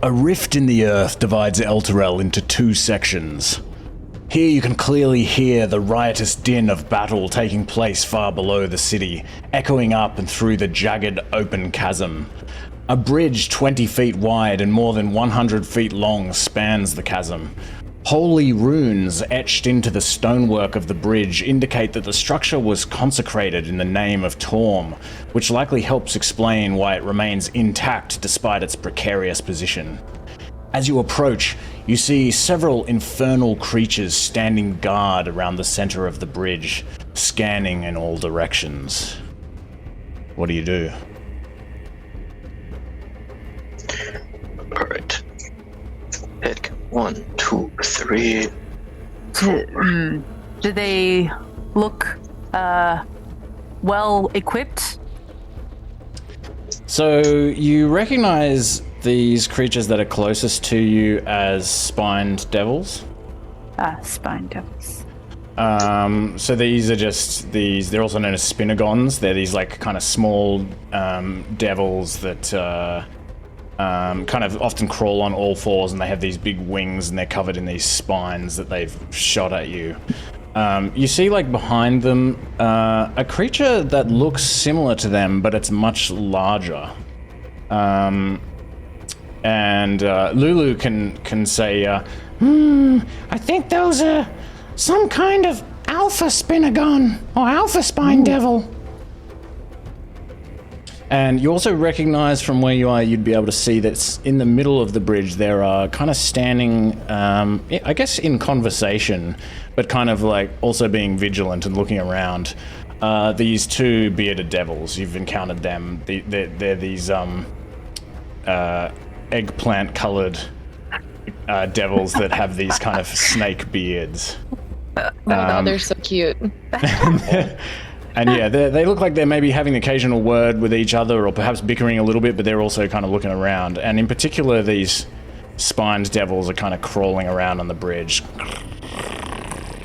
A rift in the earth divides Elturel into two sections. Here you can clearly hear the riotous din of battle taking place far below the city, echoing up and through the jagged open chasm. A bridge 20 feet wide and more than 100 feet long spans the chasm. Holy runes etched into the stonework of the bridge indicate that the structure was consecrated in the name of Torm, which likely helps explain why it remains intact despite its precarious position. As you approach, you see several infernal creatures standing guard around the center of the bridge, scanning in all directions. What do you do? Alright. Pick 1, 2, 3. Do they look well equipped? So you recognize these creatures that are closest to you as spined devils. Spine devils. So these are just these, they're also known as spinagons. They're these like kind of small devils that kind of often crawl on all fours, and they have these big wings and they're covered in these spines that they've shot at you. You see like behind them a creature that looks similar to them, but it's much larger. And Lulu can say, I think those are some kind of alpha spinagon or alpha spine devil. And you also recognize from where you are, you'd be able to see that in the middle of the bridge there are kind of standing, I guess in conversation, but kind of like also being vigilant and looking around. These two bearded devils, you've encountered them. They're these eggplant-colored devils that have these kind of snake beards. Oh, they're so cute. And yeah, they look like they're maybe having an occasional word with each other or perhaps bickering a little bit, but they're also kind of looking around. And in particular, these spined devils are kind of crawling around on the bridge,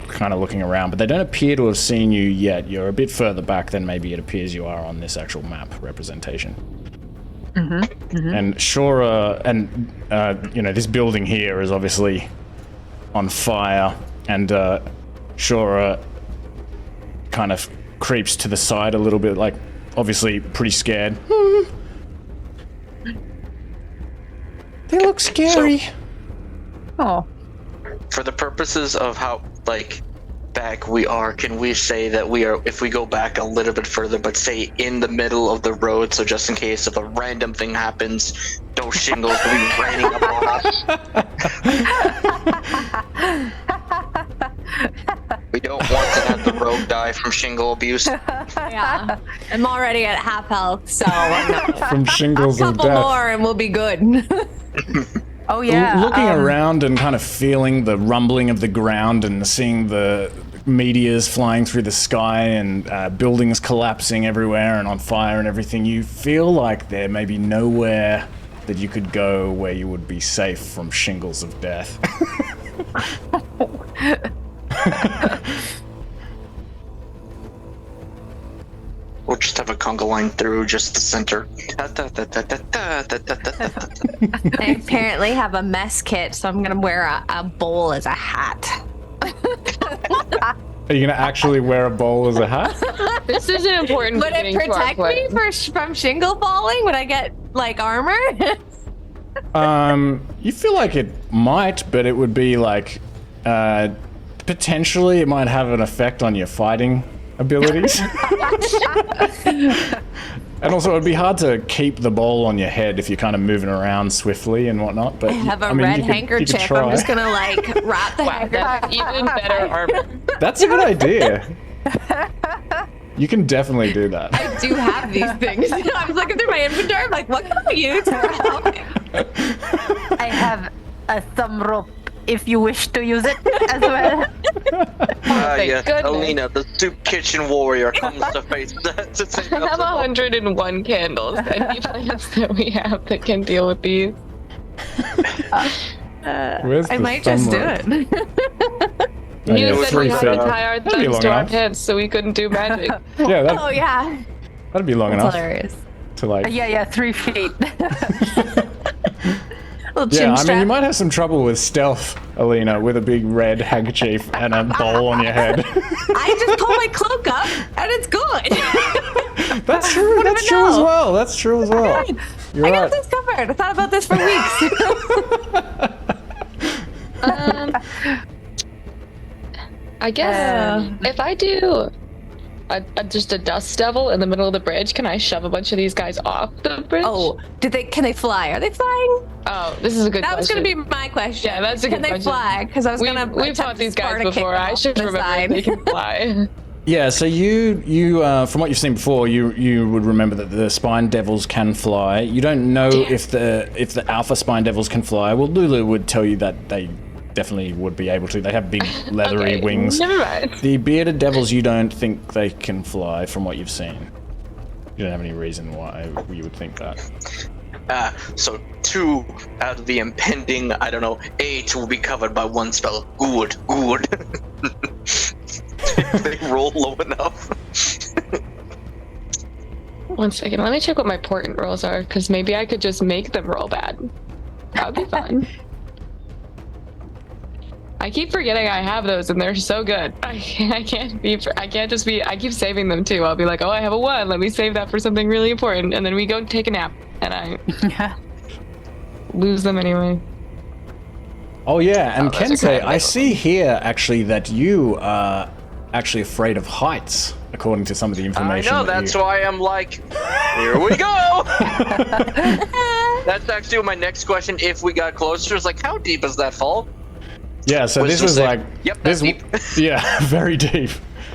kind of looking around, but they don't appear to have seen you yet. You're a bit further back than maybe it appears you are on this actual map representation. And Shora, and this building here is obviously on fire, and Shora kind of creeps to the side a little bit, like obviously pretty scared. They look scary. Oh. For the purposes of how, back we are, can we say that we are, if we go back a little bit further, but say in the middle of the road, so just in case if a random thing happens, those shingles will be raining up on us? We don't want to have the rogue die from shingle abuse. Yeah, I'm already at half health, so From shingles a of couple death. more and we'll be good. Oh yeah. Looking around and kind of feeling the rumbling of the ground and seeing the meteors flying through the sky and buildings collapsing everywhere and on fire and everything, you feel like there may be nowhere that you could go where you would be safe from shingles of death. We'll just have a conga line through just the center. I apparently have a mess kit, so I'm gonna wear a bowl as a hat. Are you gonna actually wear a bowl as a hat? This is an important. Would it protect me from shingle falling? Would I get armor? You feel like it might, but it would be potentially it might have an effect on your fighting abilities. And also it'd be hard to keep the bowl on your head if you're kind of moving around swiftly and whatnot, but I have a red handkerchief. I'm just gonna wrap the handkerchief. That's even better armor. That's a good idea. You can definitely do that. I do have these things. I was looking through my inventory. I'm like, what can I use? I have a thumb rope if you wish to use it as well. Yes, goodness. Alina, the soup kitchen warrior, comes to face that. To take I up have the 101 candles. Any plants that we have that can deal with these? Where's I the might just do thumb rope? it. Oh, yeah, You said we had to tie our That'd be thumbs long to our enough. heads so we couldn't do magic. Yeah, Oh yeah, that'd be long that's enough hilarious. to Yeah, 3 feet. Yeah, I mean, you might have some trouble with stealth, Alina, with a big red handkerchief and a bowl on your head. I just pull my cloak up, and it's good. That's true. That's true as well. That's true as well. You're I right. got this covered. I thought about this for weeks. I guess if I do just a dust devil in the middle of the bridge, can I shove a bunch of these guys off the bridge? Oh, can they fly? Are they flying? Oh, this is a good question. That was going to be my question. Yeah, that's a good question. Can they fly? Because I was going to. We've fought these guys before. I should remember if they can fly. Yeah, so you from what you've seen before, you would remember that the spine devils can fly. You don't know if the alpha spine devils can fly. Well, Lulu would tell you that they definitely would be able to. They have big leathery wings. Never mind. The bearded devils, you don't think they can fly from what you've seen. You don't have any reason why you would think that. So 2 out of the impending, 8 will be covered by 1 spell. Good. They roll low enough. 1 second, let me check what my portent rolls are, because maybe I could just make them roll bad. That would be fun. I keep forgetting I have those, and they're so good. I keep saving them too. I'll be like, oh, I have a 1. Let me save that for something really important, and then we go take a nap, and I lose them anyway. Oh yeah, and Kensei, I see here actually that you are actually afraid of heights, according to some of the information. I know, that's why I'm like, here we go! That's actually my next question. If we got closer, it's like, how deep is that fall? Yeah, so this was like... Yep, that's deep. Yeah, very deep.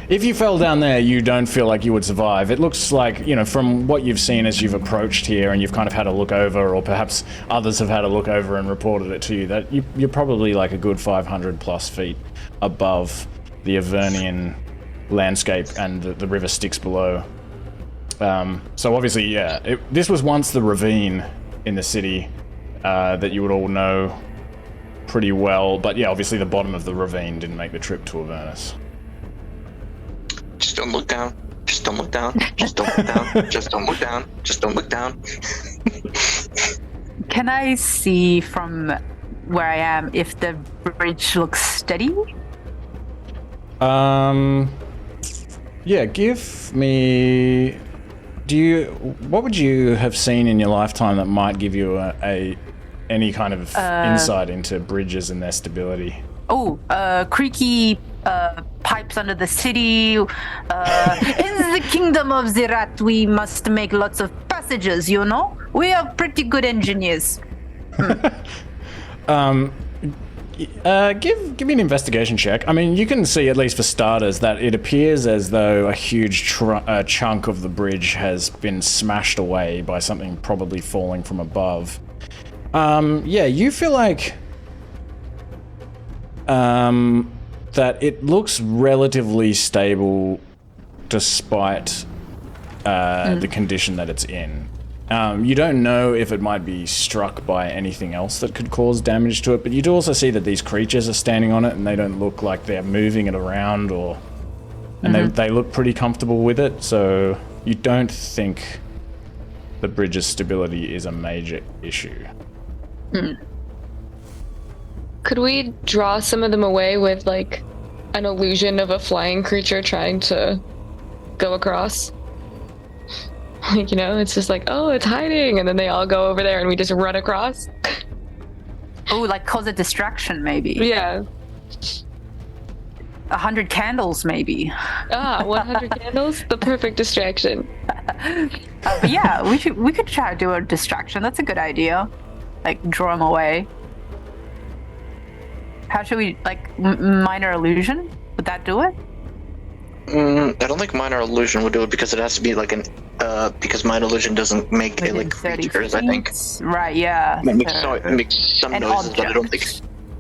If you fell down there, you don't feel like you would survive. It looks like, from what you've seen as you've approached here and you've kind of had a look over, or perhaps others have had a look over and reported it to you, that you're probably like a good 500 plus feet above the Avernian landscape and the river Styx below. So obviously, yeah, this was once the ravine in the city that you would all know pretty well, but yeah, obviously the bottom of the ravine didn't make the trip to Avernus. Just don't look down. Just don't look down. Just don't look down. Just don't look down. Just don't look down. Can I see from where I am if the bridge looks steady? Yeah, give me... What would you have seen in your lifetime that might give you any kind of insight into bridges and their stability? Creaky pipes under the city. In the kingdom of Zirat, we must make lots of passages, We are pretty good engineers. Give me an investigation check. I mean, you can see, at least for starters, that it appears as though a huge chunk of the bridge has been smashed away by something probably falling from above. Yeah, you feel like that it looks relatively stable despite the condition that it's in. You don't know if it might be struck by anything else that could cause damage to it, but you do also see that these creatures are standing on it and they don't look like they're moving it around, and they look pretty comfortable with it, so you don't think the bridge's stability is a major issue. Could we draw some of them away with like an illusion of a flying creature trying to go across? Like, it's just like, oh, it's hiding, and then they all go over there and we just run across. Oh, like cause a distraction maybe. Yeah. 100 candles maybe. 100 candles? The perfect distraction. But yeah, we could try to do a distraction. That's a good idea. Like, draw them away. How should we, like, minor illusion? Would that do it? I don't think minor illusion would do it because it has to be like because minor illusion doesn't make it like creatures, I think. Right, yeah. It makes some noises, object. but I don't think.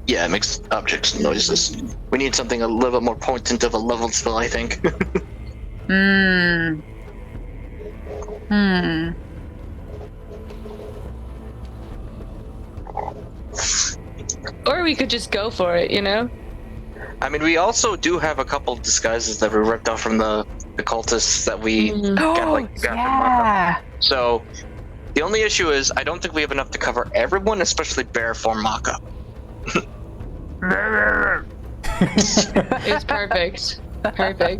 Yeah, it makes objects noises. We need something a little bit more potent of a leveled spell, I think. Or we could just go for it, I mean, we also do have a couple of disguises that we ripped off from the cultists that we got from Mahkah. So The only issue is I don't think we have enough to cover everyone, especially bear form Mahkah. It's perfect. Perfect.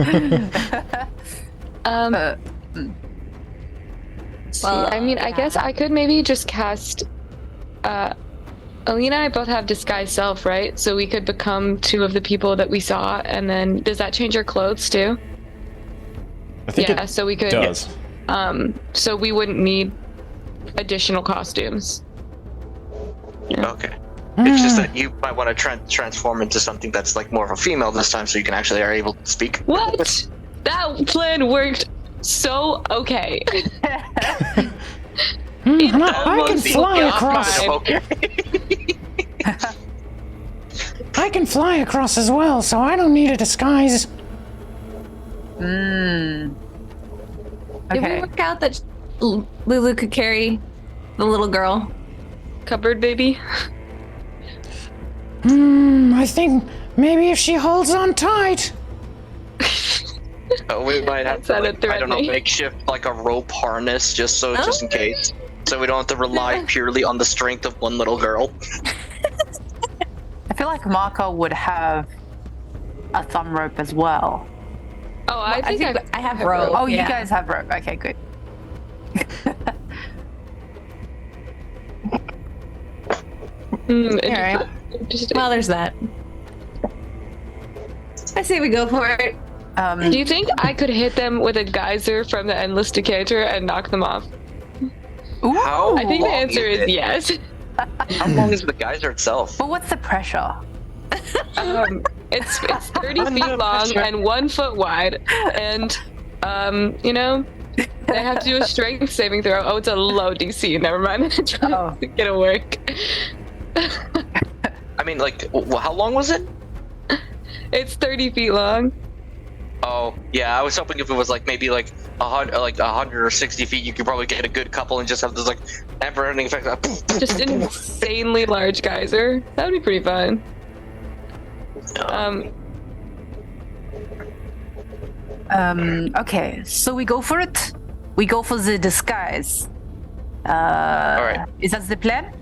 Well, I mean, I guess I could maybe just cast. Alina and I both have disguise self, right? So we could become two of the people that we saw, and then does that change our clothes too? I think Yeah, it so we could. does. So we wouldn't need additional costumes. Yeah. Okay. It's just that you might want to transform into something that's like more of a female this time, so you can actually are able to speak. What? That plan worked so okay. I can fly across. Okay. I can fly across as well, so I don't need a disguise. Did we Okay. work out that Lulu could carry the little girl? Cupboard baby. I think maybe if she holds on tight. We might have to, Sounded like, I don't know, threatening. makeshift like a rope harness just in case. So we don't have to rely purely on the strength of one little girl. I feel like Mahkah would have a thumb rope as well. Oh, I think I have rope. Oh, you yeah. guys have rope. Okay, good. Alright. Well, there's that. I say we go for it. Do you think I could hit them with a geyser from the Endless Decatur and knock them off? How I think the long answer is it? yes. How long is the geyser itself? But what's the pressure? It's 30 feet long and 1 foot wide, and you know, they have to do a strength saving throw. Oh, it's a low DC. Never mind. Oh. It'll work. I mean, like, how long was it? It's 30 feet long. Oh, yeah. I was hoping if it was like maybe like 100 or 60 feet, you could probably get a good couple and just have this like never-ending effect. Like, Just an insanely large geyser. That would be pretty fun. Okay, so we go for it. We go for the disguise. All right. Is that the plan?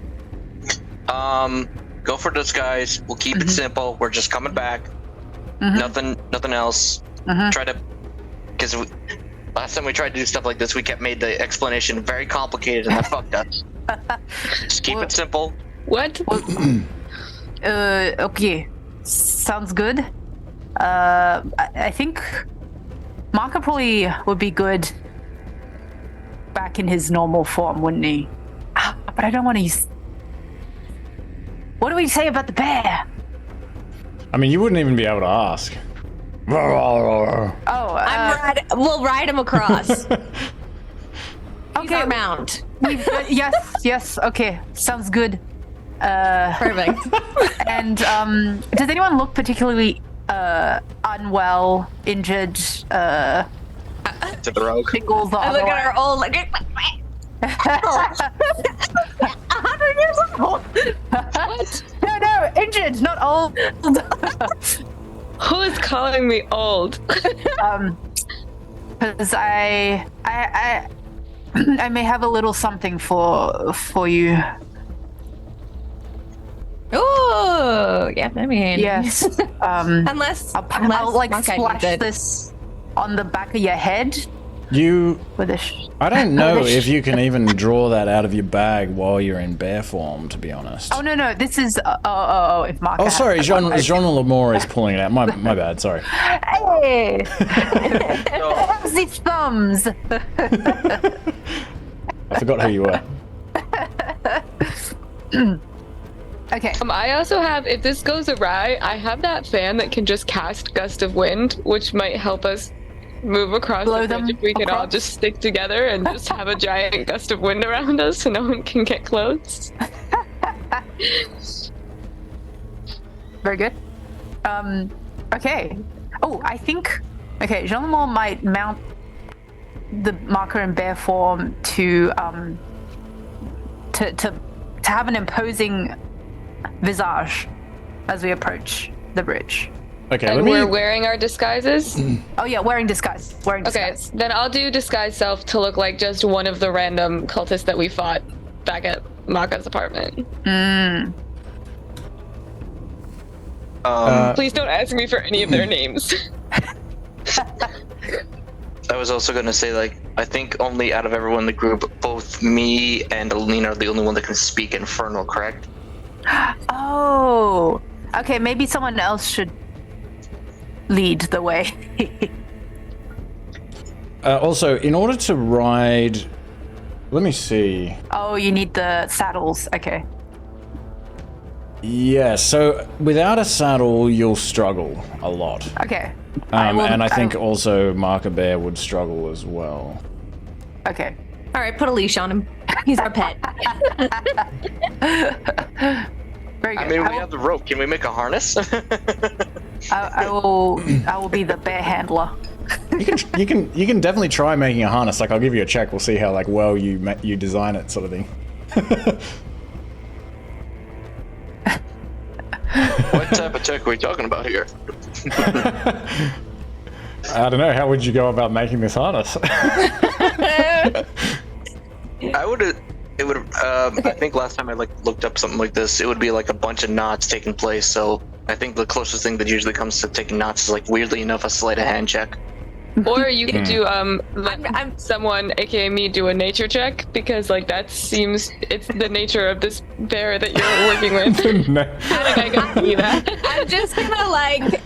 Go for disguise. We'll keep it simple. We're just coming back. Nothing else. Try to, because last time we tried to do stuff like this, we kept made the explanation very complicated, and that fucked us. Just keep it simple. What? Okay, sounds good. I think Mahkah probably would be good back in his normal form, wouldn't he? But I don't want to use. What do we say about the bear? I mean, you wouldn't even be able to ask. Oh, We'll ride him across. He's okay. our mount. Yes. Okay, sounds good. Perfect. And does anyone look particularly unwell, injured? To the rogue. Shingles or I look at our old, like, 100 years old. What? No, injured, not old. Who is calling me old? Because I may have a little something for you. Oh, yeah. I mean, Yes. unless I'll like Mahkah splash needs it. this on the back of your head You, with a. I don't know if you can even draw that out of your bag while you're in bear form, to be honest. Oh no! This is if Mahkah. Oh, sorry, Jean Lemore is pulling it out. My bad, sorry. Hey! How's these thumbs? I forgot who you were. Okay. I also have, if this goes awry, I have that fan that can just cast Gust of Wind, which might help us move across Blow the them bridge if we could all across? just stick together and just have a giant gust of wind around us so no one can get close. Very good. Okay. Oh, I think. Okay, Jean Lemore might mount the marker in bear form to have an imposing visage as we approach the bridge. Okay, and let me... we're wearing our disguises. Oh yeah, wearing disguise. Wearing disguise. Okay, then I'll do disguise self to look like just one of the random cultists that we fought back at Mahkah's apartment. Please don't ask me for any of their names. I was also gonna say, like, I think only out of everyone in the group, both me and Alina are the only one that can speak Infernal, correct? Oh, okay. Maybe someone else should lead the way. Also, in order to ride... Let me see. Oh, you need the saddles. Okay. Yeah, so without a saddle, you'll struggle a lot. Okay. And I think also Marker Bear would struggle as well. Okay. All right, put a leash on him. He's our pet. Very good. I mean, we have the rope. Can we make a harness? I will be the bear handler. You can definitely try making a harness. Like, I'll give you a check. We'll see how like well you design it, sort of thing. What type of check are we talking about here? I don't know. How would you go about making this harness? I think last time I looked up something like this, it would be like a bunch of knots taking place. So I think the closest thing that usually comes to taking knots is, like, weirdly enough, a sleight of hand check. Or you could do let someone, aka me, do a nature check, because like that seems it's the nature of this bear that you're working with. I think I can see that. I'm just gonna like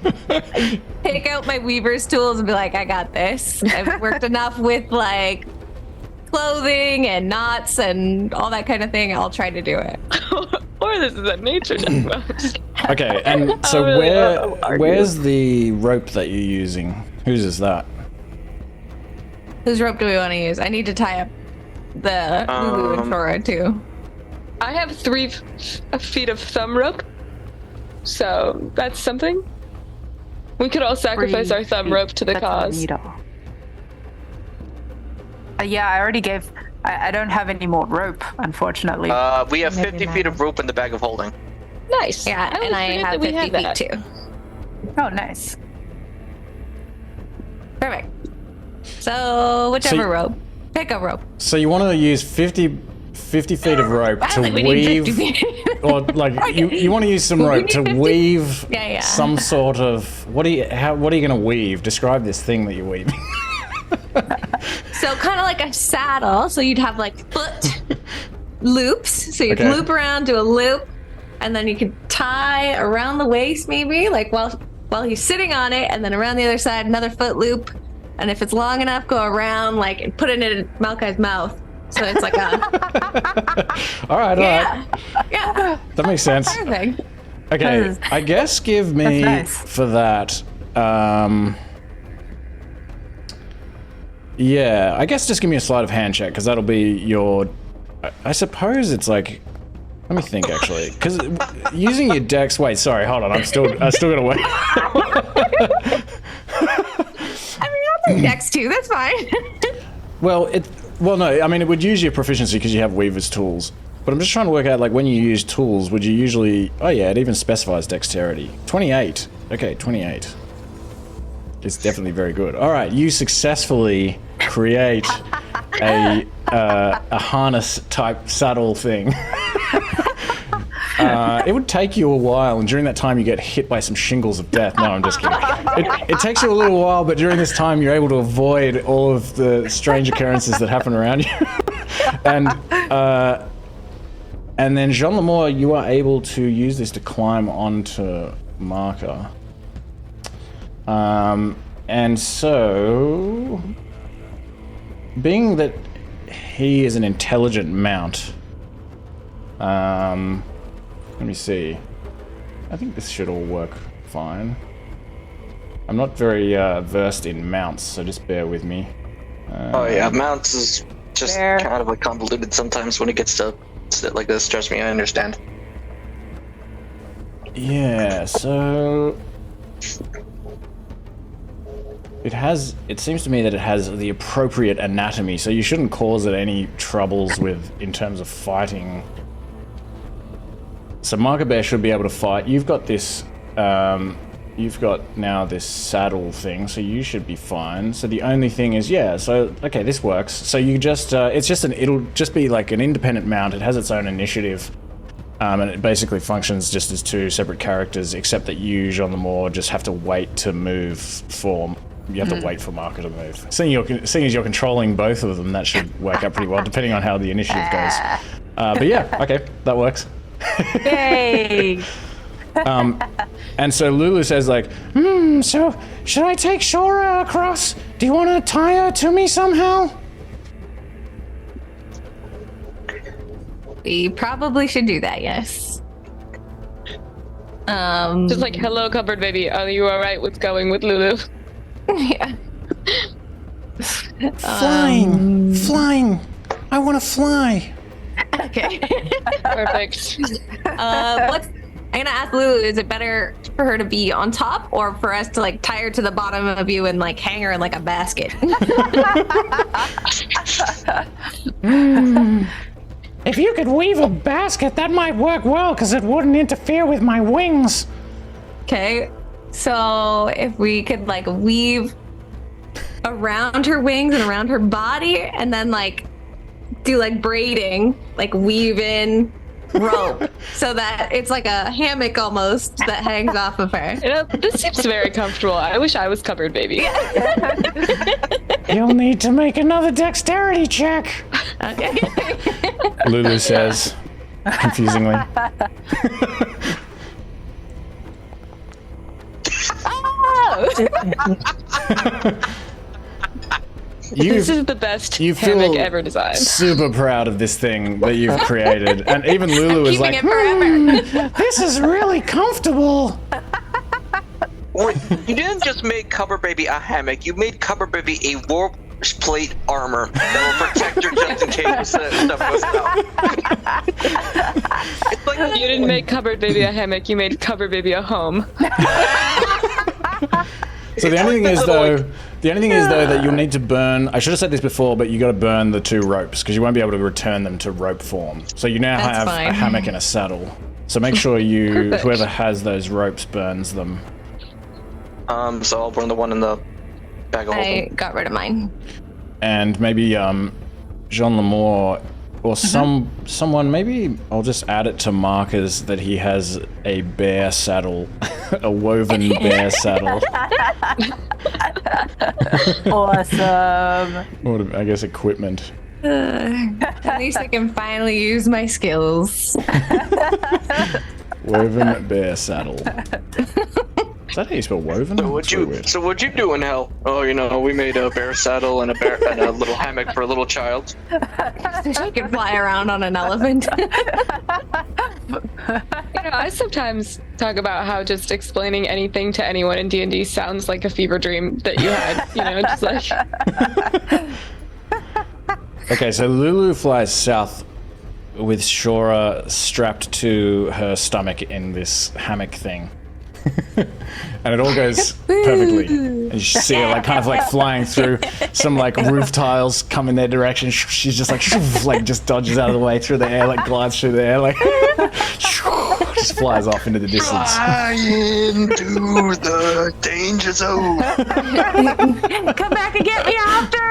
take out my weaver's tools and be like, I got this. I've worked enough with like clothing and knots and all that kind of thing. I'll try to do it. Or this is a nature check. Okay, and so where's the rope that you're using? Whose is that? Whose rope do we want to use? I need to tie up the Lulu and Flora too. I have 3 feet of thumb rope, so that's something. We could all sacrifice our thumb rope to the cause. Yeah, I already gave. I don't have any more rope, unfortunately. We have 50 feet of rope in the bag of holding. Nice. Yeah, and I have 50 feet too. Oh, nice. Perfect. So whichever rope. Pick a rope. So you want to use 50 feet of rope to weave, or like you want to use some rope to weave some sort of what are you going to weave? Describe this thing that you're weaving. So kind of like a saddle. So you'd have like foot loops. So you'd loop around, do a loop, and then you could tie around the waist maybe, like while he's sitting on it, and then around the other side another foot loop. And if it's long enough, go around like and put it in Malkah's mouth. So it's like a. all right. Yeah. That makes sense. Perfect. Okay, I guess give me for that. Yeah, I guess just give me a sleight of hand check, because that'll be your. I suppose it's like. Let me think, actually, because using your dex. Wait, sorry, hold on. I still gotta wait. I mean, I'll take dex too. That's fine. Well, no. I mean, it would use your proficiency because you have Weaver's tools. But I'm just trying to work out, like, when you use tools, would you usually? Oh yeah, it even specifies dexterity. 28. Okay, 28. It's definitely very good. All right, you successfully create a harness type saddle thing. It would take you a while, and during that time you get hit by some shingles of death. No, I'm just kidding. It takes you a little while, but during this time you're able to avoid all of the strange occurrences that happen around you. And then Jean Lemore, you are able to use this to climb onto Mahkah. And so, being that he is an intelligent mount, let me see. I think this should all work fine. I'm not very versed in mounts, so just bear with me. Oh yeah, mounts is just kind of like convoluted sometimes when it gets to sit like this. Trust me, I understand. Yeah, so it seems to me that it has the appropriate anatomy, so you shouldn't cause it any troubles in terms of fighting. So Marker Bear should be able to fight. You've got this you've got now this saddle thing, so you should be fine. So the only thing is, okay, this works. So you just, it'll just be like an independent mount. It has its own initiative, and it basically functions just as two separate characters, except that you, Jean-Lemore, just have to wait to move for. You have to wait for Mahkah to move. Seeing as you're controlling both of them, that should work out pretty well, depending on how the initiative goes. But yeah, okay, that works. Yay! And so Lulu says like, so should I take Shora across? Do you want to tie her to me somehow? We probably should do that, yes. Just like, hello, cupboard baby. Are you alright with going with Lulu? Yeah. Flying. I want to fly. Okay. Perfect. I'm gonna ask Lulu, is it better for her to be on top or for us to like tie her to the bottom of you and like hang her in like a basket? If you could weave a basket, that might work well, because it wouldn't interfere with my wings. Okay. So if we could like weave around her wings and around her body and then like do like braiding, like weave in rope so that it's like a hammock almost that hangs off of her. You know, this seems very comfortable. I wish I was cupboard baby. You'll need to make another dexterity check. Okay. Lulu says, confusingly. This is the best you hammock feel ever designed. Super proud of this thing that you've created, and even Lulu is Keeping like, it forever. this is really comfortable. Wait, you didn't just make Cupboard Baby a hammock. You made Cupboard Baby a warp plate armor that will protect her just in case stuff goes down. It's like You didn't make cupboard baby a hammock. You made cupboard baby a home. So the only thing is though that you'll need to burn. I should have said this before, but you got to burn the 2 ropes because you won't be able to return them to rope form. So you now That's have fine. a hammock and a saddle. So make sure whoever has those ropes burns them. so I'll burn the one in the bag of I holding. got rid of mine. And maybe Jean-Lemore or someone, maybe I'll just add it to Markers that he has a bear saddle, a woven bear saddle. Awesome. Or I guess equipment. At least I can finally use my skills. Woven bear saddle. Is that how you spell woven? So what'd you do in hell? Oh, we made a bear saddle and a little hammock for a little child. So she can fly around on an elephant. I sometimes talk about how just explaining anything to anyone in D&D sounds like a fever dream that you had. Just like. Okay, so Lulu flies south with Shora strapped to her stomach in this hammock thing. And it all goes perfectly. And you see her kind of flying through some roof tiles come in their direction. She's just just dodges out of the way through the air, glides through the air, just flies off into the distance. Fly into the danger zone. Come back and get me after!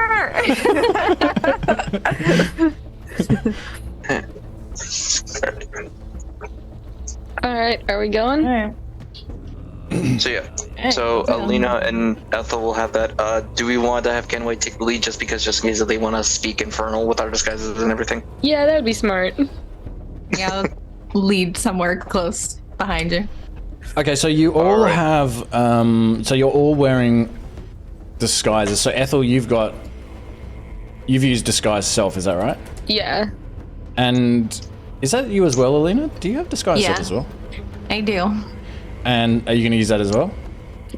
Alright, are we going? So yeah. So Alina and Ethel will have that. Do we want to have Kenway take the lead just in case they want to speak Infernal with our disguises and everything? Yeah, that would be smart. Yeah, I'll lead somewhere close behind you. Okay, so you all have, so you're all wearing disguises. So Ethel, you've used disguise self, is that right? Yeah. And is that you as well, Alina? Do you have disguise self as well? I do. And are you going to use that as well?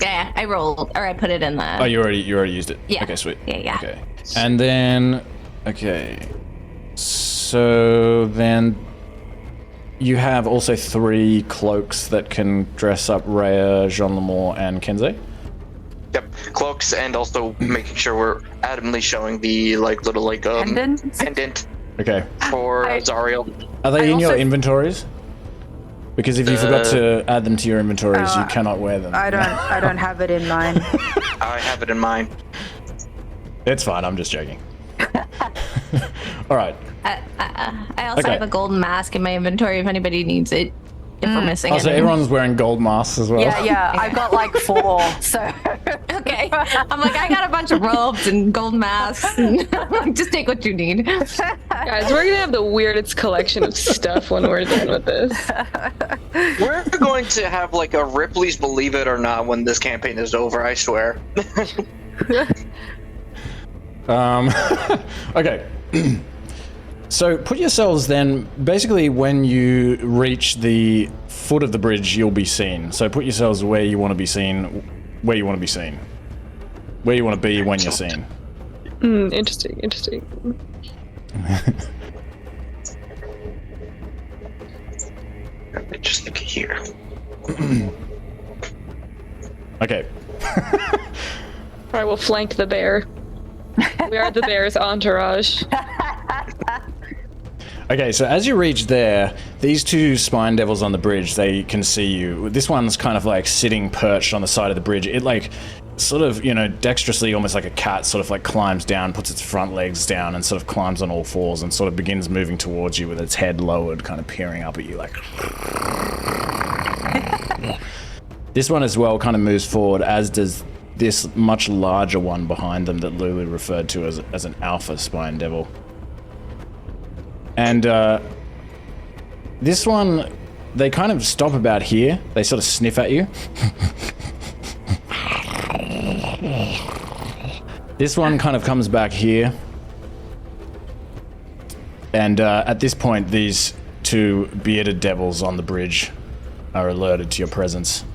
Yeah, I rolled, or I put it in the... Oh, you already used it? Yeah. Okay, sweet. Yeah. Okay. And then, okay. So then you have also 3 cloaks that can dress up Rhea, Jean-Lemore, and Kensei? Yep, cloaks, and also making sure we're adamantly showing the little pendant Okay. for Zariel. Are they in your inventories? Because if you forgot to add them to your inventories, you cannot wear them. I don't have it in mine. I have it in mind. It's fine. I'm just joking. All right. I also have a golden mask in my inventory if anybody needs it. If we're missing it. So everyone's wearing gold masks as well. Yeah. I've got like 4. So Okay. I'm like, I got a bunch of robes and gold masks. And just take what you need. Guys, we're gonna have the weirdest collection of stuff when we're done with this. We're going to have like a Ripley's Believe It or Not when this campaign is over, I swear. Okay. So put yourselves then, basically when you reach the foot of the bridge, you'll be seen. So put yourselves where you want to be seen, where you want to be seen. Where you want to be when you're seen. Interesting. Just like here. Okay. Alright, we'll flank the bear. We are the bear's entourage. Okay, so as you reach there, these 2 spine devils on the bridge, they can see you. This one's kind of like sitting perched on the side of the bridge. It like sort of, dexterously, almost like a cat, sort of like climbs down, puts its front legs down and sort of climbs on all 4s and sort of begins moving towards you with its head lowered, kind of peering up at you like... This one as well kind of moves forward, as does this much larger one behind them that Lulu referred to as an alpha spine devil. And this one, they kind of stop about here. They sort of sniff at you. This one kind of comes back here. And at this point, these 2 bearded devils on the bridge are alerted to your presence.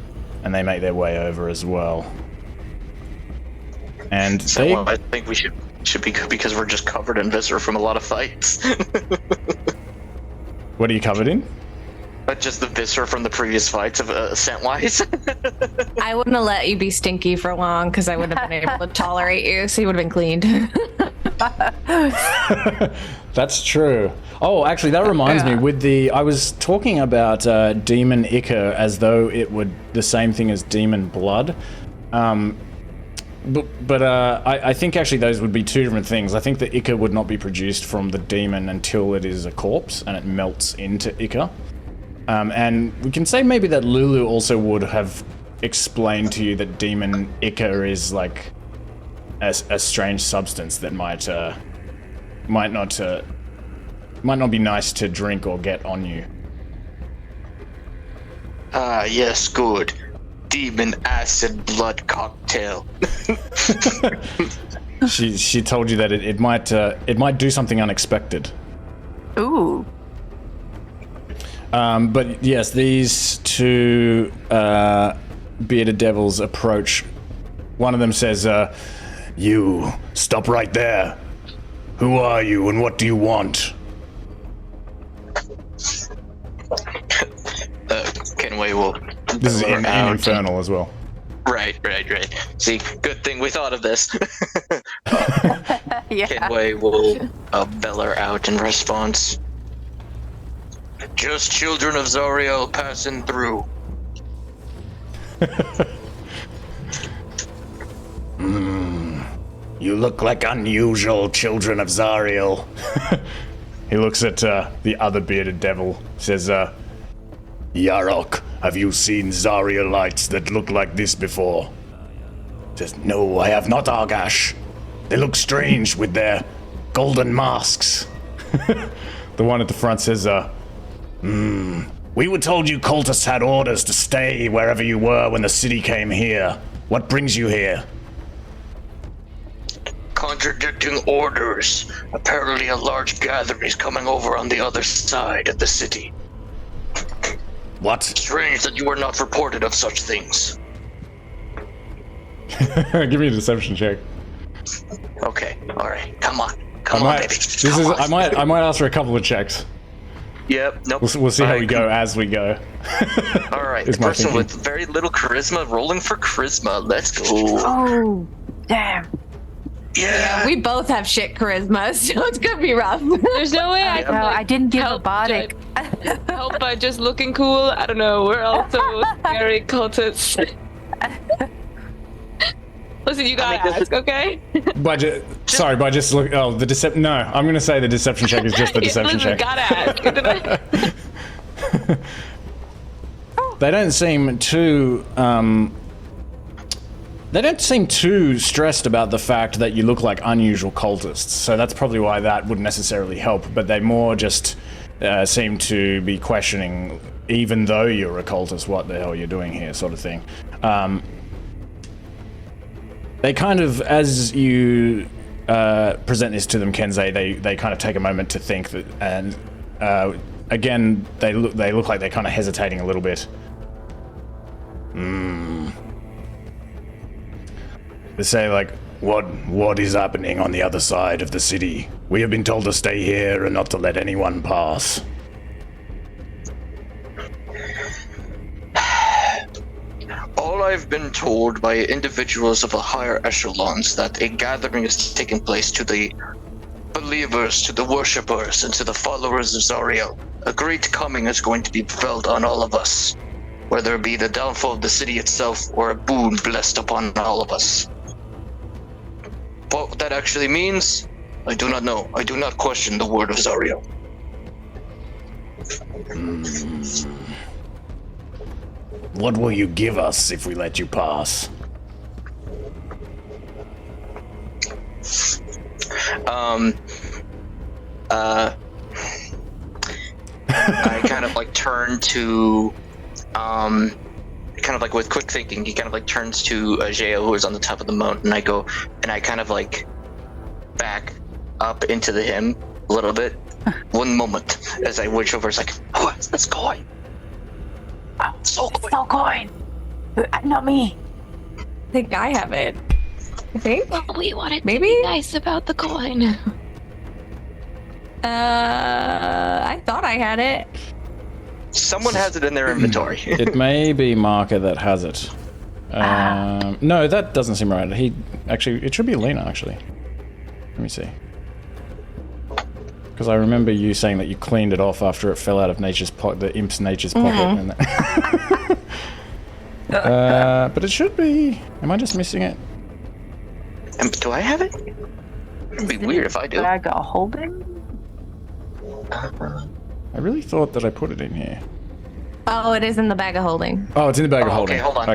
And they make their way over as well. And So I think we should be good because we're just covered in viscera from a lot of fights. What are you covered in? But just the viscera from the previous fights of scent-wise. I wouldn't have let you be stinky for long because I wouldn't have been able to tolerate you, so you would have been cleaned. That's true. Oh, actually, that reminds me. I was talking about demon ichor as though it would the same thing as demon blood. But I think actually those would be 2 different things. I think the ichor would not be produced from the demon until it is a corpse and it melts into ichor. And we can say maybe that Lulu also would have explained to you that demon ichor is like a strange substance that might not be nice to drink or get on you. Yes, good. Demon acid blood cocktail. She told you that it might do something unexpected. Ooh. But yes, these 2 bearded devils approach. One of them says, "You stop right there. Who are you and what do you want?" Kenway will. This is in Infernal as well. Right. See, good thing we thought of this. Yeah. Kenway will bell her out in response. Just children of Zariel passing through. You look like unusual children of Zariel. He looks at the other bearded devil, says, Yarok, have you seen Zarielites that look like this before? Says, no, I have not, Argash. They look strange with their golden masks. The one at the front says, we were told you cultists had orders to stay wherever you were when the city came here. What brings you here? Contradicting orders. Apparently a large gathering is coming over on the other side of the city. What? Strange that you were not reported of such things. Give me a deception check. Okay, alright. Come on, baby. I might ask for a couple of checks. Yep, nope. We'll see how we go as we go. Alright, the person with very little charisma rolling for charisma. Let's go. Oh, damn. Yeah. We both have shit charisma, so it's gonna be rough. There's no way I can. No, like, I didn't give a help bardic. help by just looking cool. I don't know. We're also very cultists. Listen, you gotta ask, okay? Budget. Sorry, but just look. Oh, the deception. No, I'm gonna say the deception check is just the deception Listen, check. gotta ask. They don't seem too. They don't seem too stressed about the fact that you look like unusual cultists, so that's probably why that wouldn't necessarily help. But they more just seem to be questioning, even though you're a cultist, what the hell you're doing here, sort of thing. They kind of, as you present this to them, Kensei, they kind of take a moment to think that, and again, they look like they're kind of hesitating a little bit. They say, like, what is happening on the other side of the city? We have been told to stay here and not to let anyone pass. All I've been told by individuals of the higher echelons that a gathering is taking place to the believers, to the worshippers, and to the followers of Zariel. A great coming is going to be felt on all of us, whether it be the downfall of the city itself or a boon blessed upon all of us. What that actually means, I do not know. I do not question the word of Zariel. What will you give us if we let you pass? I kind of like turn to, kind of like with quick thinking, he kind of like turns to Angelo, who is on the top of the mountain. I go, and I kind of like back up into the hymn a little bit. One moment, as I reach over, it's like, what's this coin? Soul coin. Soul coin. Not me. I think I have it. I think. Well, we wanted Maybe? to be nice about the coin. I thought I had it. Someone has it in their inventory. It may be Mahkah that has it. No, that doesn't seem right. It should be Alina, actually. Let me see. Because I remember you saying that you cleaned it off after it fell out of the imp's nature's pocket. And that. But it should be. Am I just missing it? Do I have it? It'd be weird if I do. Bag of holding? I really thought that I put it in here. Oh, it is in the bag of holding. Oh, it's in the bag of holding. Okay, hold on.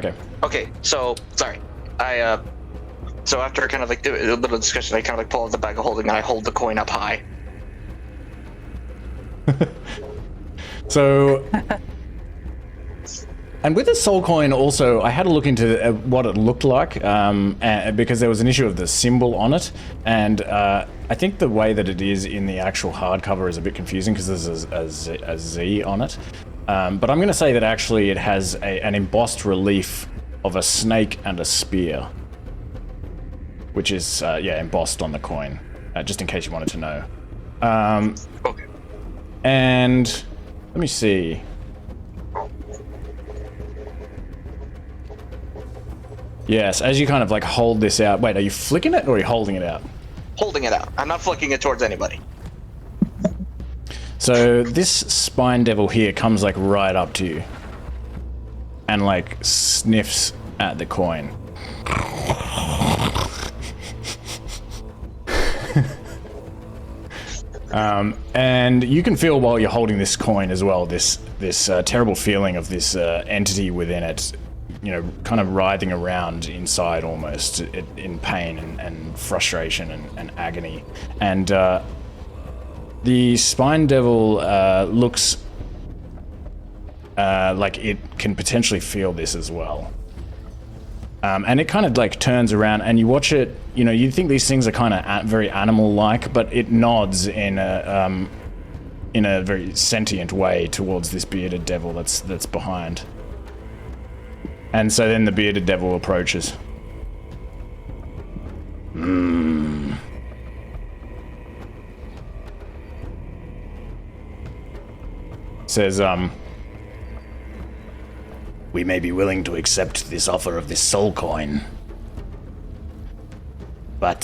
Okay. So, sorry. So after kind of like a little discussion, I kind of like pull out the bag of holding and I hold the coin up high. So, and with the soul coin also, I had to look into what it looked like because there was an issue of the symbol on it, and I think the way that it is in the actual hardcover is a bit confusing because there's a Z on it. But I'm going to say that actually it has an embossed relief of a snake and a spear, which is embossed on the coin, just in case you wanted to know. Okay. And let me see. Yes, as you kind of like hold this out. Wait, are you flicking it or are you holding it out? Holding it out. I'm not flicking it towards anybody. So this spine devil here comes like right up to you and like sniffs at the coin. And you can feel while you're holding this coin as well, this terrible feeling of this entity within it, you know, kind of writhing around inside almost in pain and frustration and agony. And the spine devil looks like it can potentially feel this as well. And it kind of like turns around and you watch it, you know, you'd think these things are kind of very animal-like, but it nods in a very sentient way towards this bearded devil that's behind. And so then the bearded devil approaches. Says, we may be willing to accept this offer of this soul coin. But,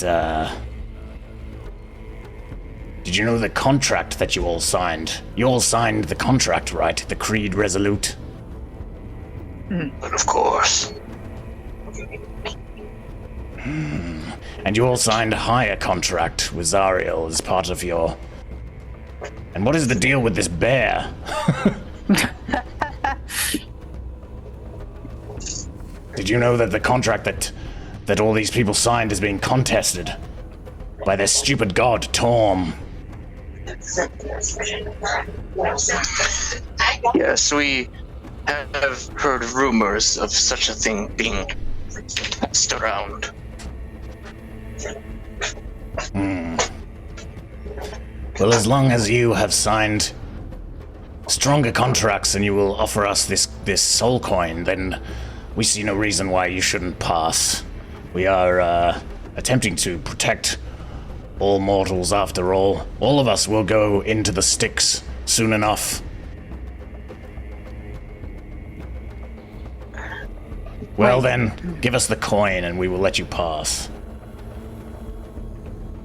did you know the contract that you all signed? You all signed the contract, right? The Creed Resolute? But of course. And you all signed a hire contract with Zariel as part of your... And what is the deal with this bear? Did you know that the contract that all these people signed is being contested by their stupid god, Torm? Yes, we have heard rumors of such a thing being passed around. Well, as long as you have signed stronger contracts and you will offer us this soul coin, then we see no reason why you shouldn't pass. We are attempting to protect all mortals after all. All of us will go into the sticks soon enough. Well then, give us the coin and we will let you pass.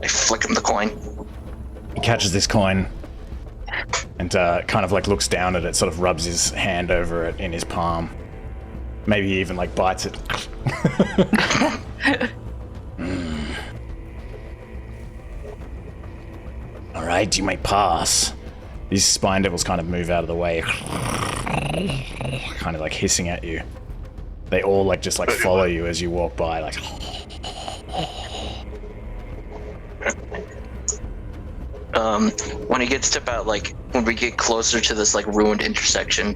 I flick him the coin. He catches this coin and kind of like looks down at it, sort of rubs his hand over it in his palm. Maybe he even like bites it. All right, you may pass. These spine devils kind of move out of the way, kind of like hissing at you. They all like just like follow you as you walk by, like. When he gets to about like when we get closer to this like ruined intersection,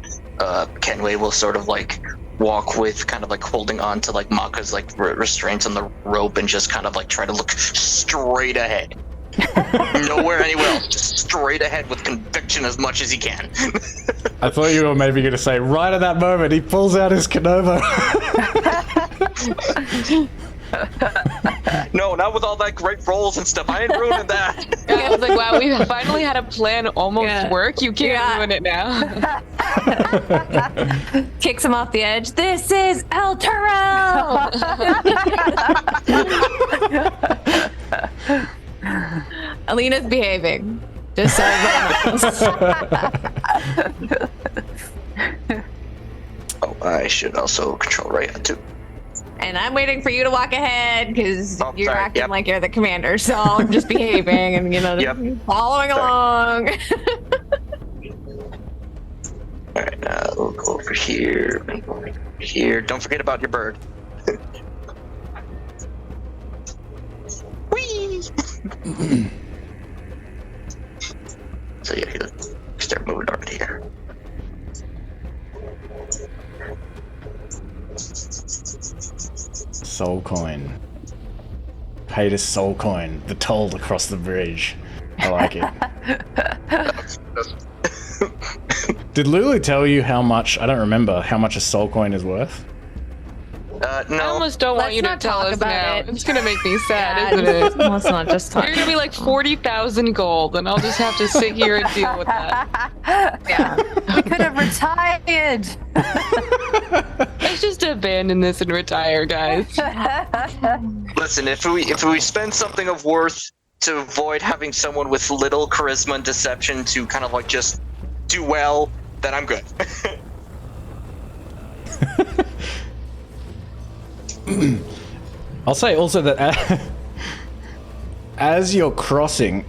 Kenway will sort of like walk with kind of like holding on to like Mahkah's like restraints on the rope and just kind of like try to look straight ahead. Nowhere anywhere else, just straight ahead with conviction as much as he can. I thought you were maybe going to say right at that moment he pulls out his Canova. No, not with all that great rolls and stuff. I ain't ruining that. I was like, wow, we finally had a plan almost work. You can't ruin it now. Kicks him off the edge. This is El Terrell! Alina's behaving. Just so everyone knows. Oh, I should also control Raya too. And I'm waiting for you to walk ahead because you're sorry, acting yep. like you're the commander. So I'm just behaving and, following along. Alright, we'll go over here and over here. Don't forget about your bird. Whee! So yeah, start moving over here. Soul coin. Paid a soul coin. The toll across the bridge. I like it. Did Lulu tell you how much, I don't remember, how much a soul coin is worth? No. I almost don't want Let's you to not tell talk us about now. it. It's gonna make me sad, isn't it? Let's not just talk. You're gonna be like 40,000 gold, and I'll just have to sit here and deal with that. Yeah, we could have retired. Let's just abandon this and retire, guys. Listen, if we spend something of worth to avoid having someone with little charisma and deception to kind of like just do well, then I'm good. I'll say also that as you're crossing,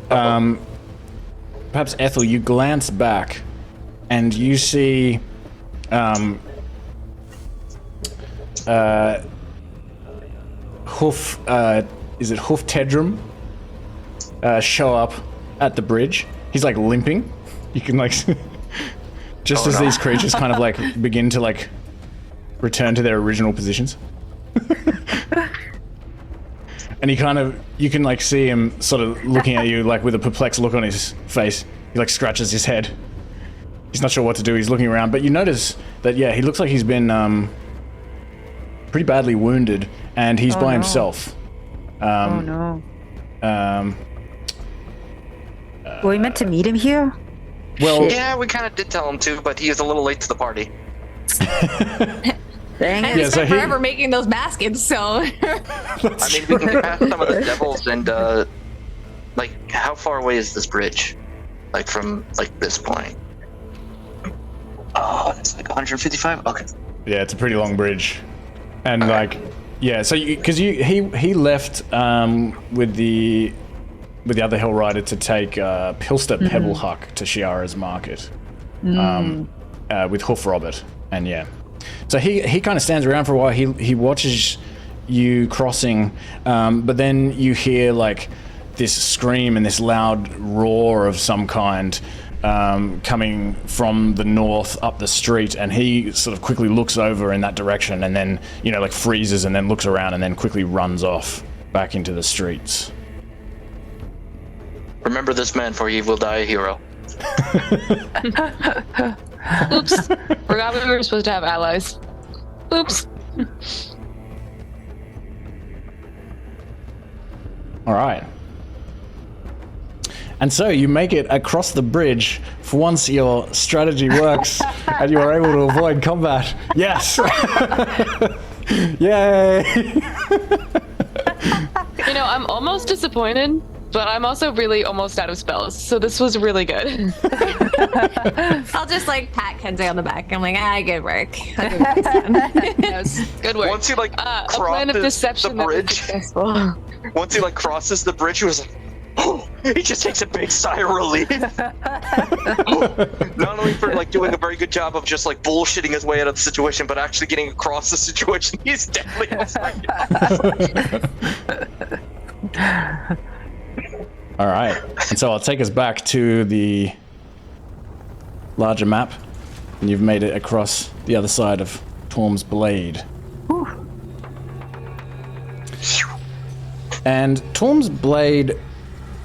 perhaps Ethel, you glance back and you see Hoof, is it Hoof Tedrum, show up at the bridge. He's like limping. You can like, just as these creatures kind of like begin to like return to their original positions. And he kind of, you can like see him sort of looking at you like with a perplexed look on his face. He like scratches his head. He's not sure what to do. He's looking around, but you notice that, yeah, he looks like he's been pretty badly wounded, and he's by himself. Oh no. Were we meant to meet him here? Well, Yeah, we kind of did tell him to, but he was a little late to the party. Dang And it. we Yeah, so spent he- forever making those baskets, so I mean, we can pass some of the devils and like, how far away is this bridge? Like from like this point? Oh, it's like 155. Okay. Yeah, it's a pretty long bridge, and like, yeah. So he left with the other Hell Rider to take Pilster Pebblehuck to Shiara's market with Hoof Robert, and yeah. So he kind of stands around for a while. He watches you crossing, but then you hear like this scream and this loud roar of some kind coming from the north up the street, and he sort of quickly looks over in that direction, and then like freezes, and then looks around, and then quickly runs off back into the streets. Remember this man, for he will die a hero. Oops. Forgot we were supposed to have allies. Oops. All right. And so you make it across the bridge. For once, your strategy works, and you are able to avoid combat. Yes! Yay! I'm almost disappointed, but I'm also really almost out of spells, so this was really good. I'll just like pat Kensei on the back. I'm like, good work. Yes, good work. Once he like A plan of crosses deception the that was bridge, successful. once he like crosses the bridge, he was like, oh, he just takes a big sigh of relief. Not only for like doing a very good job of just like bullshitting his way out of the situation, but actually getting across the situation. He's definitely All right. And so I'll take us back to the larger map, and you've made it across the other side of Torm's Blade. And Torm's Blade,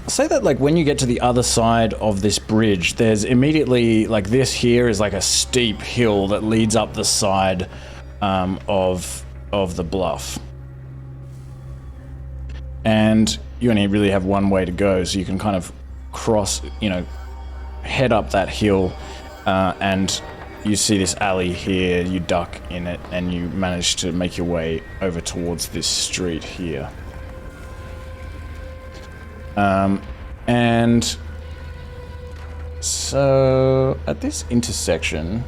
say that like when you get to the other side of this bridge, there's immediately like this here is like a steep hill that leads up the side of the bluff. And you only really have one way to go, so you can kind of cross, head up that hill, and you see this alley here, you duck in it, and you manage to make your way over towards this street here. And so at this intersection,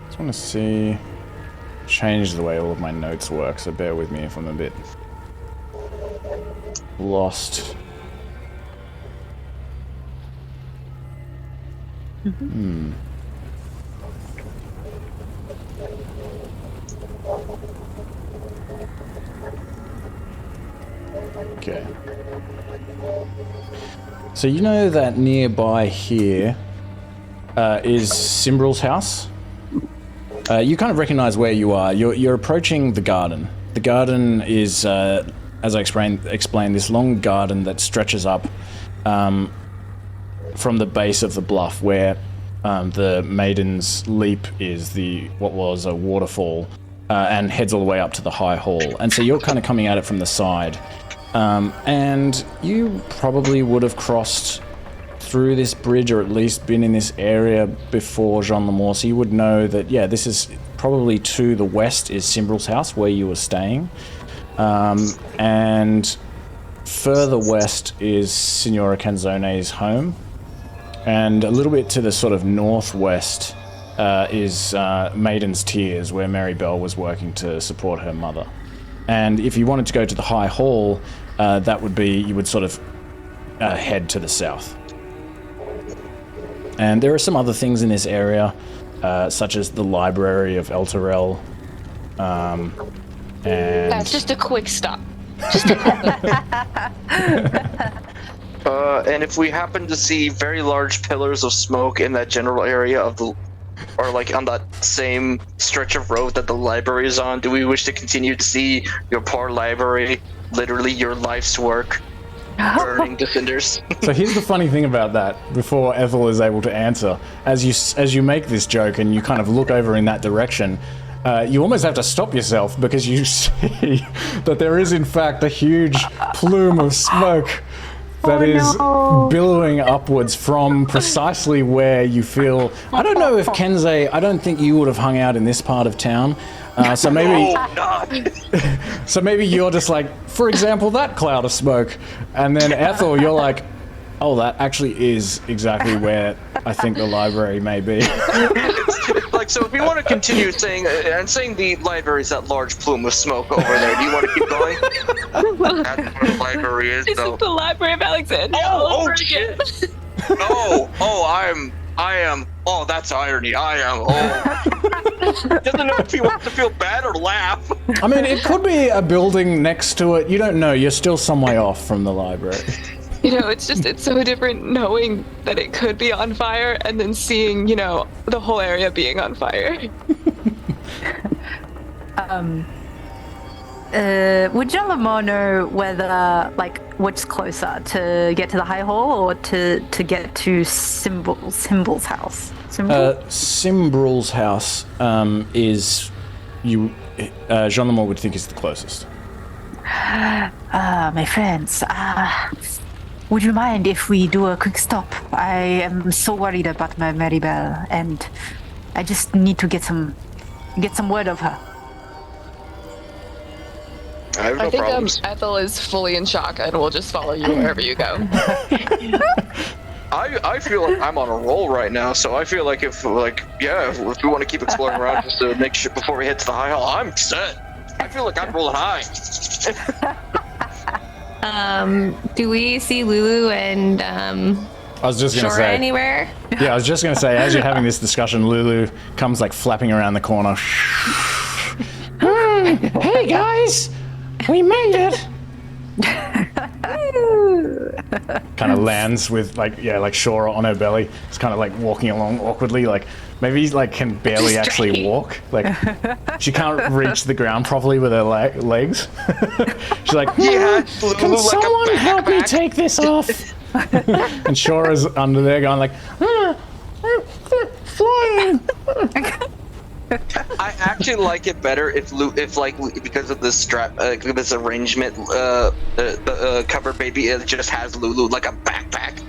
just want to see, change the way all of my notes work, so bear with me if I'm a bit lost. Okay. So you know that nearby here is Simbrel's house? You kind of recognize where you are. You're approaching the garden. The garden is, as I explained, this long garden that stretches up from the base of the bluff where the Maiden's Leap is what was a waterfall, and heads all the way up to the High Hall. And so you're kind of coming at it from the side. And you probably would have crossed through this bridge, or at least been in this area before Jean Lemore, so you would know that, yeah, this is probably to the west is Simbrel's house, where you were staying. And further west is Signora Canzone's home. And a little bit to the sort of northwest is Maiden's Tears, where Marybelle was working to support her mother. And if you wanted to go to the High Hall, that would be, you would sort of head to the south. And there are some other things in this area, such as the Library of Elturel. And That's just a quick stop. And if we happen to see very large pillars of smoke in that general area of the, or like on that same stretch of road that the library is on, do we wish to continue to see your poor library, literally your life's work, burning to cinders? So here's the funny thing about that, before Ethel is able to answer. As you make this joke and you kind of look over in that direction, you almost have to stop yourself, because you see that there is in fact a huge plume of smoke that is no. billowing upwards from precisely where you feel. I don't know if Kensei. I don't think you would have hung out in this part of town. So maybe, so maybe you're just like, for example, that cloud of smoke, and then Ethel, you're like, oh, that actually is exactly where I think the library may be. It's like, so if we want to continue saying the library's that large plume of smoke over there, do you want to keep going? That's where the library is, This though. is the Library of Alexandria. Oh, shit! Oh, that's irony. Doesn't know if he wants to feel bad or laugh. I mean, it could be a building next to it. You don't know. You're still some way off from the library. You know, it's so different knowing that it could be on fire and then seeing, the whole area being on fire. Would Jalamo know whether, like, what's closer, to get to the High Hall or to get to Symbol's house? Simbrel's house is you. Jean Lamont would think is the closest. My friends, would you mind if we do a quick stop? I am so worried about my Marybelle, and I just need to get some word of her. I have no I think problems. Ethel is fully in shock and will just follow you wherever you go. I feel like I'm on a roll right now, so I feel like if we want to keep exploring around just to make sure before we hit to the High Hall, I'm set. I feel like I'm rolling high. Do we see Lulu and I was just gonna Shora say. anywhere? Yeah, I was just gonna say. As you're having this discussion, Lulu comes like flapping around the corner. Hey guys, we made it. Kind of lands with like Shora on her belly. It's kind of like walking along awkwardly, like maybe like can barely actually walk. Like she can't reach the ground properly with her legs. She's like, Yeah, can like someone a help me backpack." take this off? And Shora's under there going like, flying. I actually like it better if because of this strap, this arrangement, the cover baby, it just has Lulu like a backpack.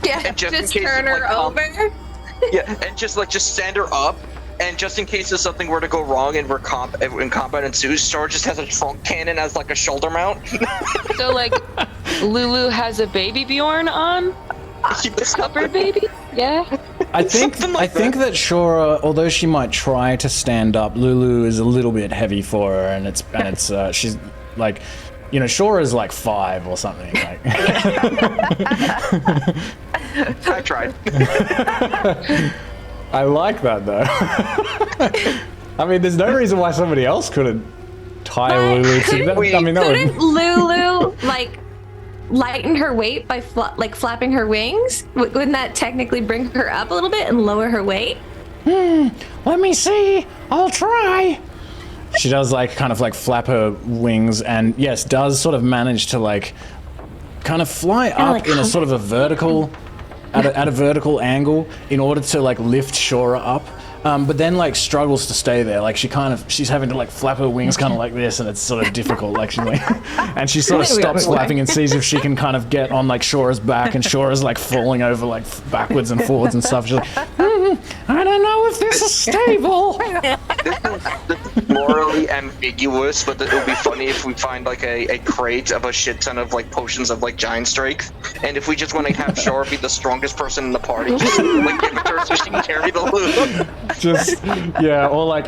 Yeah, And just in just case turn of, her like, over. Yeah, and just stand her up, and just in case if something were to go wrong and we're in combat and Sous, Star just has a trunk cannon as like a shoulder mount. So, like, Lulu has a baby Bjorn on? Covered baby? Yeah. I think that Shora, although she might try to stand up, Lulu is a little bit heavy for her, and it's she's like, Shora's like 5 or something. Like. I tried. I like that though. I mean, there's no reason why somebody else couldn't tie Lulu to that. I mean, that Couldn't would. Lulu lighten her weight by flapping her wings? Wouldn't that technically bring her up a little bit and lower her weight? Let me see. I'll try. She does kind of flap her wings, and yes, does sort of manage to kind of fly up in a sort of a vertical, at a vertical angle in order to lift Shora up. But then struggles to stay there. She's having to flap her wings kind of like this, and it's sort of difficult. And she sort of stops flapping and sees if she can kind of get on Shora's back, and Shora's falling over backwards and forwards and stuff. She's like, I don't know if this is stable. This is morally ambiguous, but it would be funny if we find a crate of a shit ton of potions of giant strength, and if we just want to have Shora be the strongest person in the party, just give it to her so she can carry the loot. Just or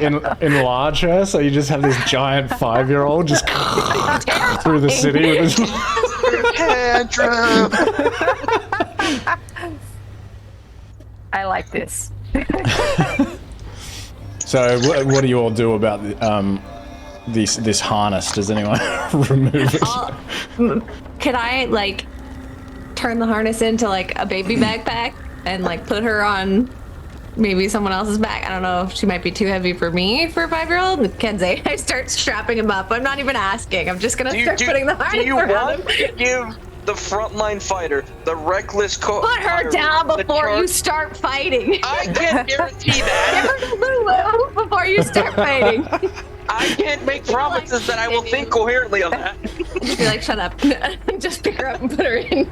enlarge her, so you just have this giant 5-year-old just through the city with his Tantrum. I like this. So what do you all do about this harness? Does anyone remove it? Could I turn the harness into a baby backpack and put her on maybe someone else's back? I don't know if she might be too heavy for me for a 5-year-old. With Kensei, I start strapping him up. I'm not even asking. I'm just gonna start putting the harness Do you around want him. to give the frontline fighter, the reckless Put her down before you start fighting. I can't guarantee that. Give her to Lulu before you start fighting. I can't make promises that I will think coherently on that. Just be like, shut up. Just pick her up and put her in.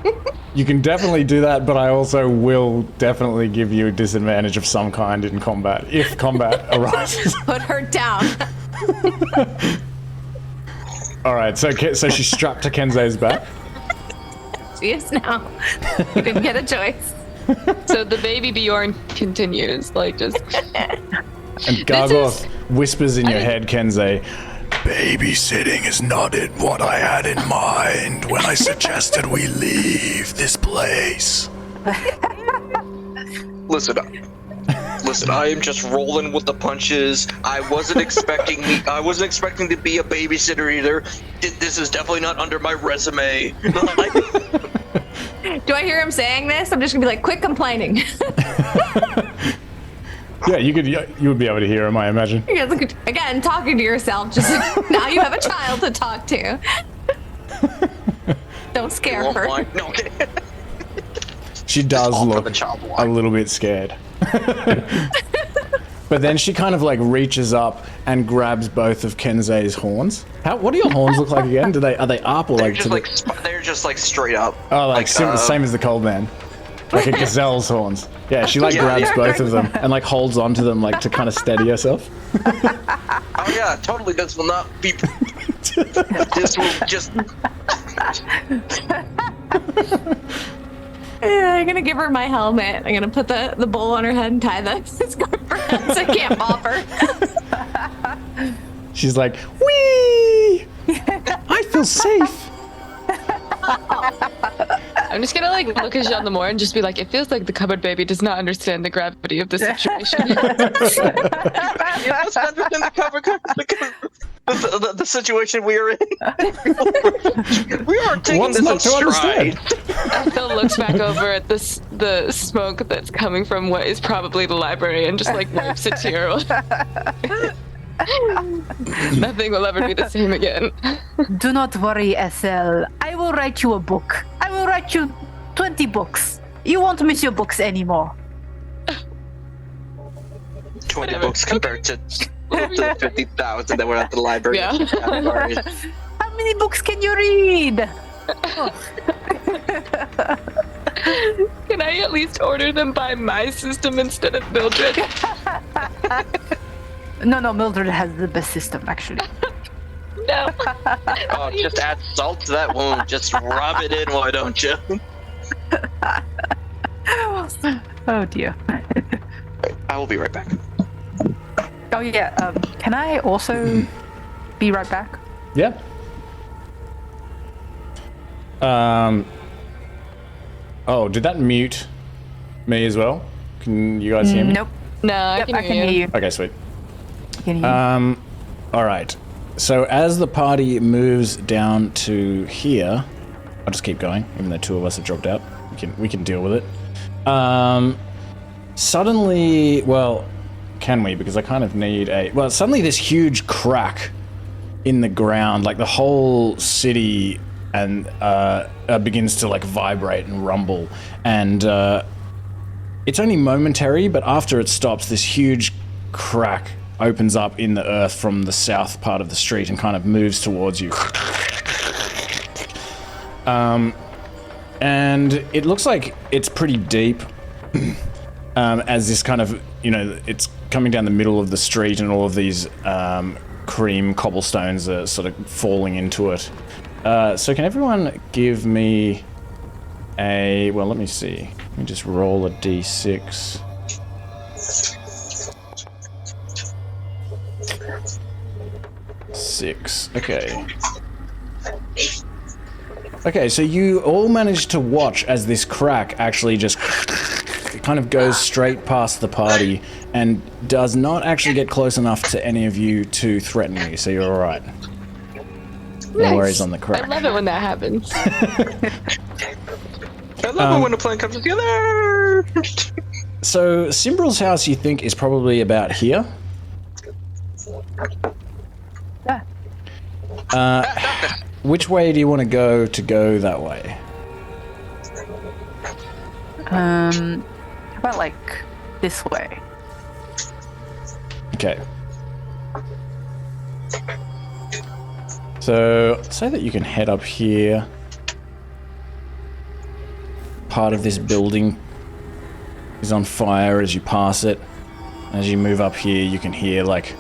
You can definitely do that, but I also will definitely give you a disadvantage of some kind in combat, if combat arises. Put her down. Alright, so she's strapped to Kensei's back. She is now. You didn't get a choice. So the baby Bjorn continues, like just. And Gargoth whispers in your head, Kensei, babysitting is not what I had in mind when I suggested we leave this place. Listen, I am just rolling with the punches. I wasn't expecting to be a babysitter either. This is definitely not under my resume. Do I hear him saying this? I'm just gonna be like, quit complaining. Yeah, you would be able to hear him, I imagine. Again, talking to yourself. Just now you have a child to talk to. Don't scare her. No. She does look a little bit scared. But then she kind of like reaches up and grabs both of Kensei's horns. What do your horns look like again? Are they up or like? They're just like straight up. Oh, like same as the cold man, like a gazelle's horns. Yeah, she like grabs both of them and like holds onto them like to kind of steady herself. Oh yeah, totally. This will not be. This will just. I'm gonna give her my helmet. I'm gonna put the bowl on her head and tie the scarf around so I can't pop her. She's like, wee! I feel safe. I'm just gonna like look at Jean Lemore and just be like, it feels like the cupboard baby does not understand the gravity of the situation. You must understand the situation we are in. We are taking this in stride. Ethel looks back over at the smoke that's coming from what is probably the library and just like wipes a tear. Nothing will ever be the same again. Do not worry, Ethel. I will write you a book. I will write you 20 books. You won't miss your books anymore. 20 books compared to the 50,000 that were at the library. Yeah. How many books can you read? Can I at least order them by my system instead of Mildred? No, Mildred has the best system, actually. No. Oh, just add salt to that wound. Just rub it in, why don't you? Oh dear. I will be right back. Oh yeah, can I also be right back? Yeah. Oh, did that mute me as well? Can you guys hear me? Nope. No, I Yep, can I can hear you. Okay, sweet. I can hear you. All right. So as the party moves down to here, I'll just keep going, even though two of us have dropped out. We can deal with it. Suddenly, well, can we? Because I kind of need suddenly this huge crack in the ground, like the whole city, and begins to like vibrate and rumble, and it's only momentary, but after it stops, this huge crack opens up in the earth from the south part of the street and kind of moves towards you. And it looks like it's pretty deep, as this kind of, it's coming down the middle of the street and all of these cream cobblestones are sort of falling into it. So can everyone give me let me see. Let me just roll a d6. Six. Okay. Okay, so you all managed to watch as this crack actually just kind of goes straight past the party and does not actually get close enough to any of you to threaten you, so you're alright. No worries on the crack. I love it when that happens. I love it when the plan comes together. So Simbrel's house, you think, is probably about here. Which way do you want to go that way? How about like this way? Okay. So, say that you can head up here. Part of this building is on fire as you pass it. As you move up here, you can hear, like,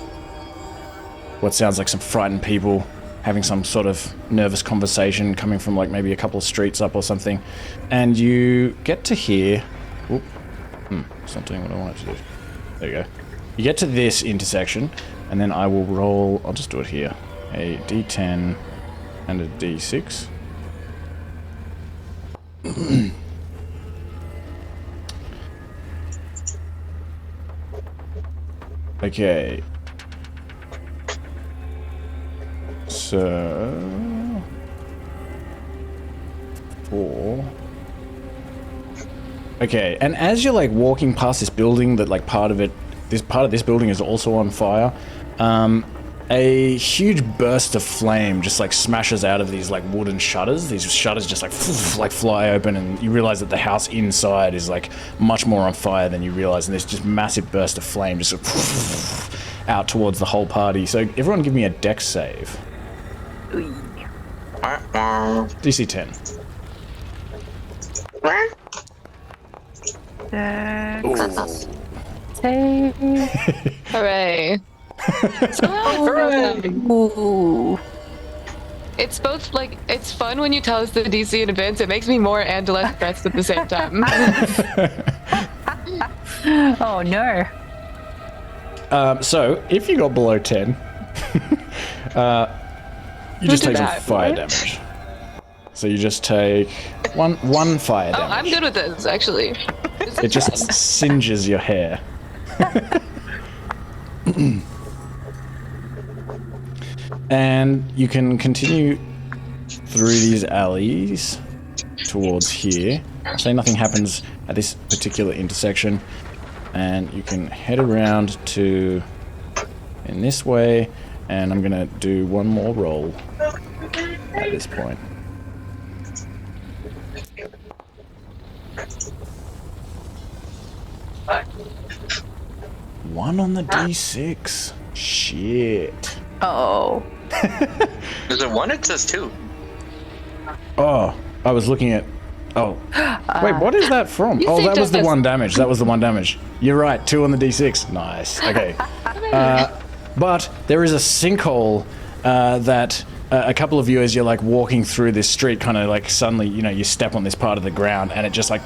what sounds like some frightened people having some sort of nervous conversation coming from, like, maybe a couple of streets up or something. And you get to here... Oop. It's not doing what I want it to do. There you go. You get to this intersection, and then I will roll... I'll just do it here. A D10 and a D6. Okay. So... 4... Okay, and as you're like walking past this building that like part of this building is also on fire, a huge burst of flame just like smashes out of these like wooden shutters. These shutters just like fly open, and you realize that the house inside is like much more on fire than you realize, and there's just massive burst of flame just sort of out towards the whole party. So everyone give me a dex save. DC 10. Hooray. Ooh. It's both, like, it's fun when you tell us the DC in advance. It makes me more and less stressed at the same time. Oh no. So, if you got below 10, you just take some fire damage. So you just take one fire damage. Oh, I'm good with this, actually. It just singes your hair. And you can continue through these alleys towards here. Say nothing happens at this particular intersection, and you can head around to in this way, and I'm gonna do one more roll at this point. One on the D6. Shit. Oh. Is it one? It says 2. Oh, I was looking at... Oh. Wait, what is that from? Oh, that was the 1 damage. That was the 1 damage. You're right, 2 on the D6. Nice. Okay. But there is a sinkhole that a couple of you, as you're like walking through this street, kind of like suddenly, you know, you step on this part of the ground, and it just like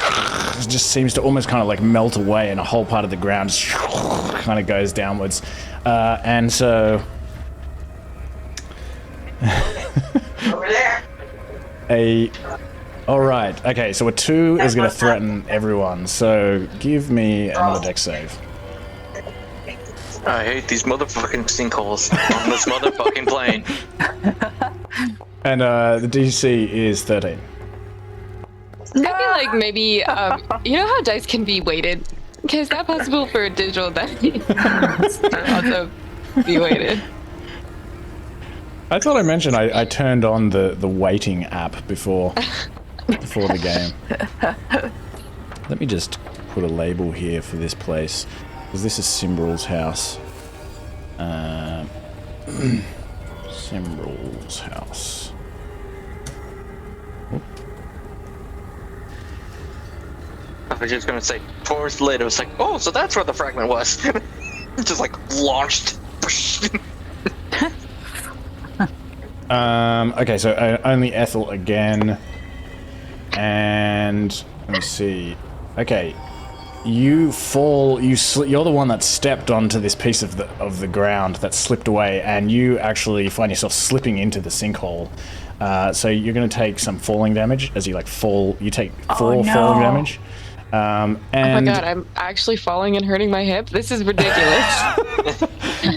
just seems to almost kind of like melt away, and a whole part of the ground just kind of goes downwards. And so... Over there. All right. Okay, so a 2 is going to threaten everyone. So give me another dex save. I hate these motherfucking sinkholes on this motherfucking plane. And the DC is 13. I feel like maybe, you know how dice can be weighted? Okay, is that possible for a digital dice to also be weighted? I thought I mentioned I turned on the weighting app before the game. Let me just put a label here for this place, because this is Simbrel's house. Simbrel's house. Oop. I was just gonna say, 4 hours later, it's like, oh, so that's where the fragment was. Just like launched. Okay, so only Ethel again, and let me see. Okay, you fall. You're the one that stepped onto this piece of the ground that slipped away, and you actually find yourself slipping into the sinkhole. So you're going to take some falling damage as you like fall. You take 4 falling damage. And oh my god, I'm actually falling and hurting my hip? This is ridiculous.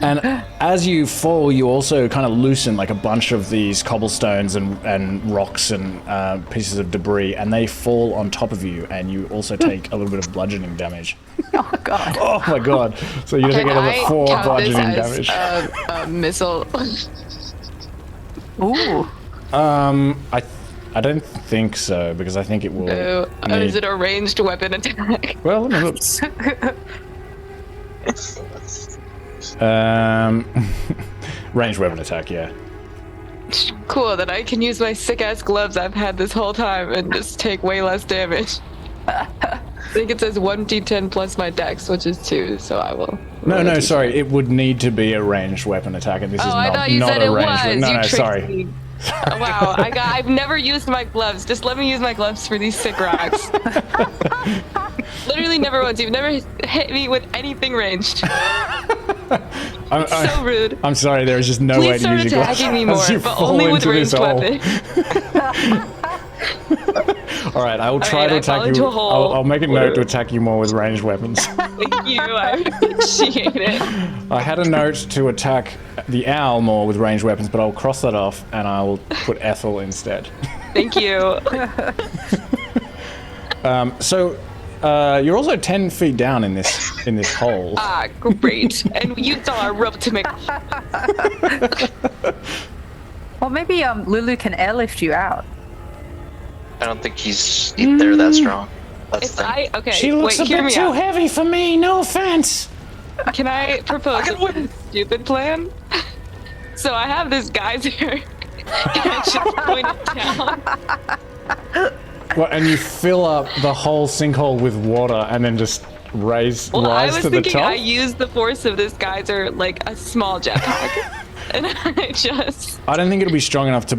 And as you fall, you also kind of loosen like a bunch of these cobblestones and rocks and pieces of debris, and they fall on top of you, and you also take a little bit of bludgeoning damage. Oh god. Oh my god. So you're taking another 4 bludgeoning damage. A missile. Ooh. I don't think so, because I think it will. Is it a ranged weapon attack? Well, let me look. Ranged weapon attack, yeah. cool that I can use my sick-ass gloves I've had this whole time and just take way less damage. I think it says 1d10 plus my dex, which is 2, so I will. No, sorry. It would need to be a ranged weapon attack, and this is I not, thought you not said a it ranged was. No, You tricked sorry. me. Wow, I've never used my gloves. Just let me use my gloves for these sick rocks. Literally never once. You've never hit me with anything ranged. So rude. I'm sorry, there is just no way Please to use start your gloves. attacking me more, You but fall only with into this ranged hole. weapons. All right, I will try to I fall attack into you. a hole. I'll make a note to attack you more with ranged weapons. Thank you. I appreciate it. I had a note to attack the owl more with ranged weapons, but I'll cross that off and I'll put Ethel instead. Thank you. So you're also 10 feet down in this hole. Ah, great. And we used all our rope to make. Well, maybe Lulu can airlift you out. I don't think they're that strong. That's If the thing. okay, She looks wait, a hear bit me too out. heavy for me. No offense. Can I propose a stupid plan? So I have this geyser. Can I just point it down? What? And you fill up the whole sinkhole with water, and then just rise I was to the thinking top. I use the force of this geyser like a small jetpack. And I just... I don't think it'll be strong enough to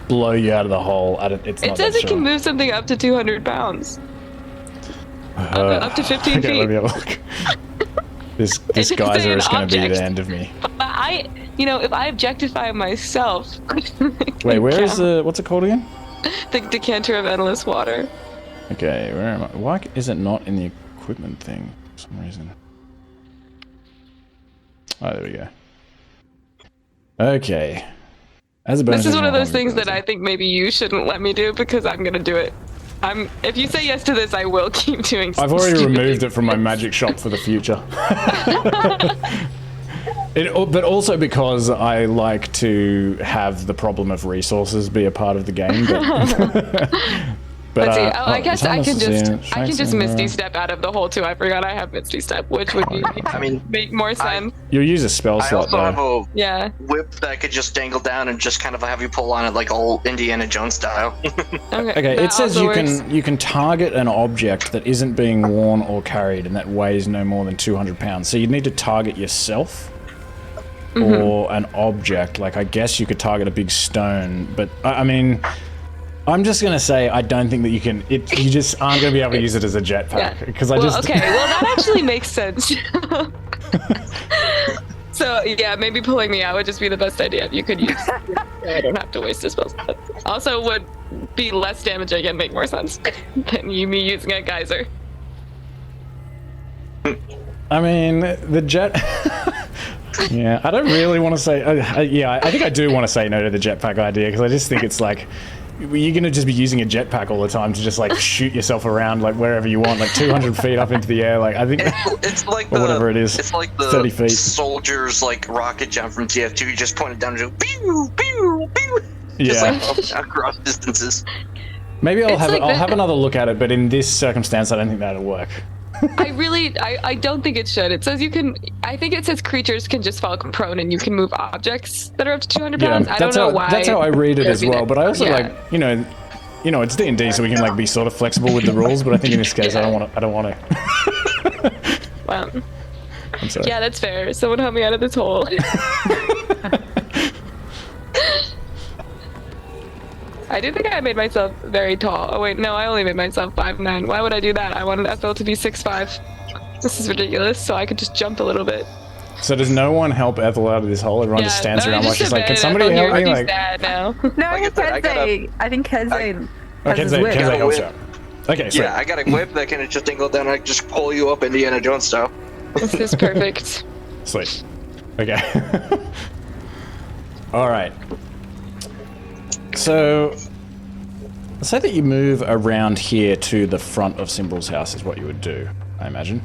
blow you out of the hole. It's not It says that it can strong. move something up to 200 pounds. up to 15 Okay, feet. let me have a look. This It's just geyser an is going to be object. the end of me. But if I objectify myself... Wait, where is the... What's it called again? The decanter of endless water. Okay, where am I? Why is it not in the equipment thing for some reason? Oh, there we go. Okay. As a bonus This is one of action, those things that I think maybe you shouldn't let me do because I'm gonna do it. If you say yes to this, I will keep doing. I've already stupid removed it from my magic shop for the future. But also because I like to have the problem of resources be a part of the game. But, Let's see. I guess I can just Misty Misty Step out of the hole too. I forgot I have Misty Step, which would be make more sense. You'll use a spell I slot also have though. a Yeah. whip that could just dangle down and just kind of have you pull on it like old Indiana Jones style. Okay. Okay, that it says also you works. can target an object that isn't being worn or carried and that weighs no more than 200 pounds. So you'd need to target yourself or an object. Like I guess you could target a big stone, but I mean, I'm just gonna say I don't think that you can. You just aren't gonna be able to use it as a jetpack because Okay. Well, that actually makes sense. So yeah, maybe pulling me out would just be the best idea. You could use. I don't have to waste a spell slot. Also, would be less damaging and make more sense than me using a geyser. I mean, the jet. Yeah, I don't really want to say. I think I do want to say no to the jetpack idea because I just think it's like you're gonna just be using a jetpack all the time to just like shoot yourself around like wherever you want, like 200 feet up into the air. Like I think It's like or whatever it is. It's like the 30 feet. soldiers like rocket jump from TF2. You just point it down and go pew pew pew. Just Yeah. like across distances. Maybe I'll It's like have another look at it, but in this circumstance, I don't think that'll work. I don't think it should. It says you can. I think it says creatures can just fall prone and you can move objects that are up to 200 Yeah, pounds. I don't know why. that's how I read it as that'd be well. But I also yeah. like, you know, it's D&D, so we can like be sort of flexible with the rules. But I think in this case, I don't want to. Wow. I'm sorry. Yeah, that's fair. Someone help me out of this hole. I do think I made myself very tall. Oh wait, no, I only made myself 5'9". Why would I do that? I wanted Ethel to be 6'5". This is ridiculous, so I could just jump a little bit. So does no one help Ethel out of this hole? Everyone just stands around like, it's like, can somebody help me? Like, Sad now. No, I Like I said, I gotta- think Kensei oh, has his Kensei whip. helps out. Okay, sweet. Yeah, I got a whip that can just dangle down. I can just pull you up Indiana Jones style. This is perfect. Sweet. Okay. All right. So, let's say that you move around here to the front of Cymbral's house is what you would do, I imagine.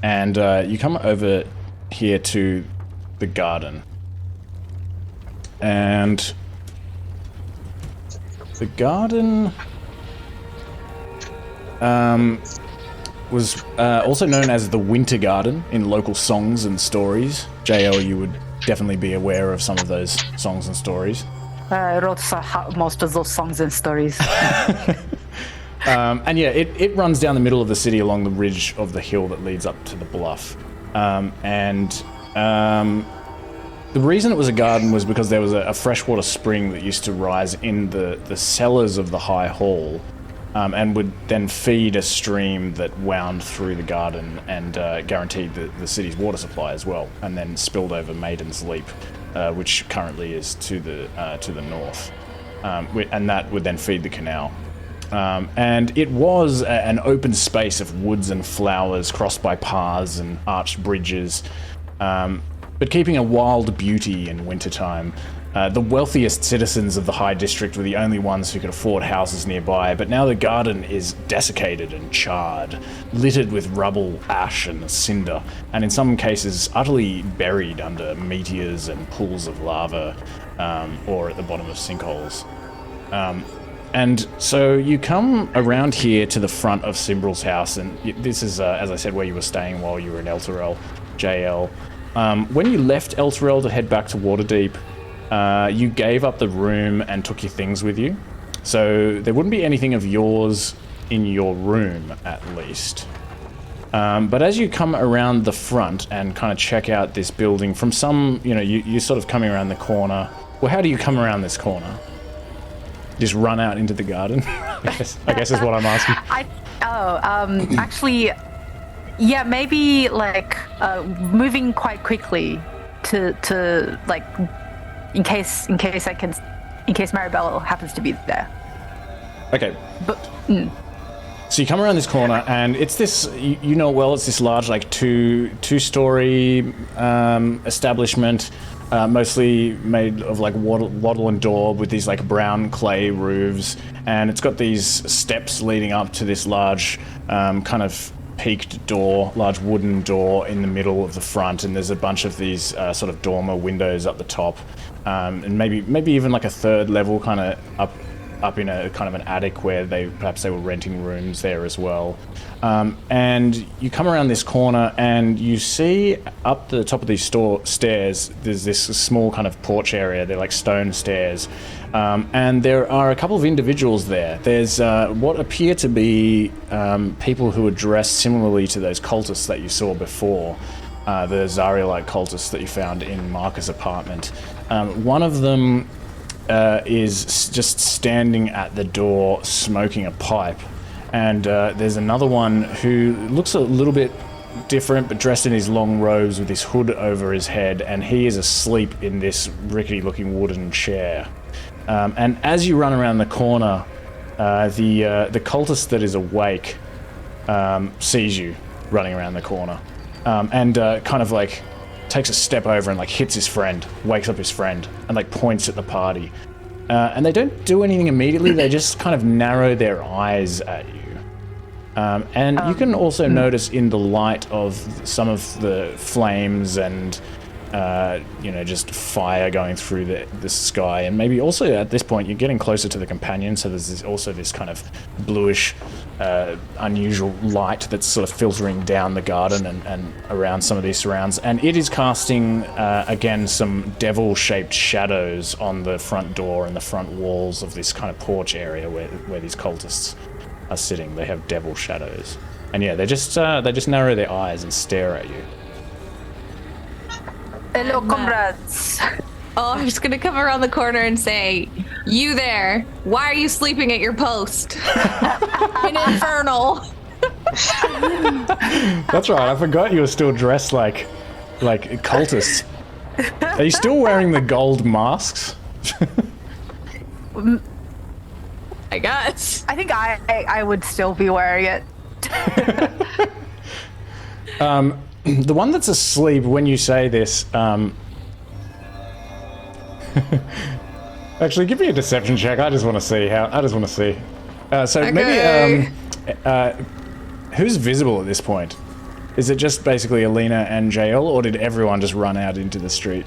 And you come over here to the garden. And the garden was also known as the Winter Garden in local songs and stories. JL, you would definitely be aware of some of those songs and stories. I wrote most of those songs and stories. And yeah, it runs down the middle of the city along the ridge of the hill that leads up to the bluff. The reason it was a garden was because there was a freshwater spring that used to rise in the cellars of the High Hall, and would then feed a stream that wound through the garden and guaranteed the city's water supply as well, and then spilled over Maiden's Leap, which currently is to the north, and that would then feed the canal. And it was an open space of woods and flowers crossed by paths and arched bridges, but keeping a wild beauty in wintertime. The wealthiest citizens of the High District were the only ones who could afford houses nearby, but now the garden is desiccated and charred, littered with rubble, ash, and cinder, and in some cases utterly buried under meteors and pools of lava, or at the bottom of sinkholes. And so you come around here to the front of Simbrel's house, and this is, as I said, where you were staying while you were in Elturel, JL. When you left Elturel to head back to Waterdeep, you gave up the room and took your things with you. So there wouldn't be anything of yours in your room, at least. But as you come around the front and kind of check out this building from some, you're sort of coming around the corner. Well, how do you come around this corner? Just run out into the garden? I guess is what I'm asking. Actually, yeah, maybe like moving quite quickly to like in case Marybelle happens to be there. Okay. But so you come around this corner, and it's this, it's this large, like two-story establishment. Mostly made of like wattle and daub with these like brown clay roofs, and it's got these steps leading up to this large kind of peaked door, large wooden door in the middle of the front, and there's a bunch of these sort of dormer windows up the top, and maybe even like a third level kind of up in a kind of an attic where perhaps they were renting rooms there as well. And you come around this corner and you see up the top of these stairs, there's this small kind of porch area. They're like stone stairs. And there are a couple of individuals there. There's what appear to be people who are dressed similarly to those cultists that you saw before, the Zarielite cultists that you found in Mahkah's apartment. One of them is just standing at the door smoking a pipe, and there's another one who looks a little bit different but dressed in his long robes with his hood over his head, and he is asleep in this rickety looking wooden chair. And as you run around the corner, the cultist that is awake sees you running around the corner, and kind of like takes a step over and like hits his friend, wakes up his friend, and like points at the party. And they don't do anything immediately, they just kind of narrow their eyes at you. And you can also notice in the light of some of the flames and just fire going through the sky, and maybe also at this point you're getting closer to the companion, so there's also this kind of bluish unusual light that's sort of filtering down the garden and around some of these surrounds, and it is casting again some devil-shaped shadows on the front door and the front walls of this kind of porch area where these cultists are sitting. They have devil shadows, and yeah, they just narrow their eyes and stare at you. Hello, comrades. I'm just gonna come around the corner and say, "You there? Why are you sleeping at your post?" In Infernal. That's right. I forgot you were still dressed like cultists. Are you still wearing the gold masks? I guess. I think I would still be wearing it. The one that's asleep when you say this, actually, give me a deception check. I just want to see. So okay. Maybe, who's visible at this point? Is it just basically Alina and Jael, or did everyone just run out into the street?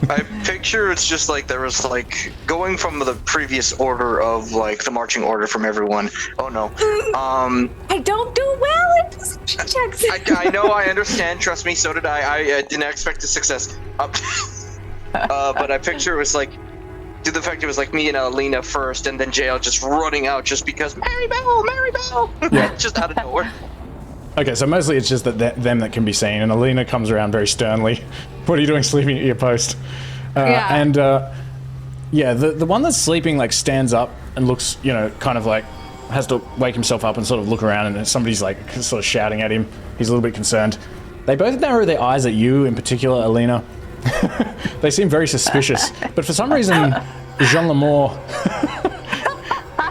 I picture it's just like there was like going from the previous order of like the marching order from everyone. Oh no. I don't do well at deception checks. I know, I understand. Trust me, so did I. I didn't expect the success. But I picture it was like, due to the fact it was like me and Alina first, and then JL just running out just because Marybelle, Yeah. just out of nowhere. Okay, so mostly it's just them that can be seen, and Alina comes around very sternly. What are you doing sleeping at your post? Yeah. And yeah, the one that's sleeping like stands up and looks, you know, kind of like has to wake himself up and sort of look around, and somebody's like sort of shouting at him. He's a little bit concerned. They both narrow their eyes at you, in particular, Alina. They seem very suspicious, but for some reason, Jean Lemore,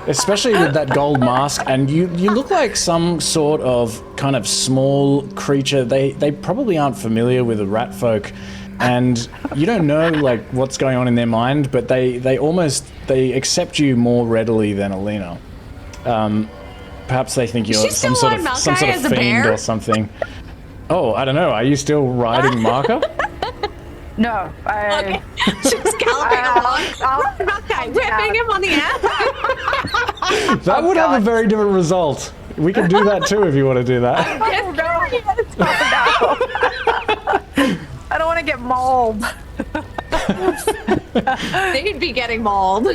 especially with that gold mask, and you look like some sort of kind of small creature. They probably aren't familiar with the rat folk, and you don't know like what's going on in their mind, but they accept you more readily than Alina. Perhaps they think you're some sort of fiend bear? or something. Oh, I don't know. Are you still riding Mahkah? No, Okay. She's galloping along. Whipping him on the ass. That would have a very different result. We can do that too if you want to do that. I don't want to get mauled. They'd be getting mauled.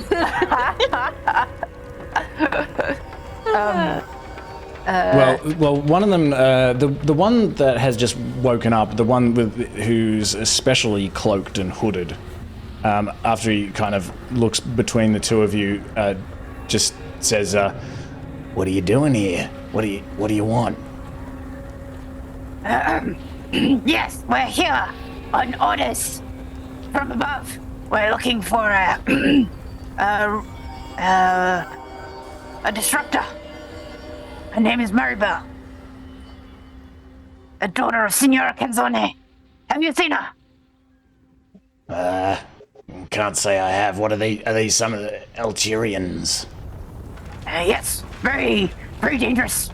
Well, one of them, the one that has just woken up, the one who's especially cloaked and hooded, after he kind of looks between the two of you, just says, "What are you doing here? What do you want?" Yes, we're here on orders from above. We're looking for a disruptor. Her name is Marybelle, a daughter of Signora Canzone. Have you seen her? Can't say I have. What are they? Are these some of the Eltirians? Yes, very, very dangerous.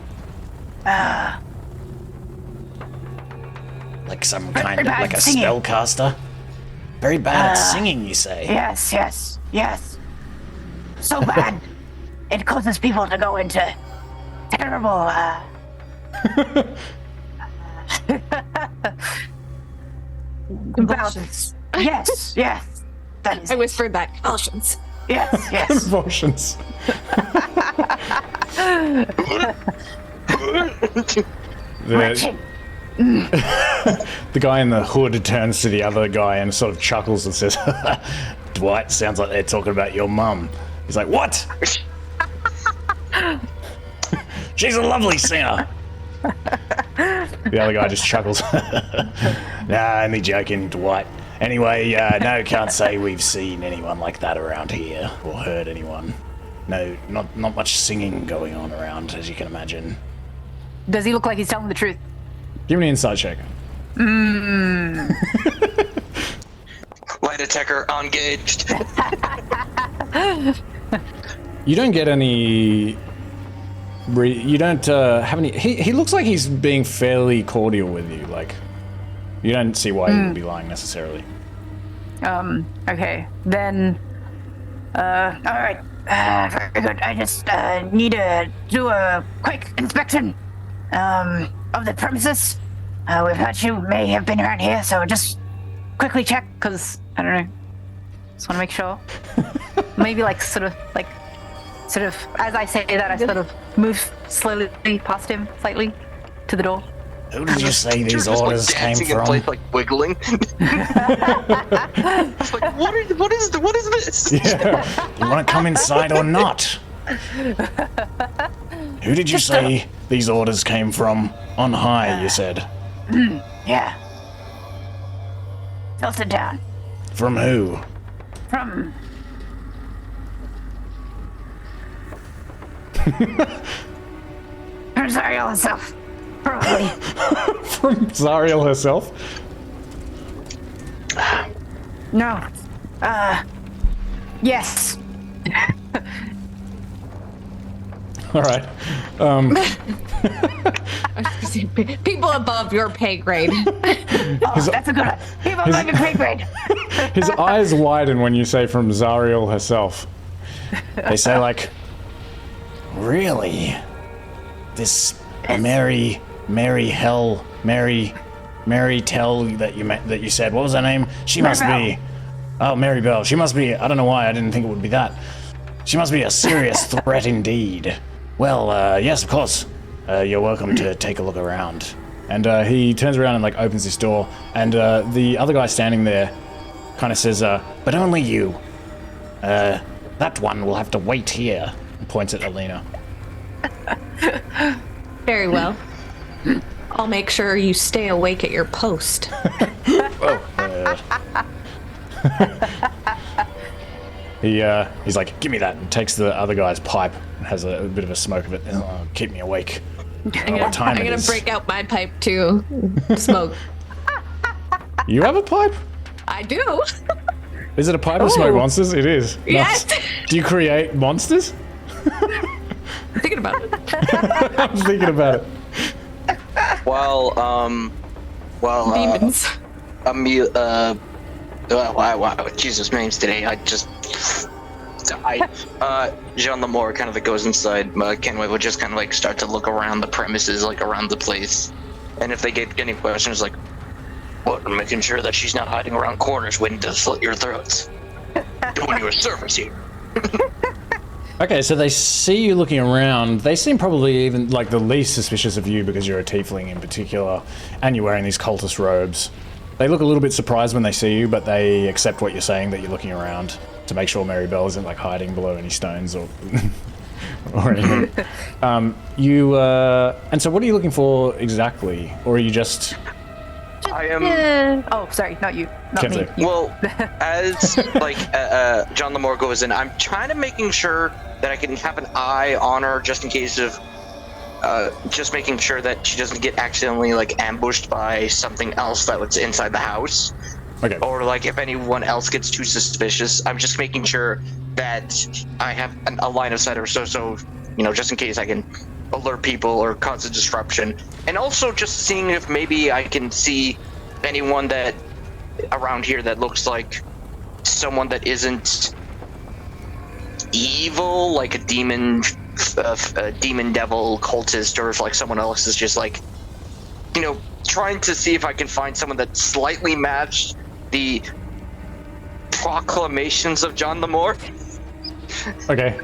Like some Very kind of bad like a singing. spellcaster? Very bad at singing, you say? Yes. So bad, it causes people to go into terrible, Convulsions. Yes. That is. I whispered that. Convulsions. Yes. Convulsions. Wretched. The guy in the hood turns to the other guy and sort of chuckles and says, "Dwight, sounds like they're talking about your mum." He's like, "What?" "She's a lovely singer." The other guy just chuckles. "Nah, only joking, Dwight. Anyway, no, can't say we've seen anyone like that around here, or heard anyone. No, not much singing going on around, as you can imagine." Does he look like he's telling the truth? Give me an insight check. Light attacker engaged. You don't get any... You don't have any... He looks like he's being fairly cordial with you. Like, you don't see why he would be lying necessarily. Okay. Then, alright. Very good. I just, need to do a quick inspection, of the premises. We've heard you may have been around here, so just quickly check, because, I don't know. Just want to make sure. Maybe, sort of, as I say that, I sort of move slowly past him, slightly, to the door. Who did you say these You're just, orders came dancing in from? place, wiggling. It's like, what is this? Yeah. You want to come inside or not? Who did you say these orders came from? On high, you said. Yeah. Filtered down. From who? From... from Zariel herself. Probably. From Zariel herself? No. Yes. Alright. People above your pay grade. Oh, that's a good one. People like a pay grade. His eyes widen when you say from Zariel herself. They say really? This Mary Tell that you said, what was her name? She must be Oh, Marybelle, she must be, I don't know why I didn't think it would be that. She must be a serious threat indeed. Well, yes, of course. You're welcome to take a look around. And he turns around and like opens this door, and the other guy standing there kind of says, but only you. That one will have to wait here. And points at Alina. Very well. I'll make sure you stay awake at your post. He's like, give me that, and takes the other guy's pipe and has a bit of a smoke of it. Oh, keep me awake. I'm gonna break out my pipe too. Smoke. You have a pipe? I do. Is it a pipe of smoke monsters? It is. Yes. Nice. Do you create monsters? I'm thinking about it. I'm thinking about it. Well, Demons. Wow, Jesus, names today. Jean Lamore kind of goes inside. Kenway will just kind of like start to look around the premises, like around the place, and if they get any questions, like, what, making sure that she's not hiding around corners waiting to slit your throats. Doing you a service here. Okay, so they see you looking around. They seem probably even like the least suspicious of you because you're a tiefling in particular, and you're wearing these cultist robes. They look a little bit surprised when they see you, but they accept what you're saying, that you're looking around to make sure Marybelle isn't like hiding below any stones or or anything. And so what are you looking for exactly? Or are you just... I am... Oh, sorry, not you. Not Kensei. me. Well, as like John Lamore goes in, I'm trying to making sure that I can have an eye on her just in case of just making sure that she doesn't get accidentally like ambushed by something else that was inside the house. Okay. Or like if anyone else gets too suspicious, I'm just making sure that I have a line of sight or so you know, just in case I can alert people or cause a disruption. And also just seeing if maybe I can see anyone that around here that looks like someone that isn't evil, like a demon devil cultist, or if like someone else is just like, you know, trying to see if I can find someone that slightly matched the proclamations of John Lamore. Okay.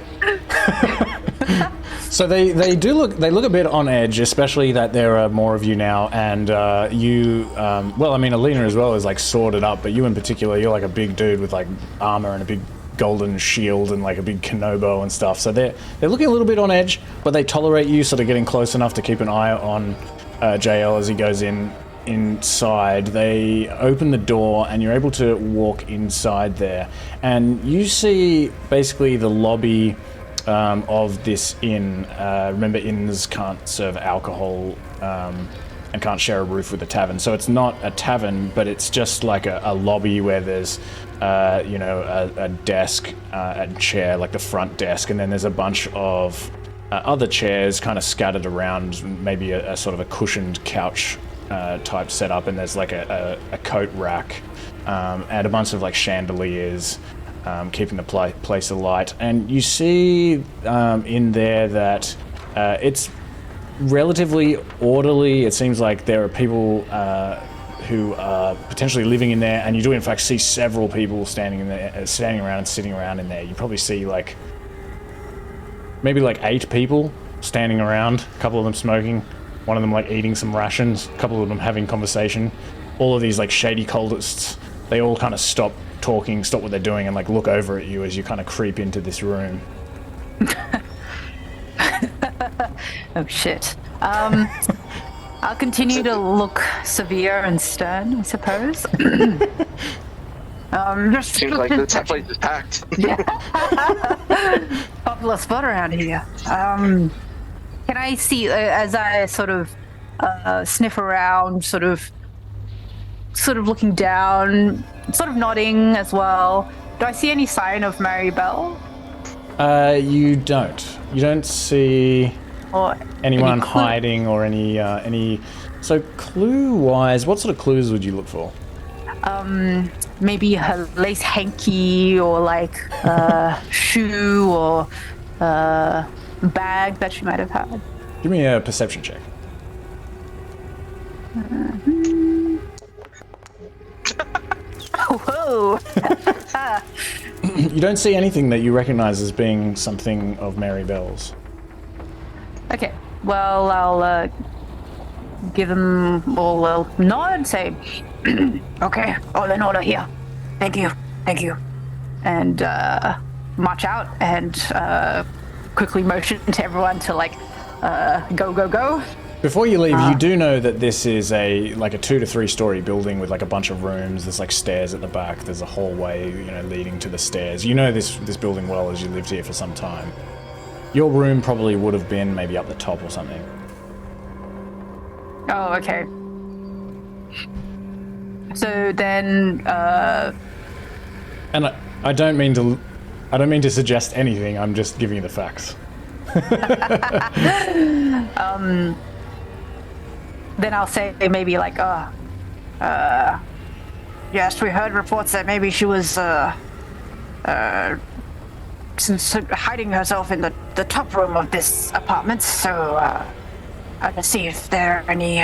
So they look a bit on edge, especially that there are more of you now, and well, I mean, Alina as well is like sorted up, but you in particular, you're like a big dude with like armor and a big golden shield and like a big kenobo and stuff. So they're looking a little bit on edge, but they tolerate you sort of getting close enough to keep an eye on JL as he goes inside. They open the door and you're able to walk inside there, and you see basically the lobby of this inn. Remember, inns can't serve alcohol and can't share a roof with a tavern, so it's not a tavern, but it's just like a lobby where there's you know, a desk and chair, like the front desk, and then there's a bunch of other chairs kind of scattered around, maybe a sort of a cushioned couch type setup, and there's like a coat rack and a bunch of like chandeliers keeping the place alight. And you see in there that it's relatively orderly. It seems like there are people who are potentially living in there, and you do in fact see several people standing around and sitting around in there. You probably see like maybe like 8 people standing around, a couple of them smoking, one of them like eating some rations, a couple of them having conversation. All of these like shady cultists, they all kind of stop talking, stop what they're doing, and like look over at you as you kind of creep into this room. Oh shit. I'll continue to look severe and stern, I suppose. Seems like this place is packed. Popular spot around here. Can I see, as I sort of sniff around, sort of looking down, sort of nodding as well, do I see any sign of Marybelle? You don't. You don't see Or anyone any clue? hiding or any. So clue-wise, what sort of clues would you look for? Maybe her lace hanky, or like shoe, or bag that she might have had. Give me a perception check. Whoa! You don't see anything that you recognize as being something of Marybelle's. Okay, well, I'll give them all a nod, say, okay, all in order here. Thank you, and march out and quickly motion to everyone to go. Before you leave, you do know that this is a 2 to 3 story building with a bunch of rooms. There's stairs at the back. There's a hallway, leading to the stairs. You know this building well as you lived here for some time. Your room probably would have been maybe up the top or something. Oh, okay. So then, And I don't mean to suggest anything. I'm just giving you the facts. Then I'll say maybe yes, we heard reports that maybe she was hiding herself in the top room of this apartment, so I'll just see if there are any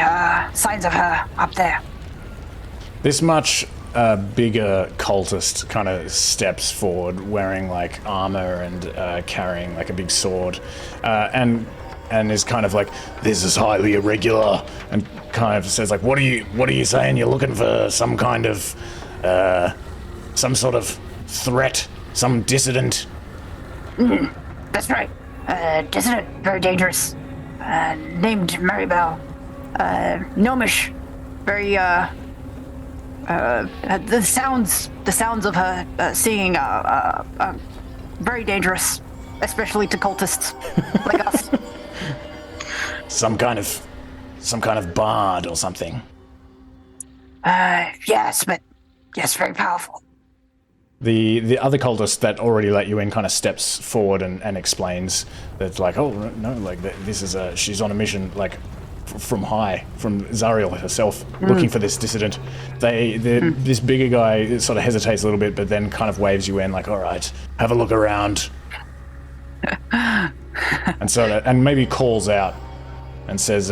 signs of her up there. This much bigger cultist kind of steps forward wearing armor and carrying a big sword, and is kind of this is highly irregular, and kind of says what are you saying? You're looking for some kind of some sort of threat, some dissident? That's right. Dissident, very dangerous. Named Marybelle. Gnomish. Very the sounds of her singing are very dangerous, especially to cultists like us. Some kind of bard or something. Yes, very powerful. The other cultist that already let you in kind of steps forward and explains that this is she's on a mission from Zariel herself, looking for this dissident. This bigger guy sort of hesitates a little bit, but then kind of waves you in all right, have a look around. and maybe calls out and says,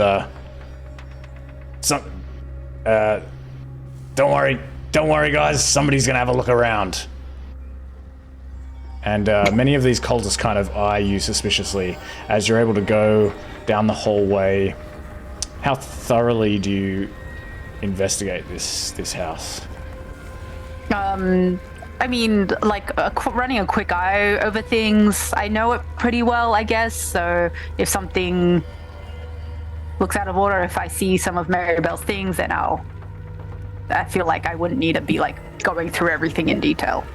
don't worry guys, somebody's gonna have a look around. And many of these cultists kind of eye you suspiciously as you're able to go down the hallway. How thoroughly do you investigate this house? I mean, running a quick eye over things. I know it pretty well, I guess. So if something looks out of order, if I see some of Marybelle's things, then I feel like I wouldn't need to be going through everything in detail.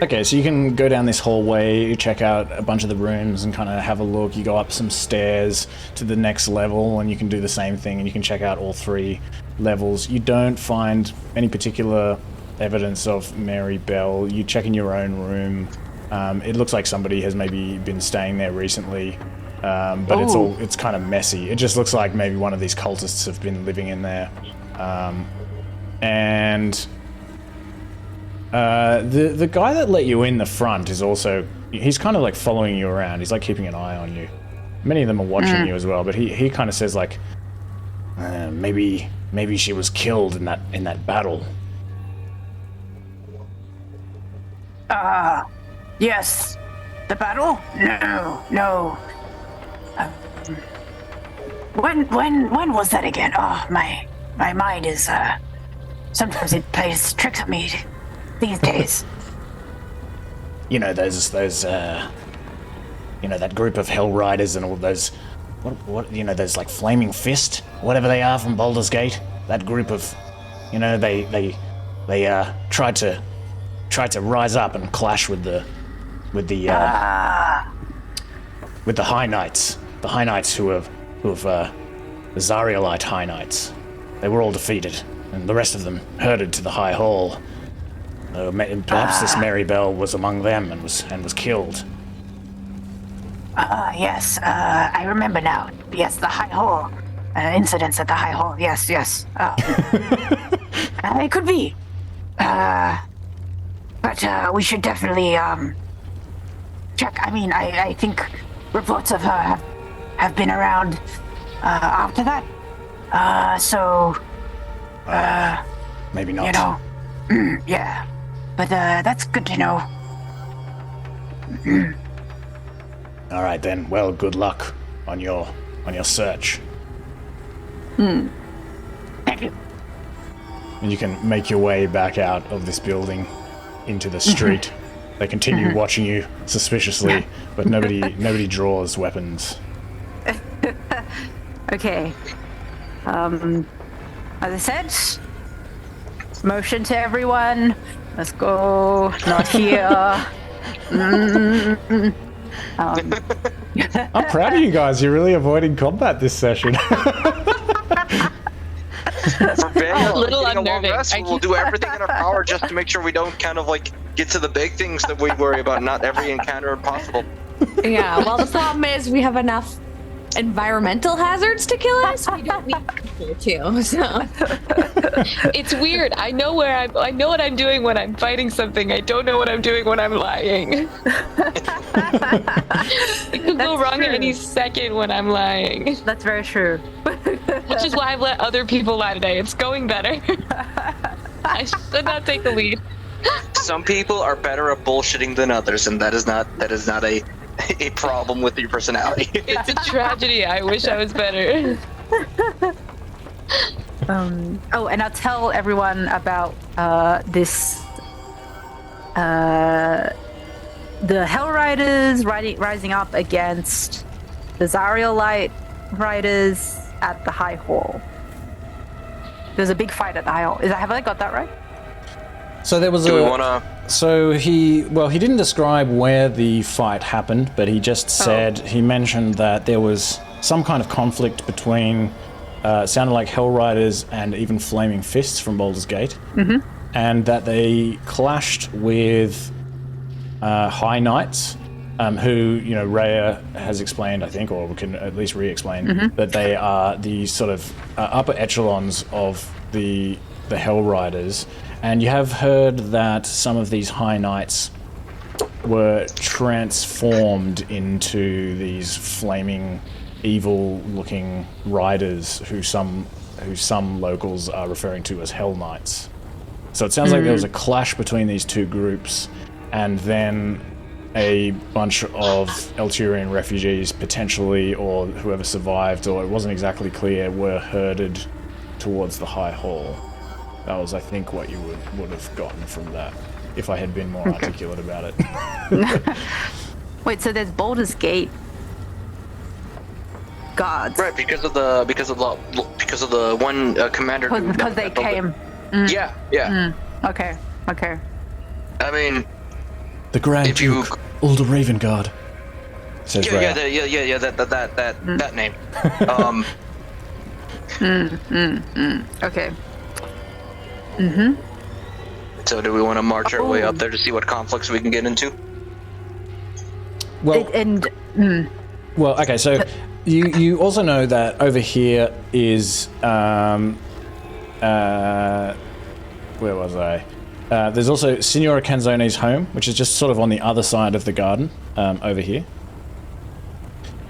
Okay, so you can go down this hallway, check out a bunch of the rooms and kind of have a look. You go up some stairs to the next level and you can do the same thing and you can check out all 3 levels. You don't find any particular evidence of Marybelle. You check in your own room. It looks like somebody has maybe been staying there recently, but it's kind of messy. It just looks like maybe one of these cultists have been living in there. The guy that let you in the front is also, he's kind of following you around. He's keeping an eye on you. Many of them are watching you as well, but he kind of says maybe she was killed in that battle. Yes. The battle? No. When was that again? Oh, my mind is sometimes it plays tricks on me these days. Those that group of Hell Riders and all those what those Flaming Fist, whatever they are from Baldur's Gate. That group of they tried to rise up and clash with the High Knights. The High Knights who have the Zarielite High Knights. They were all defeated, and the rest of them herded to the High Hall. Perhaps this Marybelle was among them and was killed. Yes, I remember now. Yes, the High Hall. Incidents at the High Hall. Yes. It could be. But we should definitely check. I mean, I think reports of her have been around after that. So maybe not. Yeah, but that's good to know. All right then. Well, good luck on your search. Thank you. And you can make your way back out of this building into the street. They continue watching you suspiciously, but nobody draws weapons. Okay. As I said, motion to everyone. Let's go. Not here. I'm proud of you guys. You're really avoiding combat this session. For Ville, A little getting a long unnerving. rest, we'll do everything in our power just to make sure we don't kind of like get to the big things that we worry about. Not every encounter impossible. Yeah, well, the problem is we have enough environmental hazards to kill us. We don't need people to, so. It's weird. I know what I'm doing when I'm fighting something. I don't know what I'm doing when I'm lying. It could go wrong at any second when I'm lying. That's very true. Which is why I've let other people lie today. It's going better. I should not take the lead. Some people are better at bullshitting than others, and that is not a problem with your personality. It's a tragedy. I wish I was better. Oh, and I'll tell everyone about this. The Hell Riders rising up against the Zarielite Riders at the High Hall. There's a big fight at the High Hall. Have I got that right? So there was Do we want to? So he didn't describe where the fight happened, but he just said, he mentioned that there was some kind of conflict between, sounded like Hell Riders and even Flaming Fists from Baldur's Gate, and that they clashed with High Knights, who, Rhea has explained, I think, or we can at least re-explain, that they are the sort of upper echelons of the Hell Riders. And you have heard that some of these High Knights were transformed into these flaming, evil-looking riders who some locals are referring to as Hell Knights. So it sounds like there was a clash between these two groups, and then a bunch of Elturian refugees, potentially, or whoever survived, or it wasn't exactly clear, were herded towards the High Hall. That was, I think, what you would have gotten from that, if I had been more articulate about it. Wait, so there's Baldur's Gate guards. Right, because of the one commander. Because they came. Yeah. Okay. I mean, The Grand If you- Duke, Ulder Ravengard, says Rhea. that name. Okay. So do we want to march our way up there to see what conflicts we can get into? Well, well, okay, so you also know that over here is where was I? There's also Signora Canzone's home, which is just sort of on the other side of the garden, over here.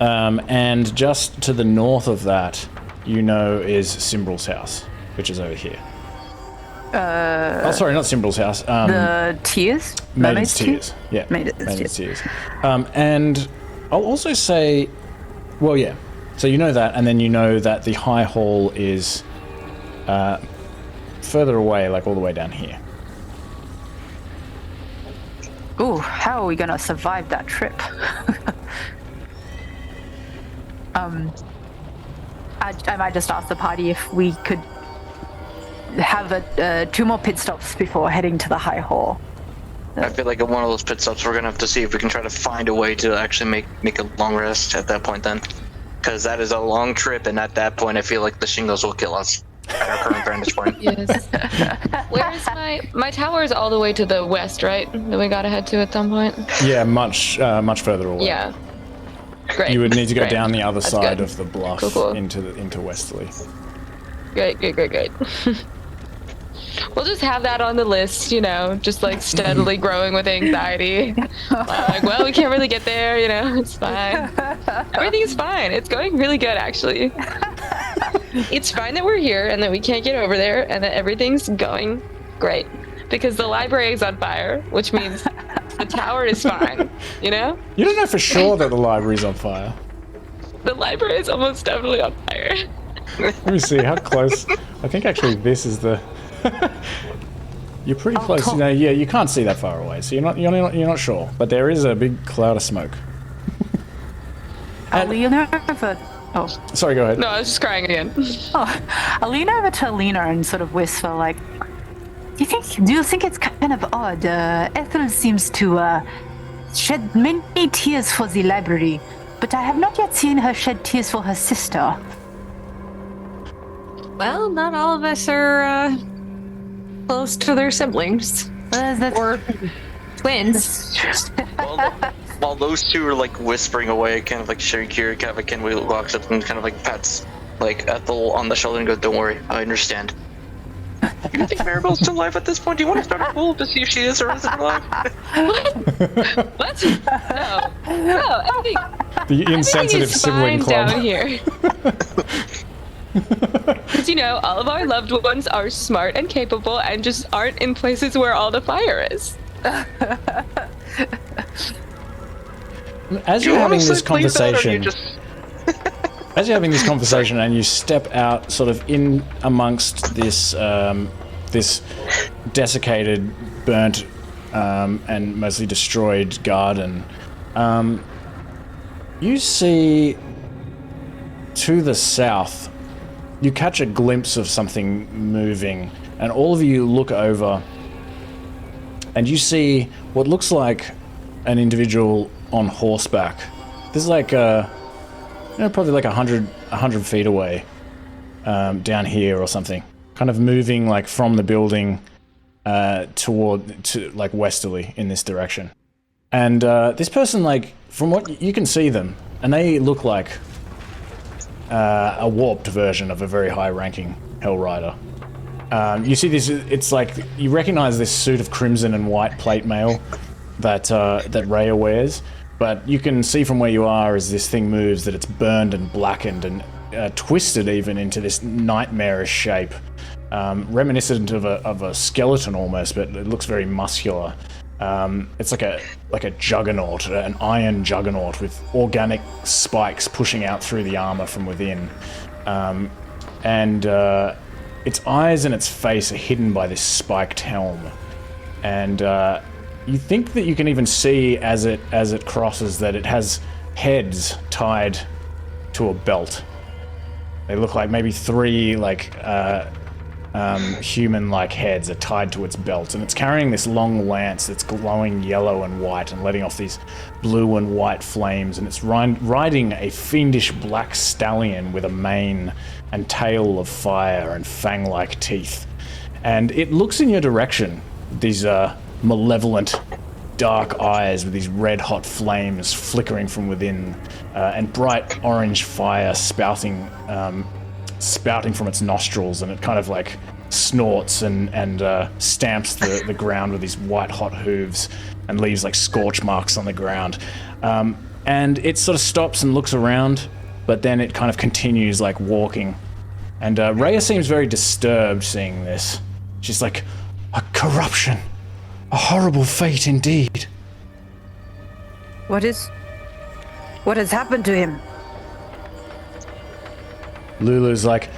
And just to the north of that, is Cymbral's house, which is over here. Oh, sorry, not Cymbral's house. The Tears? Maiden's Tears. Yeah, Maiden's Tears. And I'll also say, well, yeah. So you know that, and then you know that the High Hall is further away, like all the way down here. Ooh, how are we gonna survive that trip? I might just ask the party if we could have 2 more pit stops before heading to the High Hall. I feel like at one of those pit stops, we're gonna have to see if we can try to find a way to actually make a long rest at that point. Then, because that is a long trip, and at that point, I feel like the shingles will kill us at our current vantage point. Yes. Where is my tower is all the way to the west, right? That we gotta head to at some point. Yeah, much further away. Yeah. Great. You would need to go Great. down the other That's side good. of the bluff Cool. into Westerly. Great. We'll just have that on the list, just like steadily growing with anxiety. Like, well, we can't really get there, it's fine. Everything's fine. It's going really good, actually. It's fine that we're here and that we can't get over there and that everything's going great. because the library is on fire, which means the tower is fine, you know? You don't know for sure that the library's on fire. The library is almost definitely on fire. Let me see, how close? I think actually this is the... You're pretty close. cool. No, yeah, you can't see that far away, so you're not sure. But there is a big cloud of smoke. Alina over. Oh, Sorry, go ahead. No, I was just crying again. Alina over to Alina and sort of whisper like, Do you think it's kind of odd? Ethel seems to shed many tears for the library, but I have not yet seen her shed tears for her sister. Well, not all of us are close to their siblings or twins. While those two are like whispering away, kind of like Sharikiri, kind of like Kenway walks up and kind of like pats like Ethel on the shoulder and goes, "Don't worry, I understand." You think Marybelle's still alive at this point? Do you want to start a poll to see if she is or isn't alive? What? No, everything, The insensitive is sibling fine club. down here. Because, you know, all of our loved ones are smart and capable and just aren't in places where all the fire is. As Do you you're having honestly this believe that, or do you conversation, just... as you're having this conversation, and you step out, sort of in amongst this this desiccated, burnt, and mostly destroyed garden, you see to the south. You catch a glimpse of something moving, and all of you look over, and you see what looks like an individual on horseback. This is like probably like 100 feet away, down here or something, kind of moving like from the building to like westerly in this direction. And this person, like, from what you can see them, and they look like a warped version of a very high-ranking Hell Rider. You see this, it's like, you recognize this suit of crimson and white plate mail that Rhea wears, but you can see from where you are as this thing moves that it's burned and blackened and twisted even into this nightmarish shape, reminiscent of a skeleton almost, but it looks very muscular. It's like a juggernaut, an iron juggernaut with organic spikes pushing out through the armor from within. And its eyes and its face are hidden by this spiked helm. And you think that you can even see as it crosses that it has heads tied to a belt. They look like maybe three human-like heads are tied to its belt, and it's carrying this long lance that's glowing yellow and white and letting off these blue and white flames, and it's riding a fiendish black stallion with a mane and tail of fire and fang-like teeth. And it looks in your direction, these malevolent dark eyes with these red-hot flames flickering from within, and bright orange fire spouting from its nostrils, and it kind of like snorts and stamps the ground with these white hot hooves and leaves like scorch marks on the ground. And it sort of stops and looks around, but then it kind of continues like walking. And Rhea seems very disturbed seeing this. She's like, "A corruption. A horrible fate indeed." What has happened to him? Lulu's like,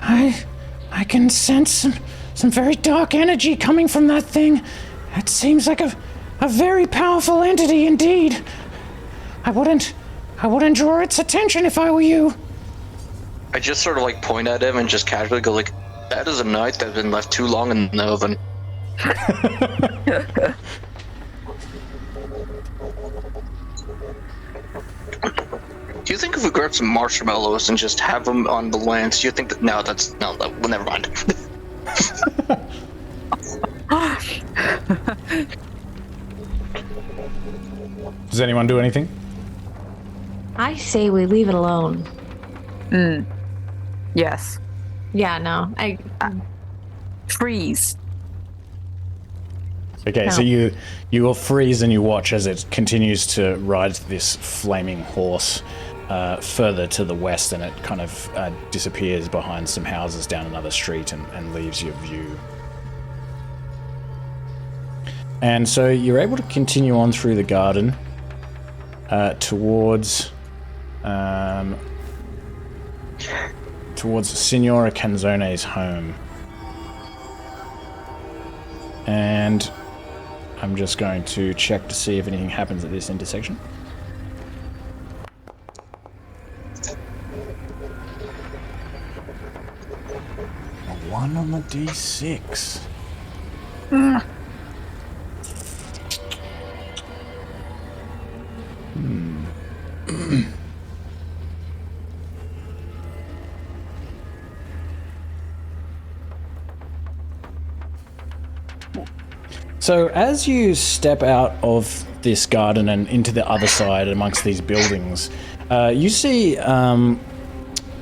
I can sense some very dark energy coming from that thing. It seems like a very powerful entity indeed. I wouldn't draw its attention if I were you. I just sort of like point at him and just casually go like, "That is a knight that's been left too long in the oven." Do you think if we grab some marshmallows and just have them on the lance, do you think that... No, well, never mind. Does anyone do anything? I say we leave it alone. Yes. Yeah, no. Freeze. Okay, No. so you will freeze and you watch as it continues to ride this flaming horse further to the west, and it kind of disappears behind some houses down another street and leaves your view. And so you're able to continue on through the garden towards Signora Canzone's home. And I'm just going to check to see if anything happens at this intersection. A 1 on the D6. So as you step out of this garden and into the other side amongst these buildings, you see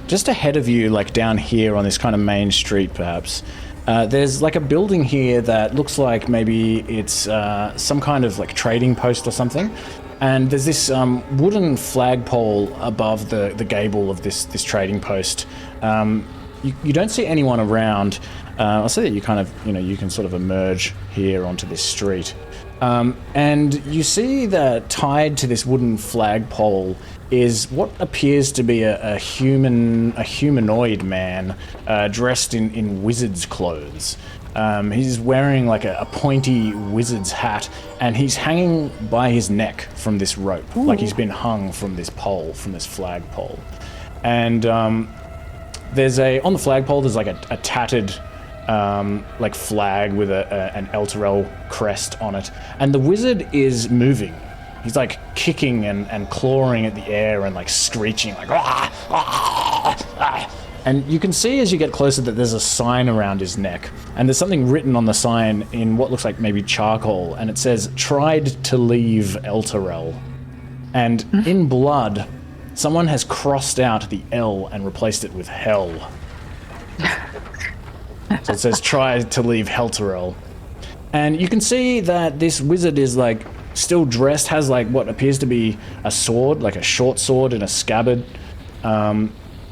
just ahead of you, like down here on this kind of main street perhaps, there's like a building here that looks like maybe it's some kind of like trading post or something. And there's this wooden flagpole above the gable of this trading post. You don't see anyone around. I'll say that you kind of, you can sort of emerge here onto this street. And you see that tied to this wooden flagpole is what appears to be a humanoid man dressed in wizard's clothes. He's wearing like a pointy wizard's hat, and he's hanging by his neck from this rope. Ooh. Like he's been hung from this pole, from this flagpole. And there's on the flagpole, there's like a tattered like flag with an Elturel crest on it. And the wizard is moving. He's like kicking and clawing at the air and like screeching like "Ah, ah, ah." And you can see as you get closer that there's a sign around his neck, and there's something written on the sign in what looks like maybe charcoal, and it says "Tried to leave Elturel." And in blood, someone has crossed out the L and replaced it with hell. So it says "Tried to leave Elturel." And you can see that this wizard is like still dressed, has like what appears to be a sword, like a short sword in a scabbard.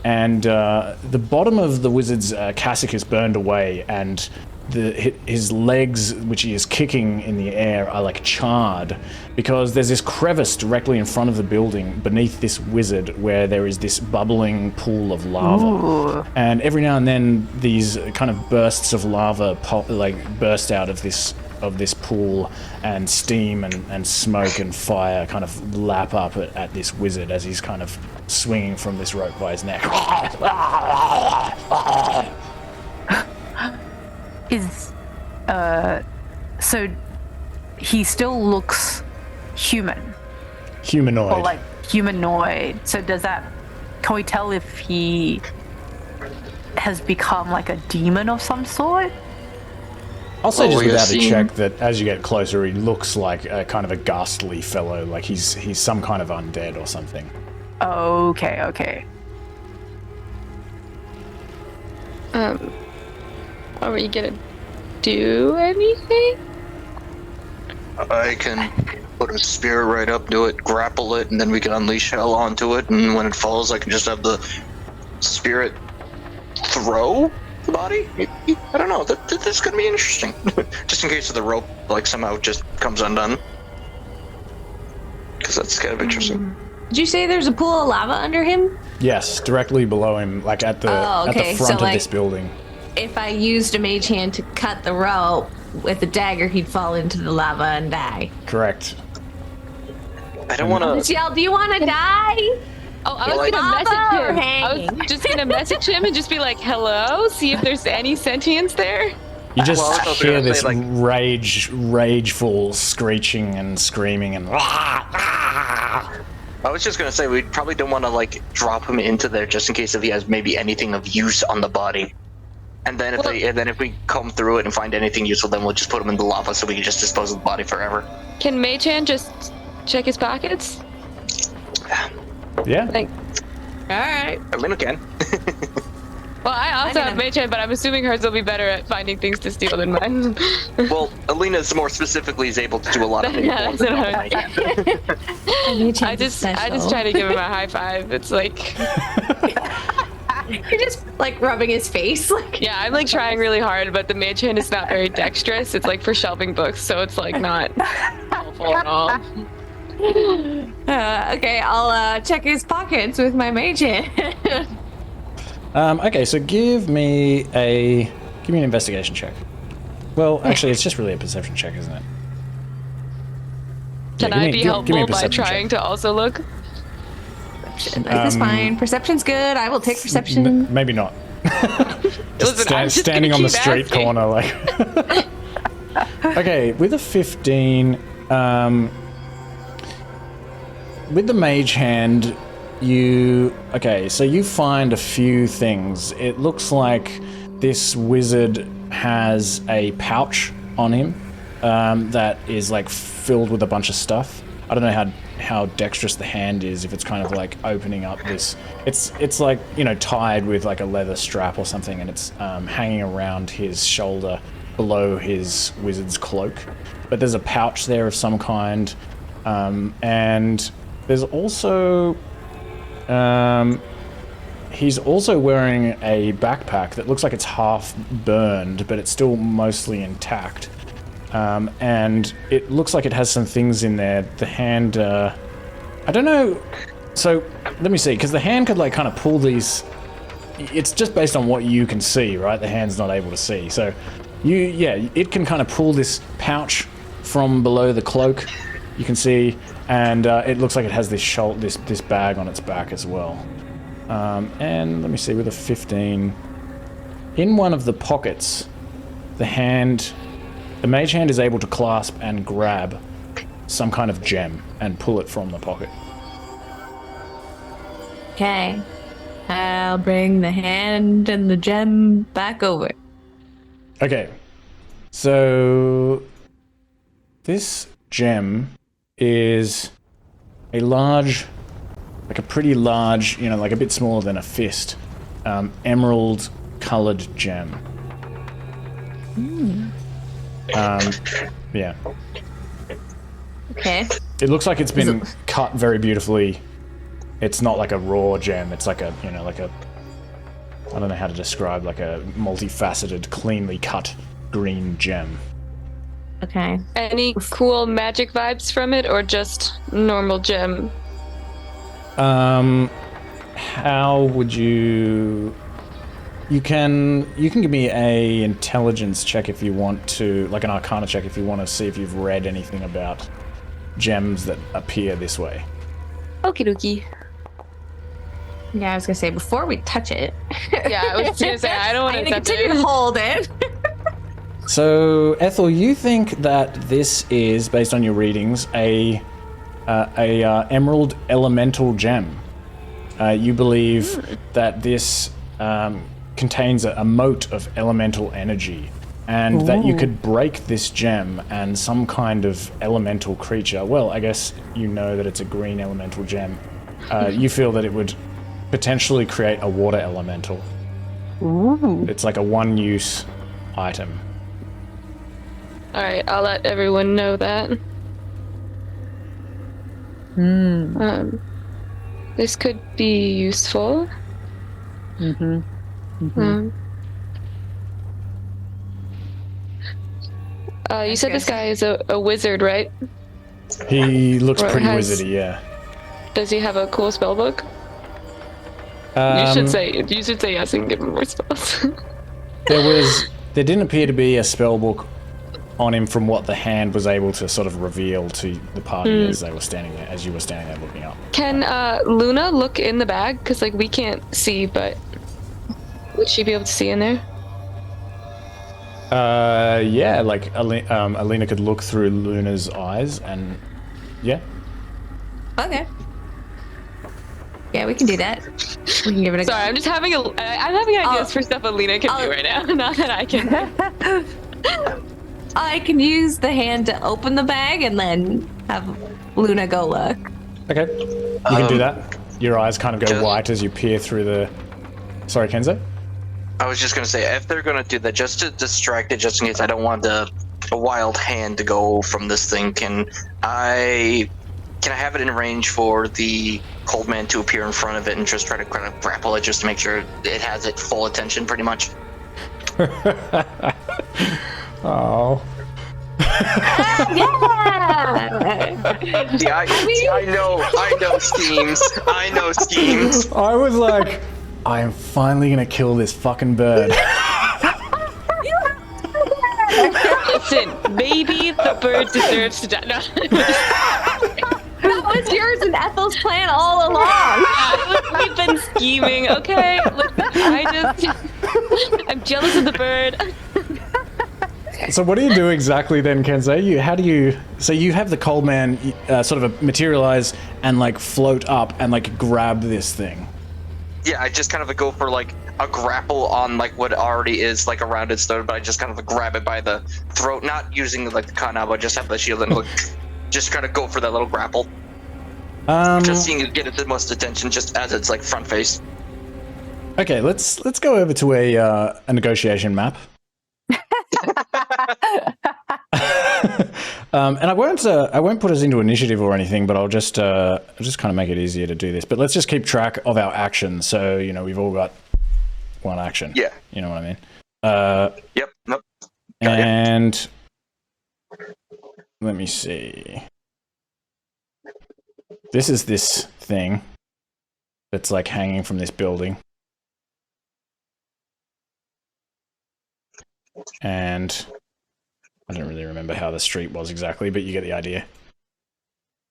And the bottom of the wizard's cassock is burned away, and his legs, which he is kicking in the air, are like charred, because there's this crevice directly in front of the building beneath this wizard where there is this bubbling pool of lava. Ooh. And every now and then these kind of bursts of lava burst out of this pool, and steam and smoke and fire kind of lap up at this wizard as he's kind of swinging from this rope by his neck. So he still looks human. Humanoid. Or like humanoid. So can we tell if he has become like a demon of some sort? I'll say just without a check that as you get closer, he looks like a kind of a ghastly fellow, like he's some kind of undead or something. Okay. Are we gonna do anything? I can put a spear right up to it, grapple it, and then we can unleash hell onto it, and when it falls, I can just have the spirit throw the body? I don't know. This could be interesting. Just in case the rope, like, somehow just comes undone. Because that's kind of interesting. Did you say there's a pool of lava under him? Yes, directly below him, like at the front of this building. If I used a mage hand to cut the rope with a dagger, he'd fall into the lava and die. Correct. I don't want to... Michelle, do you want to die? Oh, I was gonna message him. I was just gonna message him and just be like, "Hello," see if there's any sentience there. You just hear this rageful screeching and screaming and. I was just gonna say we probably don't want to like drop him into there just in case if he has maybe anything of use on the body. And then if we comb through it and find anything useful, then we'll just put him in the lava so we can just dispose of the body forever. Can Mei-chan just check his pockets? Yeah. Alright. Alina can. Well, I also have Mei-chan, but I'm assuming hers will be better at finding things to steal than mine. Well, Alina's more specifically is able to do a lot of things. Yeah, that's what I was I just try to give him a high five. It's like You're just like rubbing his face. Like Yeah, I'm like trying really hard, but the mage hand is not very dexterous. It's like for shelving books, so it's like not helpful at all. Okay, I'll check his pockets with my mage hand. Okay, so give me an investigation check. Well, actually, it's just really a perception check, isn't it? Can Yeah, I be helpful by perception trying check. to also look? This is fine. Perception's good. I will take perception. Maybe not. Listen, I'm just Standing gonna on the keep street asking. corner, like. Okay, with a 15, with the mage hand, so you find a few things. It looks like this wizard has a pouch on him that is like filled with a bunch of stuff. I don't know how dexterous the hand is, if it's kind of like opening up this. It's like, tied with like a leather strap or something, and it's hanging around his shoulder below his wizard's cloak. But there's a pouch there of some kind, and there's also he's also wearing a backpack that looks like it's half burned, but it's still mostly intact. And it looks like it has some things in there. The hand, I don't know. So let me see, because the hand could like kind of pull these. It's just based on what you can see, right? The hand's not able to see. So it can kind of pull this pouch from below the cloak. You can see, and it looks like it has this bag on its back as well. And let me see, with a 15, in one of the pockets, the mage hand is able to clasp and grab some kind of gem and pull it from the pocket. Okay. I'll bring the hand and the gem back over. Okay, so this gem is a pretty large, like a bit smaller than a fist, emerald colored gem. Yeah. Okay. It looks like it's been cut very beautifully. It's not like a raw gem. It's like a, I don't know how to describe, like a multifaceted, cleanly cut green gem. Okay. Any cool magic vibes from it, or just normal gem? How would you... You can give me a intelligence check if you want to, like an arcana check if you want to see if you've read anything about gems that appear this way. Okie dokie. Yeah, I was gonna say before we touch it. Yeah, I was gonna say I don't want to touch continue to it. hold it. So, Ethel, you think that this is, based on your readings, a emerald elemental gem. You believe that this contains a moat of elemental energy, and that you could break this gem and some kind of elemental creature. Well, I guess you know that it's a green elemental gem. You feel that it would potentially create a water elemental. Ooh. It's like a one-use item. Alright, I'll let everyone know that. This could be useful. Mm-hmm. You said this guy is a wizard, right? He looks Or pretty has- wizardy, yeah. Does he have a cool spell book? You should say yes and give him more spells. There didn't appear to be a spell book on him from what the hand was able to sort of reveal to the party as you were standing there looking up. Can Luna look in the bag? Because like we can't see, but would she be able to see in there? Yeah, like Alina could look through Luna's eyes and yeah. Okay. Yeah, we can do that. We can give it a Sorry, go. I'm having ideas for stuff Alina can do right now. Not that I can. I can use the hand to open the bag and then have Luna go look. Okay, you can do that. Your eyes kind of go white as you peer through the... Sorry, Kensei? I was just gonna say, if they're gonna do that, just to distract it, just in case I don't want a wild hand to go from this thing, can I have it in range for the cold man to appear in front of it and just try to kind of grapple it just to make sure it has its full attention, pretty much. Oh. Yeah, I know schemes. I know schemes. I was like, I am finally gonna kill this fucking bird. Listen, maybe the bird deserves to die. No. That was yours and Ethel's plan all along. We've been scheming, okay? Listen, I'm jealous of the bird. So what do you do exactly then, Kensei? So you have the cold man sort of materialize and like float up and like grab this thing. Yeah, I just kind of go for like a grapple on like what already is like a rounded stone, but I just kind of grab it by the throat, not using like the katana, but just have the shield and like, just kind of go for that little grapple. Just seeing it get it the most attention, just as it's like front face. Okay, let's go over to a negotiation map. And I won't put us into initiative or anything, but I'll just kind of make it easier to do this. But let's just keep track of our actions, so you know we've all got one action. Yeah. You know what I mean? Yep. Nope. And let me see. This is this thing that's like hanging from this building. And I don't really remember how the street was exactly, but you get the idea.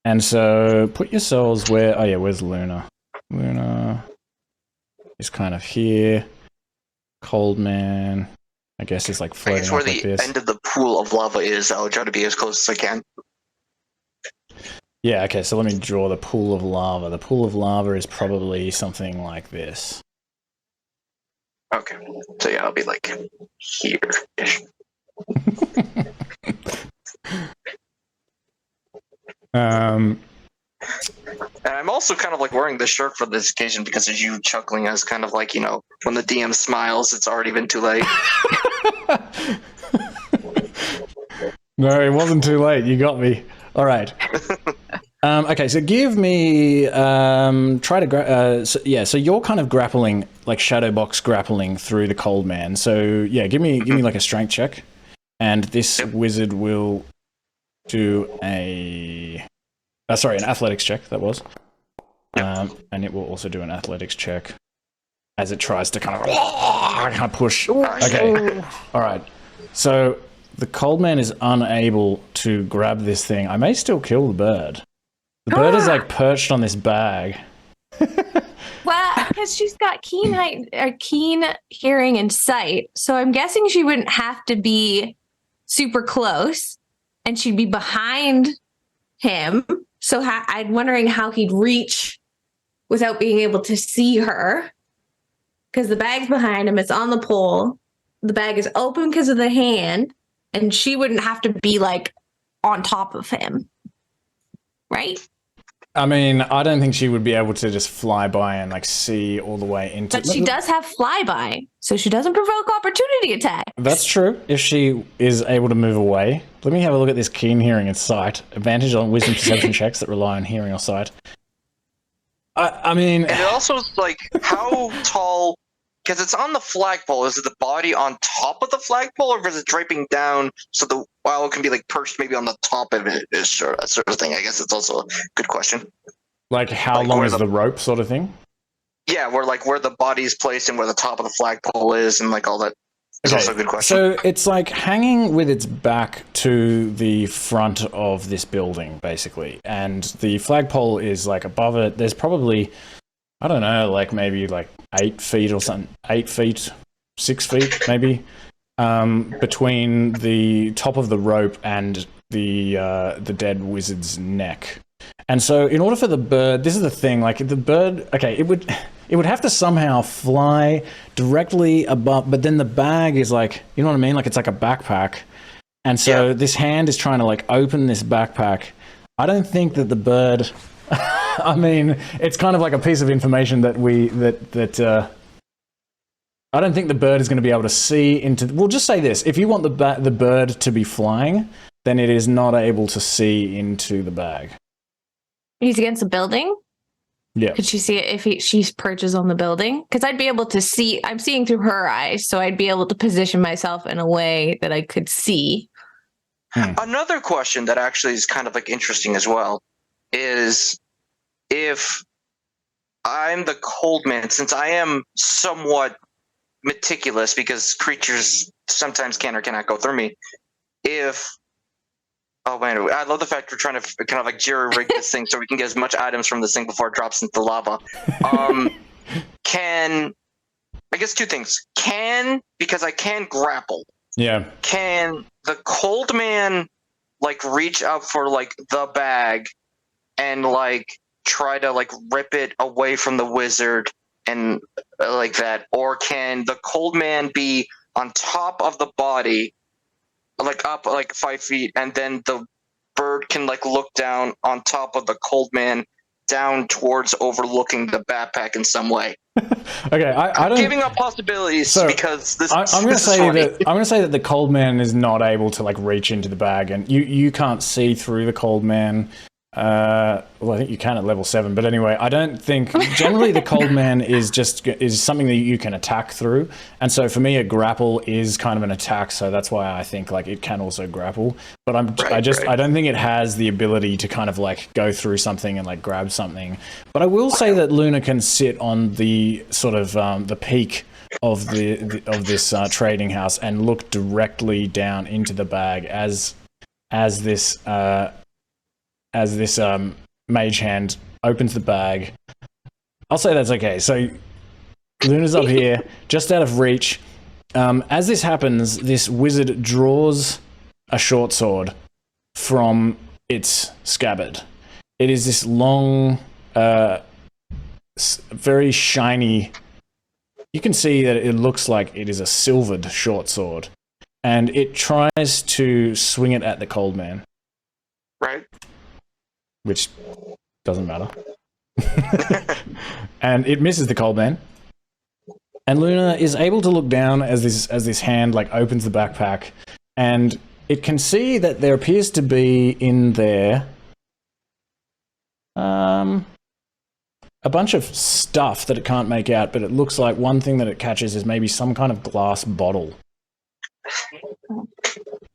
And so put yourselves where... Oh yeah, where's Luna? Luna is kind of here. Cold man, I guess, is like I floating guess up where like the this. end of the pool of lava is, I'll try to be as close as I can. Yeah, okay, so let me draw the pool of lava. The pool of lava is probably something like this. Okay. So yeah, I'll be like here-ish. And I'm also kind of like wearing this shirt for this occasion because of you chuckling as kind of like, you know, when the DM smiles, it's already been too late. No, it wasn't too late. You got me. All right. Okay, so give me try to so you're kind of grappling, like shadow box grappling through the cold man. So yeah, give me like a strength check, and this wizard will do an athletics check. That was, and it will also do an athletics check as it tries to kind of push. Okay, all right. So the cold man is unable to grab this thing. I may still kill the bird. The bird is like perched on this bag. Well, because she's got keen hearing and sight, so I'm guessing she wouldn't have to be super close, and she'd be behind him. So I'm wondering how he'd reach without being able to see her, because the bag's behind him. It's on the pole. The bag is open because of the hand, and she wouldn't have to be like on top of him, right? I mean, I don't think she would be able to just fly by and like see all the way into. But she does have flyby, so she doesn't provoke opportunity attacks. That's true. If she is able to move away, let me have a look at this keen hearing and sight. Advantage on wisdom perception checks that rely on hearing or sight. I mean, and it also is like how tall. Because it's on the flagpole. Is it the body on top of the flagpole, or is it draping down so the owl can be like perched maybe on the top of it? Is sort of thing. I guess it's also a good question. Like how long is the rope, sort of thing? Yeah, where the body's placed and where the top of the flagpole is, and like all that. Is also a good question. So it's like hanging with its back to the front of this building, basically, and the flagpole is like above it. There's probably, I don't know, like maybe like 8 feet or something, 8 feet, 6 feet maybe, between the top of the rope and the dead wizard's neck. And so in order for the bird, this is the thing, like the bird, okay, it would have to somehow fly directly above, but then the bag is like, you know what I mean? Like it's like a backpack. And so this hand is trying to like open this backpack. I don't think that the bird... I mean, it's kind of like a piece of information that I don't think the bird is going to be able to see into... We'll just say this. If you want the bird to be flying, then it is not able to see into the bag. He's against a building? Yeah. Could she see it if she perches on the building? Because I'd be able to see. I'm seeing through her eyes, so I'd be able to position myself in a way that I could see. Another question that actually is kind of like interesting as well is if I'm the cold man, since I am somewhat meticulous because creatures sometimes can or cannot go through me. Oh man, I love the fact we're trying to kind of like jury rig this thing so we can get as much items from this thing before it drops into the lava. I guess two things. Because I can grapple. Yeah. Can the cold man like reach up for like the bag and like try to like rip it away from the wizard and like that? Or can the cold man be on top of the body, like up like 5 feet, and then the bird can like look down on top of the cold man down towards overlooking the backpack in some way? Okay, I don't. Giving up possibilities because this. I'm going to say that the cold man is not able to like reach into the bag, and you can't see through the cold man. Well, I think you can at level 7, but anyway, I don't think generally the cold man is something that you can attack through, and so for me a grapple is kind of an attack, so that's why I think like it can also grapple, but I don't think it has the ability to kind of like go through something and like grab something. But I will say that Luna can sit on the sort of the peak of this trading house and look directly down into the bag as this mage hand opens the bag. I'll say that's okay. So Luna's up here, just out of reach. As this happens, this wizard draws a short sword from its scabbard. It is this long, very shiny. You can see that it looks like it is a silvered short sword, and it tries to swing it at the cold man. Right. Which doesn't matter. And it misses the cold man. And Luna is able to look down as this hand like opens the backpack, and it can see that there appears to be in there a bunch of stuff that it can't make out, but it looks like one thing that it catches is maybe some kind of glass bottle.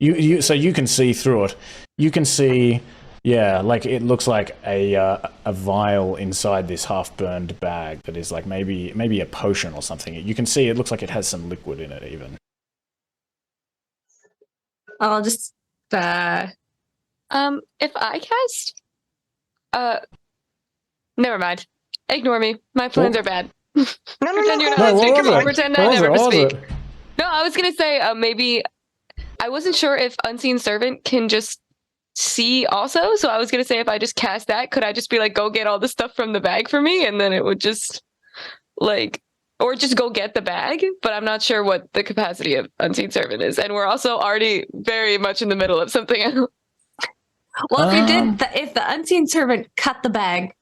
So you can see through it. You can see. Yeah, like it looks like a vial inside this half-burned bag that is like maybe a potion or something. You can see it looks like it has some liquid in it even. I'll just if I cast never mind. Ignore me. My plans are bad. Pretend you're not listening. Pretend I never speak. No, I was gonna say maybe I wasn't sure if Unseen Servant can just see also, so I was gonna say if I just cast that, could I just be like, go get all the stuff from the bag for me, and then it would just like, or just go get the bag, but I'm not sure what the capacity of Unseen Servant is, and we're also already very much in the middle of something else. Well, if the Unseen Servant cut the bag,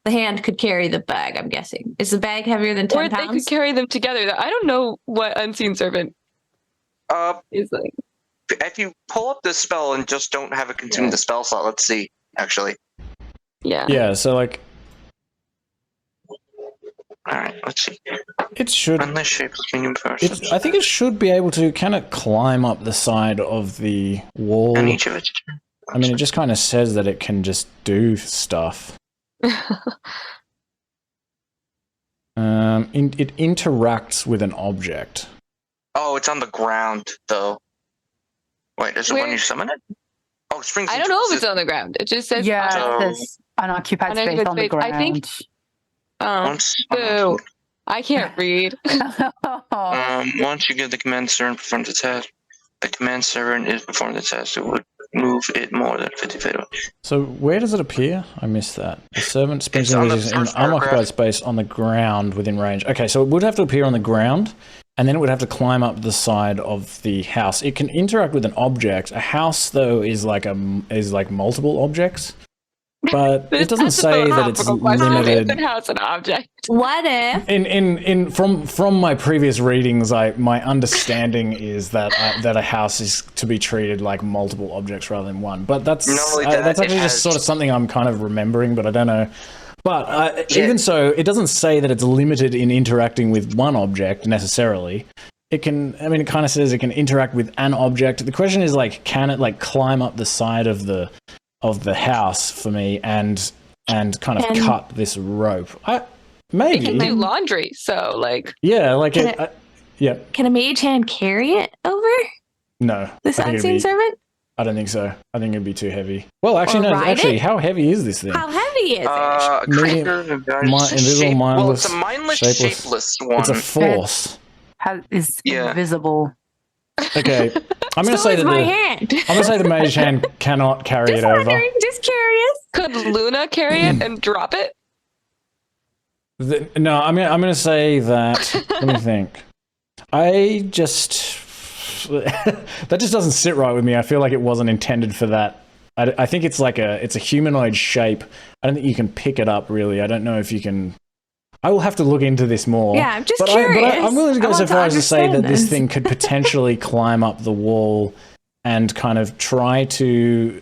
the hand could carry the bag, I'm guessing. Is the bag heavier than 10 pounds? Or they could carry them together. I don't know what Unseen Servant is like. If you pull up this spell and just don't have it consume the spell slot, let's see, actually. Yeah. Yeah, so like... Alright, let's see. It should... Unless shapeless medium first. I think it should be able to kind of climb up the side of the wall. And each of its... I mean, it just kind of says that it can just do stuff. It interacts with an object. Oh, it's on the ground, though. Wait, is it when you summon it? Oh, springs. I don't know if it's on the ground. It just says it says unoccupied space on the ground. I think. Boo. I can't read. Once you give the command servant perform the task, the command servant is performing the task. It would move it more than 50 feet away. So where does it appear? I missed that. The servant springs in unoccupied space on the ground within range. Okay, so it would have to appear on the ground, and then it would have to climb up the side of the house. It can interact with an object. A house, though, is like multiple objects. But it doesn't say that it's limited. House an object. What if? From my previous readings, my understanding is that a house is to be treated like multiple objects rather than one. But that's actually just sort of something I'm kind of remembering, but I don't know. But even so, it doesn't say that it's limited in interacting with one object necessarily. It can, I mean, it kind of says it can interact with an object. The question is, like, can it, like, climb up the side of the house for me and kind of cut this rope? Maybe. It can do laundry, so, like... Yeah, like, yeah. Can a mage hand carry it over? No. This unseen servant? I don't think so. I think it'd be too heavy. Well, actually, no. Actually, how heavy is this thing? How heavy is it? Invisible, mindless, well, it's a mindless, shapeless one. It's a force. Is invisible. Okay, I'm going to say that I'm going to say the mage hand cannot carry it over. Just curious. Could Luna carry it and drop it? No, I'm going to say that. Let me think. I just that just doesn't sit right with me. I feel like it wasn't intended for that. I think it's like it's a humanoid shape. I don't think you can pick it up really. I don't know if you can. I will have to look into this more. Yeah, I'm just curious. I'm willing to go so far as to say that this thing could potentially climb up the wall and kind of try to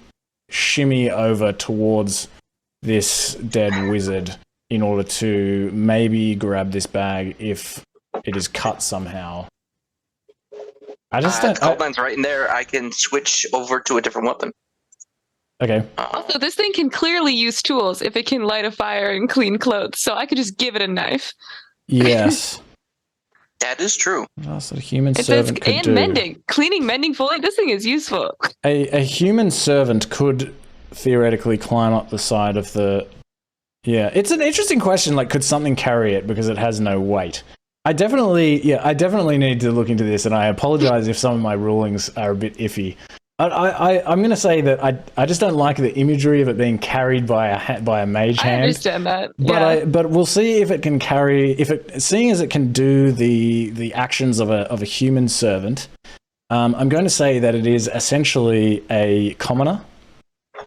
shimmy over towards this dead wizard in order to maybe grab this bag if it is cut somehow. I just don't... Coldline's right in there. I can switch over to a different weapon. Okay. Also, this thing can clearly use tools if it can light a fire and clean clothes, so I could just give it a knife. Yes. That is true. What else a human servant could do? And mending. Cleaning, mending, fully. This thing is useful. A human servant could theoretically climb up the side of the... Yeah, it's an interesting question, like, could something carry it because it has no weight? I definitely need to look into this, and I apologize if some of my rulings are a bit iffy. I'm going to say that I just don't like the imagery of it being carried by a mage hand. I understand that. But we'll see if it can carry, seeing as it can do the actions of a human servant. I'm going to say that it is essentially a commoner,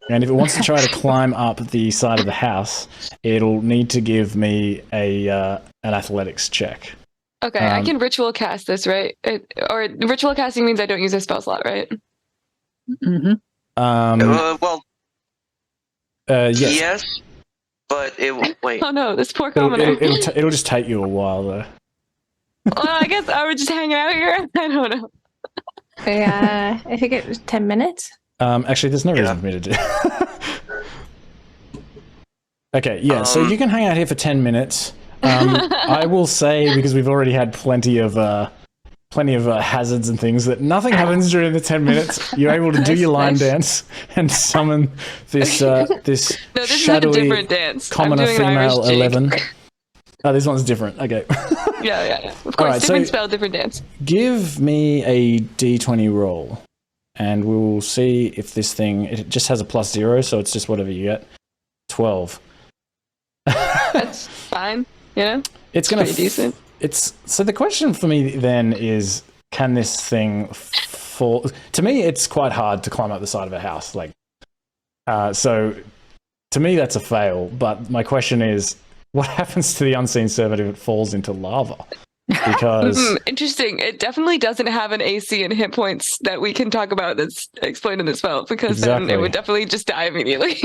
and if it wants to try to climb up the side of the house, it'll need to give me an athletics check. Okay, I can ritual cast this, right? Or ritual casting means I don't use a spell slot, right? Mm-hmm. Yes, but wait. Oh no, this poor commoner. It'll just take you a while though. Well, I guess I would just hang out here. I don't know. I think it was 10 minutes. Actually, there's no reason for me to do. Okay, yeah. So you can hang out here for 10 minutes. I will say, because we've already had plenty of hazards and things, that nothing happens during the 10 minutes. You're able to do your line dance and summon this this shadowy is a different dance. commoner female 11. Oh, this one's different. Okay. Yeah. Of course, different spell, different dance. Give me a d20 roll, and we'll see if this thing... It just has a +0, so it's just whatever you get. 12. That's fine. Yeah. It's gonna pretty decent. So the question for me then is, can this thing fall? To me, it's quite hard to climb up the side of a house. So to me, that's a fail. But my question is, what happens to the unseen servant if it falls into lava? Because interesting. It definitely doesn't have an AC and hit points that we can talk about that's explained in this spell, because then it would definitely just die immediately.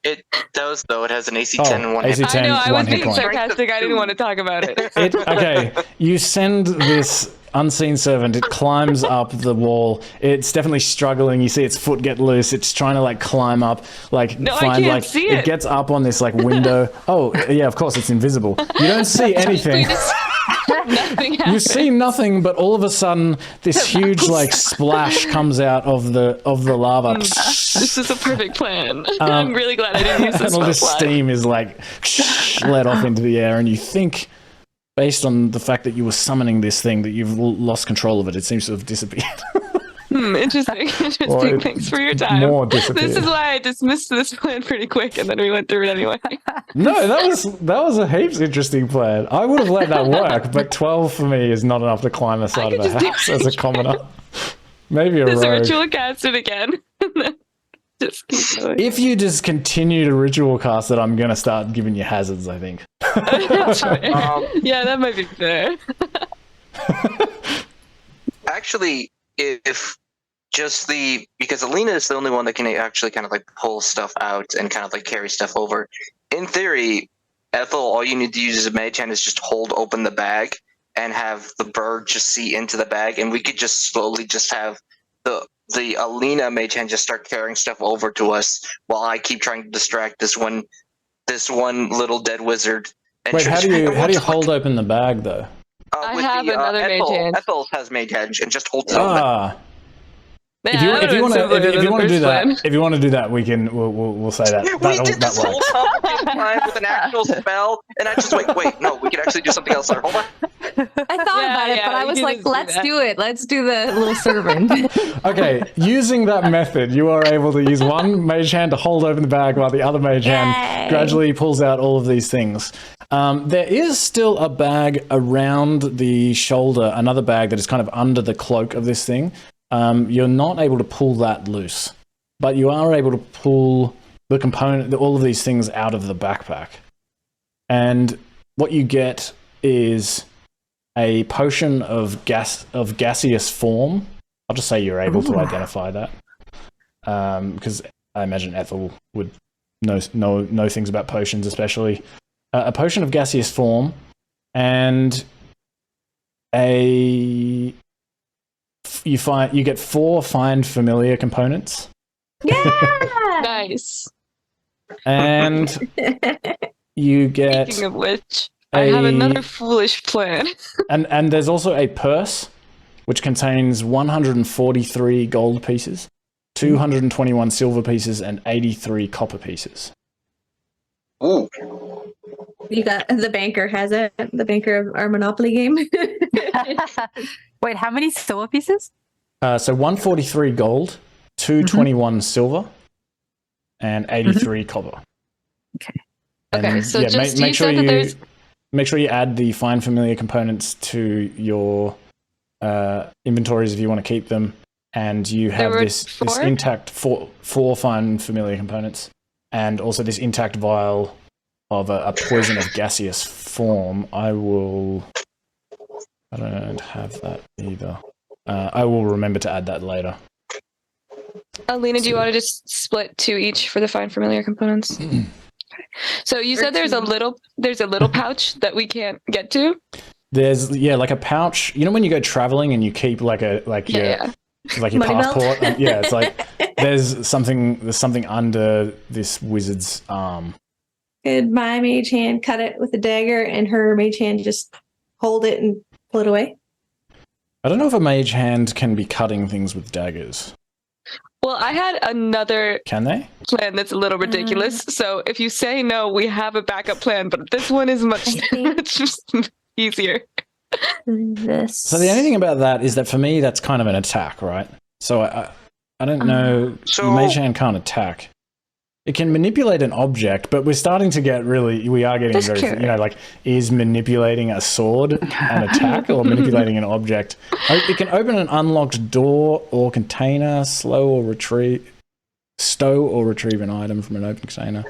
It does though. It has an AC 10 and one AC hit 10, I know. I was being point. sarcastic. I didn't want to talk about it. Okay, you send this unseen servant. It climbs up the wall. It's definitely struggling. You see its foot get loose. It's trying to climb up, I can't see it. It gets up on this window. Oh yeah, of course it's invisible. You don't see anything. Nothing happens. You see nothing, but all of a sudden, this huge splash comes out of the lava. This is a perfect plan. I'm really glad I didn't use this. And all this steam is let off into the air, and you think, based on the fact that you were summoning this thing, that you've lost control of it. It seems to have disappeared. Interesting. Thanks for your time. This is why I dismissed this plan pretty quick, and then we went through it anyway. No, that was a heaps interesting plan. I would have let that work, but 12 for me is not enough to climb the side of a house as a commoner. Maybe a rogue. Ritual cast it again. Just keep going. If you just continue to ritual cast it, I'm going to start giving you hazards, I think. Yeah, that might be fair. Actually, because Alina is the only one that can actually kind of pull stuff out and kind of carry stuff over. in theory, Ethel, all you need to use as a mage hand is just hold open the bag and have the bird just see into the bag, and we could just slowly just have the Alina mage hand just start carrying stuff over to us while I keep trying to distract this one little dead wizard. And Wait, how do you hold open the bag though? I have another mage hand. Ethel has mage hand and just holds it open. If you want to do that, if you want to do that, we'll say that. We did this whole time with an actual spell, and I just wait, no, we could actually do something else there. Hold on. I thought about it, but I was like, let's do it. Let's do the little servant. Okay, using that method, you are able to use one mage hand to hold open the bag while the other mage hand gradually pulls out all of these things. There is still a bag around the shoulder, another bag that is kind of under the cloak of this thing. You're not able to pull that loose, but you are able to pull the component, all of these things out of the backpack. And what you get is a potion of gaseous form. I'll just say you're able to identify that, because I imagine Ethel would know things about potions, especially a potion of gaseous form, and you get 4 find familiar components. Yeah, Nice. And you get. Speaking of which, I have another foolish plan. and there's also a purse, which contains 143 gold pieces, 221 silver pieces, and 83 copper pieces. Ooh. you got the banker has it. The banker of our Monopoly game. Wait, how many silver pieces? So 143 gold, 221 silver, and 83 copper. Okay. And Okay, so just make you sure said that there's make sure you add the find familiar components to your inventories if you want to keep them, and you have this intact four find familiar components, and also this intact vial of a poison of gaseous form. I don't have that either. I will remember to add that later. Alina, do you want to just split 2 each for the find familiar components? Okay. So you said there's a little pouch that we can't get to? There's like a pouch. You know when you go traveling and you keep like your passport? It's like there's something under this wizard's arm. Could my mage hand cut it with a dagger and her mage hand just hold it and pull it away? I don't know if a mage hand can be cutting things with daggers. Well, I had another Can they? plan that's a little ridiculous. So if you say no, we have a backup plan, but this one is much easier. So the only thing about that is that for me, that's kind of an attack, right? So I don't know. So mage hand can't attack. It can manipulate an object, but we're starting to get we are getting very, is manipulating a sword an attack or manipulating an object? It can open an unlocked door or container, stow or retrieve an item from an open container.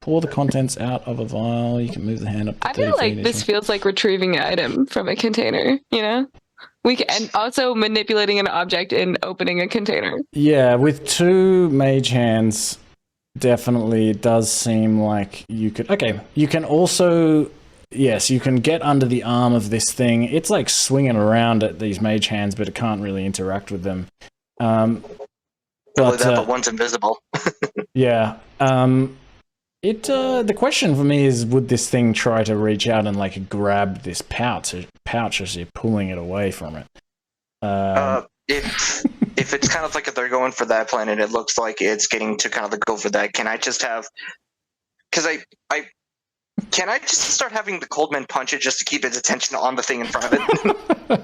Pour the contents out of a vial. You can move the hand up to 30 I feel like feet. this feels like retrieving an item from a container, you know? And also manipulating an object and opening a container. Yeah, with 2 mage hands, definitely it does seem like you could. Okay, you can also, yes, you can get under the arm of this thing. It's like swinging around at these mage hands, but it can't really interact with them. But one's invisible. Yeah. The question for me is, would this thing try to reach out and like grab this pouch as you're pulling it away from it? If it's kind of like if they're going for that plan and it looks like it's getting to kind of go for that, can I just have? Because can I just start having the Coldman punch it just to keep its attention on the thing in front of it?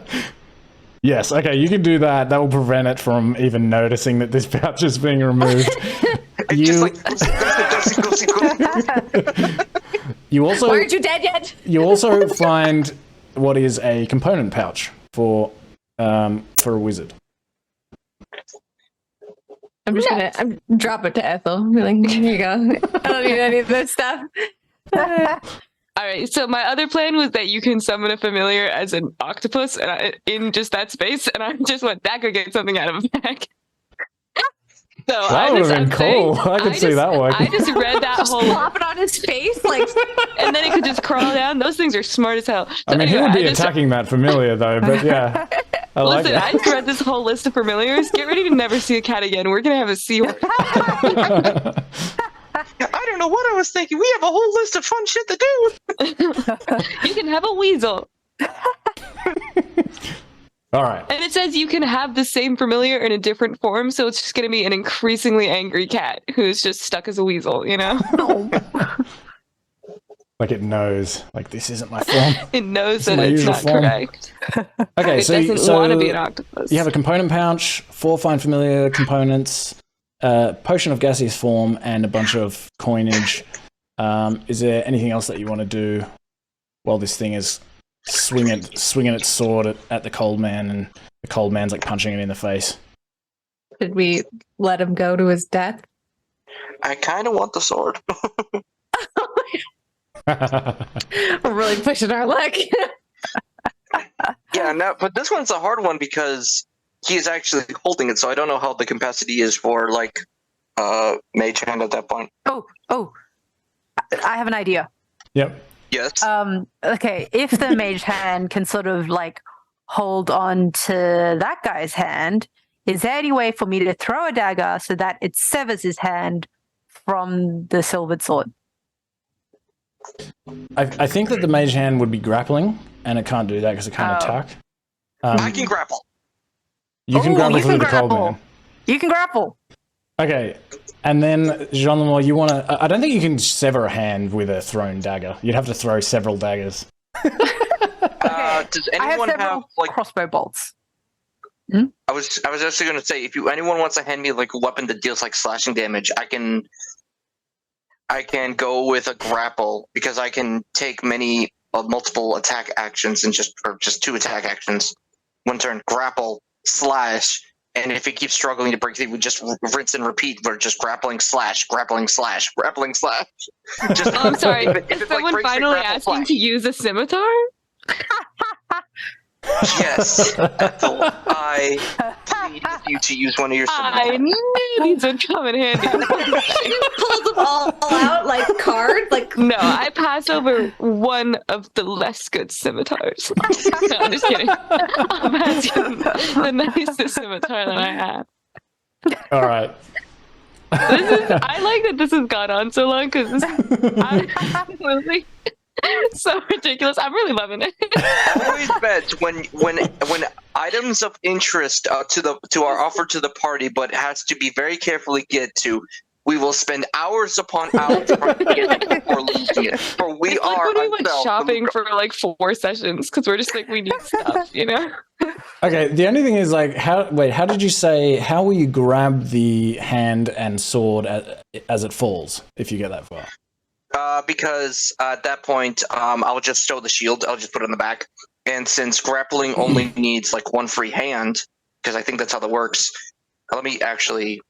Yes. Okay, you can do that. That will prevent it from even noticing that this pouch is being removed. You also. Why aren't you dead yet? You also find what is a component pouch for a wizard. I'm just gonna drop it to Ethel. Be like, here you go. I don't need any of this stuff. All right, so my other plan was that you can summon a familiar as an octopus in just that space, and I just went, that could get something out of a bag. No, That would have been cool. I could see that one. I just read that whole Plop it on his face, like. and then it could just crawl down. Those things are smart as hell. So I mean, he anyway, would be attacking that familiar though, but yeah. I like Listen, it. I just read this whole list of familiars. Get ready to never see a cat again. We're gonna have a seahorse. I don't know what I was thinking. We have a whole list of fun shit to do. You can have a weasel. All right. And it says you can have the same familiar in a different form, so it's just going to be an increasingly angry cat who's just stuck as a weasel, you know? Like it knows, like this isn't my form. It knows This is that my it's usual not form. correct. Okay, It doesn't want to be an octopus. You have a component pouch, 4 fine familiar components, potion of gaseous form, and a bunch of coinage. Is there anything else that you want to do while this thing is swinging its sword at the cold man, and the cold man's like punching it in the face? Did we let him go to his death? I kind of want the sword. We're really pushing our luck. Yeah, no, but this one's a hard one because he is actually holding it, so I don't know how the capacity is for like mage hand at that point. Oh, I have an idea. Yep. Yes. Okay, if the mage hand can sort of like hold on to that guy's hand, is there any way for me to throw a dagger so that it severs his hand from the silvered sword? I think that the mage hand would be grappling, and it can't do that because it can't attack. I can grapple. You can grapple through the cold man. You can grapple. Okay, and then Jean Lemore, you want to? I don't think you can sever a hand with a thrown dagger. You'd have to throw several daggers. Does I have anyone several have like? crossbow bolts. I was actually going to say, if anyone wants to hand me like a weapon that deals like slashing damage, I can go with a grapple because I can take multiple attack actions and just 2 attack actions. One turn, grapple, slash, and if it keeps struggling to break through, we just rinse and repeat. We're just grappling, slash, grappling, slash, grappling, slash. Just, Oh, I'm sorry. if it, Is if it, like, someone breaks, we finally grapple, asking slash. to use a scimitar? Yes, Ethel, I plead with you to use one of your I scimitars. knew these would come in handy. You pulled them all out like cards, like. No, I pass over one of the less good scimitars. No, I'm just kidding. I'm passing the nicest scimitar that I have. All right. I like that this has gone on so long because I'm really so ridiculous. I'm really loving it. Always bet when items of interest to our offer to the party, but has to be very carefully get to. We will spend hours upon hours trying to get it before losing it. For we It's like are when we went ourselves- shopping for like 4 sessions because we're just like we need stuff, you know. Okay, the only thing is like, how did you say, how will you grab the hand and sword as it falls, if you get that far? Because at that point, I'll just stow the shield. I'll just put it in the back. And since grappling only needs like 1 free hand, because I think that's how that works. Let me actually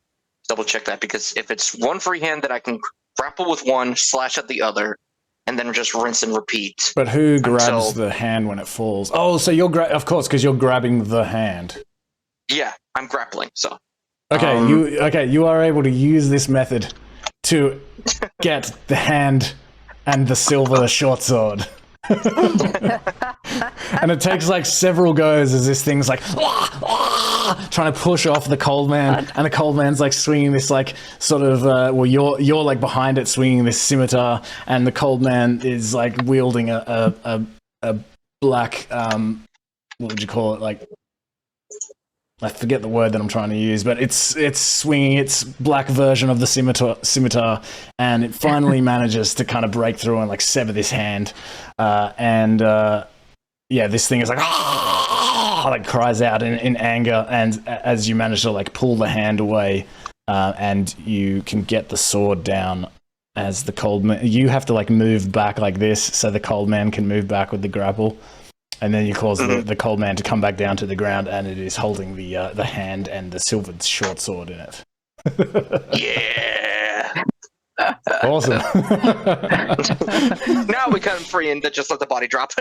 double check that, because if it's 1 free hand, then I can grapple with 1, slash at the other, and then just rinse and repeat. But who grabs the hand when it falls? Oh, so you're of course, because you're grabbing the hand. Yeah, I'm grappling. So Okay, you are able to use this method to get the hand and the silver short sword. And it takes like several goes as this thing's like trying to push off the cold man, and the cold man's like swinging this like sort of you're like behind it swinging this scimitar, and the cold man is like wielding a black what would you call it, like I forget the word that I'm trying to use, but it's swinging its black version of the scimitar, and it finally manages to kind of break through and like sever this hand, this thing is like cries out in anger, and as you manage to like pull the hand away, and you can get the sword down, as the cold man, you have to like move back like this so the cold man can move back with the grapple. And then you cause the cold man to come back down to the ground, and it is holding the hand and the silvered short sword in it. yeah. Awesome. Now we cut him free and just let the body drop.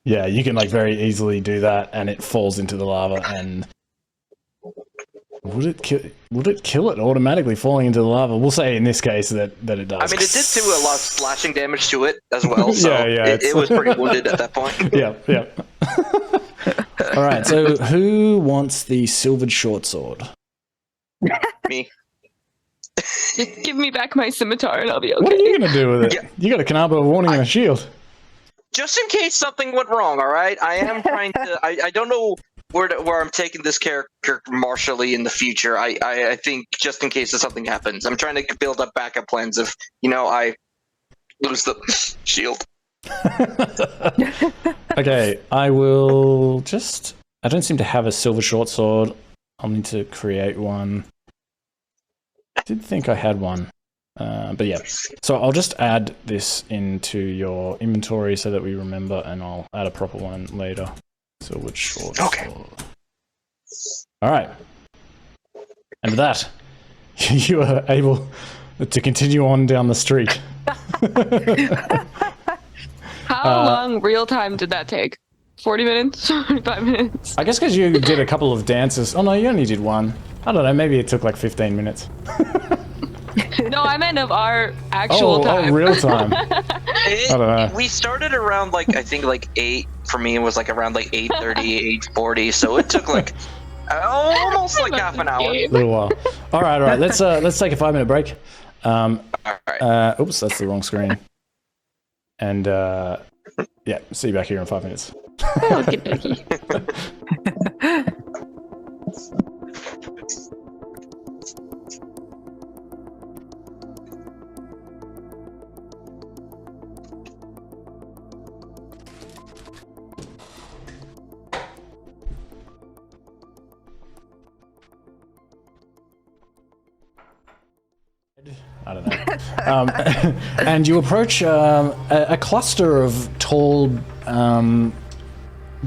Yeah, you can like very easily do that, and it falls into the lava, and Would it kill it automatically falling into the lava? We'll say in this case that it does. I mean, it did do a lot of splashing damage to it as well, so it was pretty wounded at that point. Yeah. All right, so who wants the silvered short sword? Me. Just give me back my scimitar and I'll be okay. What are you going to do with it? Yeah. You got a Kanabo warning and a shield. Just in case something went wrong, all right? I am trying to... I don't know where I'm taking this character martially in the future. I think just in case something happens. I'm trying to build up backup plans if, I lose the shield. Okay, I will just... I don't seem to have a silver short sword. I'll need to create one. I did think I had one. But yeah, so I'll just add this into your inventory so that we remember, and I'll add a proper one later. Silver short sword. All right. And with that, you are able to continue on down the street. How long real time did that take? 40 minutes? 45 minutes? I guess because you did a couple of dances. Oh no, you only did one. I don't know, maybe it took like 15 minutes. No, I meant of our actual time. Oh, real time. I don't know. We started around I think 8. For me, it was around 8:30, 8:40. So it took almost half an hour. A little while. All right. Let's take a 5-minute break. All right. Oops, that's the wrong screen. And yeah, see you back here in 5 minutes. Okie dokie. I don't know. And you approach a cluster of tall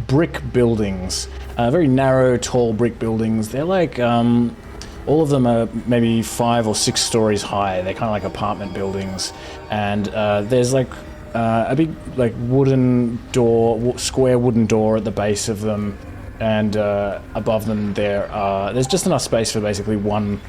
brick buildings, very narrow, tall brick buildings. They're all of them are maybe 5 or 6 stories high. They're kind of like apartment buildings, and there's a big wooden door, square wooden door at the base of them, and above them there's just enough space for basically one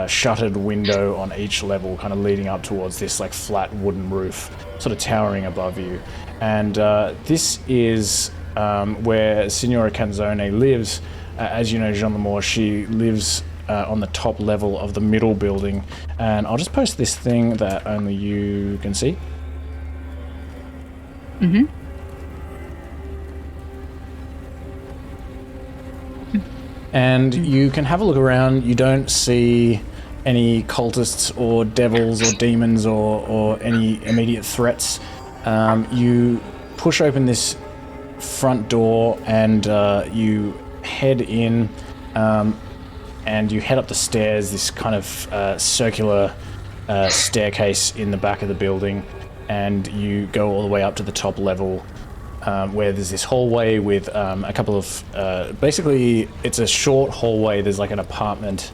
shuttered window on each level, kind of leading up towards this flat wooden roof, sort of towering above you. And this is where Signora Canzone lives. As you know, Jean Lemore, she lives on the top level of the middle building. And I'll just post this thing that only you can see. Mm-hmm. And you can have a look around. You don't see any cultists or devils or demons or any immediate threats. You push open this front door and you head in, and you head up the stairs, this kind of circular staircase in the back of the building, and you go all the way up to the top level, where there's this hallway with a couple of... basically, it's a short hallway. There's an apartment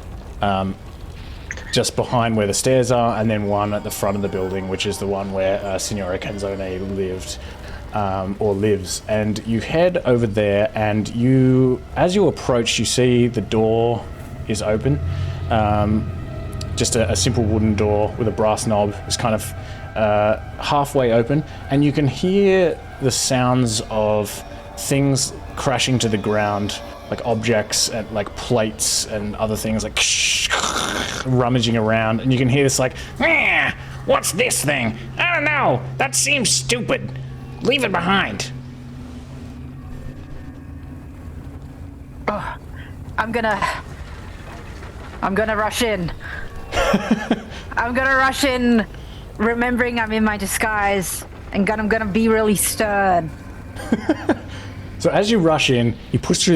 just behind where the stairs are, and then one at the front of the building, which is the one where Signora Canzone lived, or lives. And you head over there, and as you approach, you see the door is open. Just a simple wooden door with a brass knob. It's kind of halfway open, and you can hear the sounds of things crashing to the ground, objects and plates and other things rummaging around, and you can hear this What's this thing? I don't know. That seems stupid. Leave it behind. I'm gonna rush in. I'm gonna rush in, remembering I'm in my disguise, and I'm gonna be really stern. So as you rush in, you push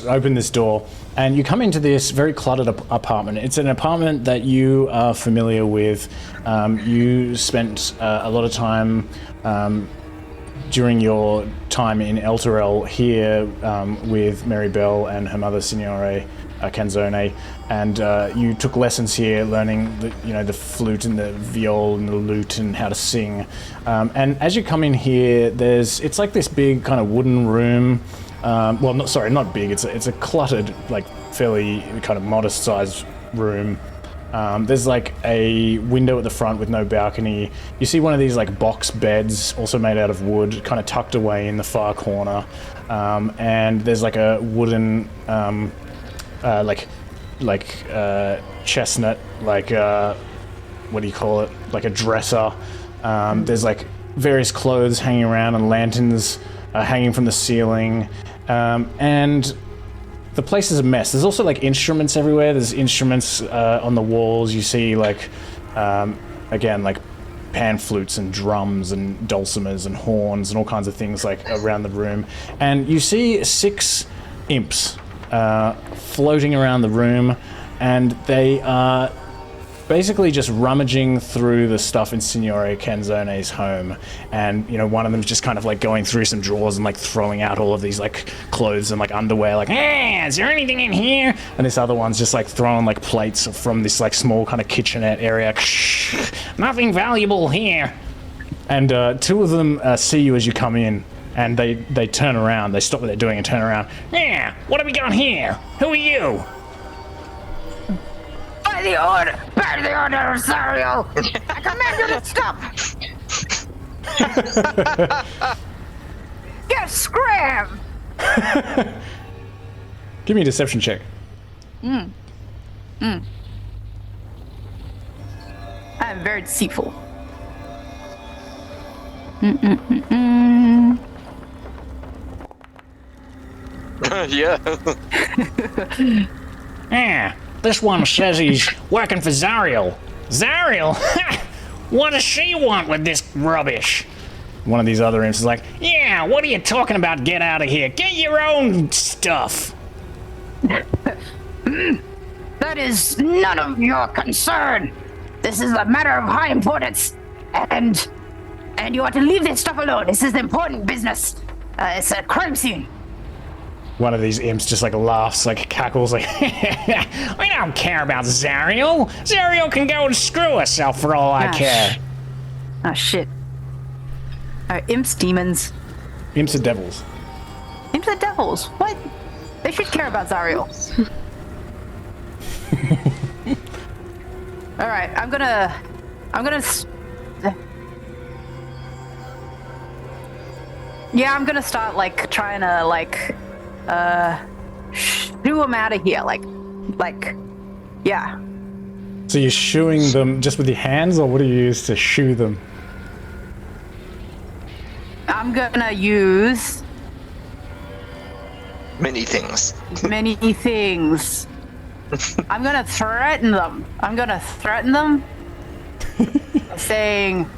open this door, and you come into this very cluttered apartment. It's an apartment that you are familiar with. You spent a lot of time during your time in Elturel here with Marybelle and her mother, Signore Canzone, and you took lessons here, learning the flute and the viol and the lute and how to sing. And as you come in here, it's like this big kind of wooden room well, not big. It's a cluttered, like fairly kind of modest-sized room. There's like a window at the front with no balcony. You see one of these like box beds, also made out of wood, kind of tucked away in the far corner. And there's like a wooden, chestnut, like what do you call it? Like a dresser. There's like various clothes hanging around and lanterns hanging from the ceiling. And the place is a mess. There's also like instruments everywhere. There's instruments on the walls. You see like, again, like pan flutes and drums and dulcimers and horns and all kinds of things like around the room. And you see 6 imps floating around the room, and they are basically just rummaging through the stuff in Signore Canzone's home. And, you know, one of them's just kind of like going through some drawers and like throwing out all of these like clothes and like underwear, like, Hey, is there anything in here? and this other one's just like throwing like plates from this like small kind of kitchenette area. Nothing valuable here. And 2 of them see you as you come in, and they turn around. They stop what they're doing and turn around. Yeah, what have we got here? Who are you? By the order of Zariel, I command you to stop. Get scram! Give me a deception check. I am very deceitful. Yeah. Yeah, this one says he's working for Zariel. Zariel? What does she want with this rubbish? One of these other imps is like, Yeah, what are you talking about? Get out of here. Get your own stuff. That is none of your concern. This is a matter of high importance, and you are to leave this stuff alone. This is important business. It's a crime scene. one of these imps just like laughs, like cackles, like, We don't care about Zariel. Zariel can go and screw herself for all I care. Oh shit. Imps, demons. imps are devils. Imps are devils. What? They should care about Zariel. All right, I'm gonna. Yeah, I'm gonna start like trying to like, shoo them out of here. Like, yeah. So you're shooing them just with your hands, or what do you use to shoo them? I'm gonna use Many things. many things. I'm gonna threaten them. Saying,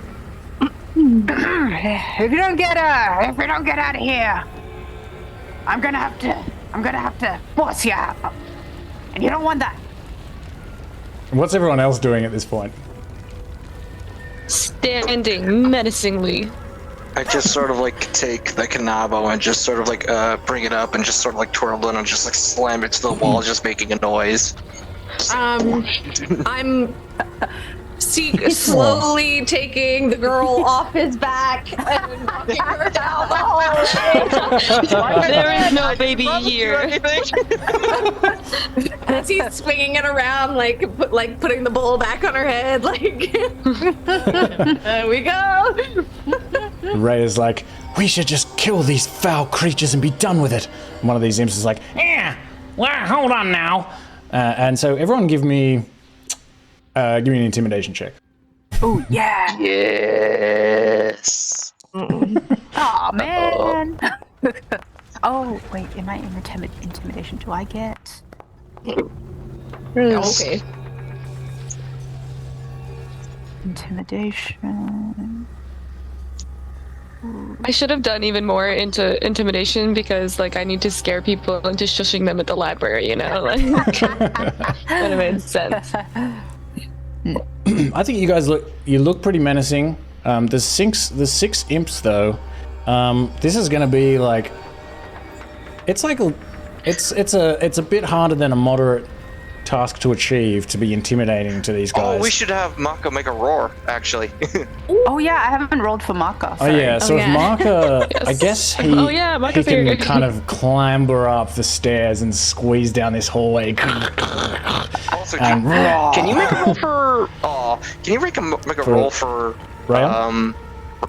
if you don't get out of here, I'm gonna have to force you out. And you don't want that. What's everyone else doing at this point? Standing menacingly. I just sort of like take the Kanabo and just sort of like bring it up and just sort of like twirl it and just like slam it to the wall, just making a noise. I'm slowly taking the girl off his back and knocking her down the hallway. There is no baby here. As he's swinging it around, like putting the bowl back on her head, like there we go. Ray is like, we should just kill these foul creatures and be done with it. And one of these imps is like, Yeah, well, hold on now. and so everyone give me an intimidation check. Oh yeah. Yes. Oh man. Oh wait, am I in intimidation? Do I get? Okay. Intimidation. I should have done even more into intimidation because, like, I need to scare people into shushing them at the library, you know? Like, that would have made sense. I think you guys look pretty menacing. There's six imps though. This is gonna be like, it's a bit harder than a moderate task to achieve to be intimidating to these guys? Oh, we should have Mahkah make a roar, actually. Oh yeah, I haven't rolled for Markov. Oh yeah, so if Mahkah, I guess he Mahkah's can here. kind of clamber up the stairs and squeeze down this hallway. Also, And- can you make a roll for? Can you make a roll for Rhea?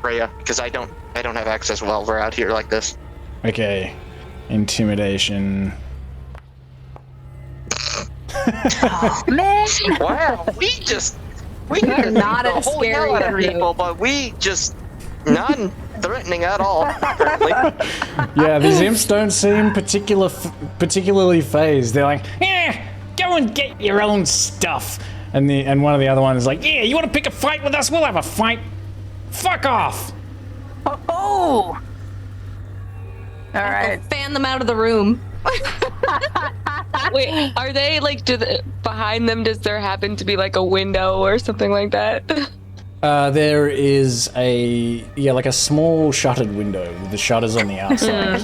Rhea? Because I don't have access while we're out here like this. Okay, intimidation. Man, Wow, we are not the a whole scary hell out of group. people, but we just non-threatening at all. Apparently. Yeah, these imps don't seem particularly phased. They're like, Yeah, go and get your own stuff. and one of the other ones is like, Yeah, you want to pick a fight with us? We'll have a fight. Fuck off. oh. All right. Fan them out of the room. Wait, are they like behind them? Does there happen to be like a window or something like that? there is like a small shuttered window with the shutters on the outside.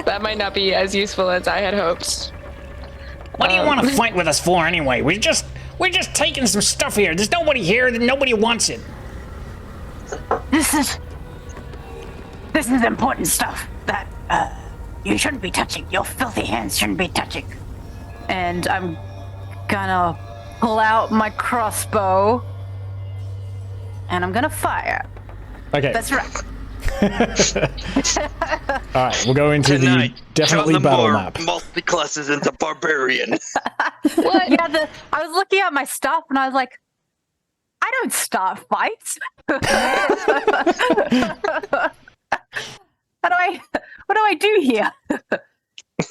That might not be as useful as I had hoped. What do you want to fight with us for anyway? We're just taking some stuff here. There's nobody here. Nobody wants it. This is important stuff that you shouldn't be touching. Your filthy hands shouldn't be touching. And I'm gonna pull out my crossbow and I'm gonna fire. Okay. That's right. All right, we'll go into the definitely battle map. Multi-classes into barbarian. What? Yeah, I was looking at my stuff and I was like, I don't start fights. What do I do here?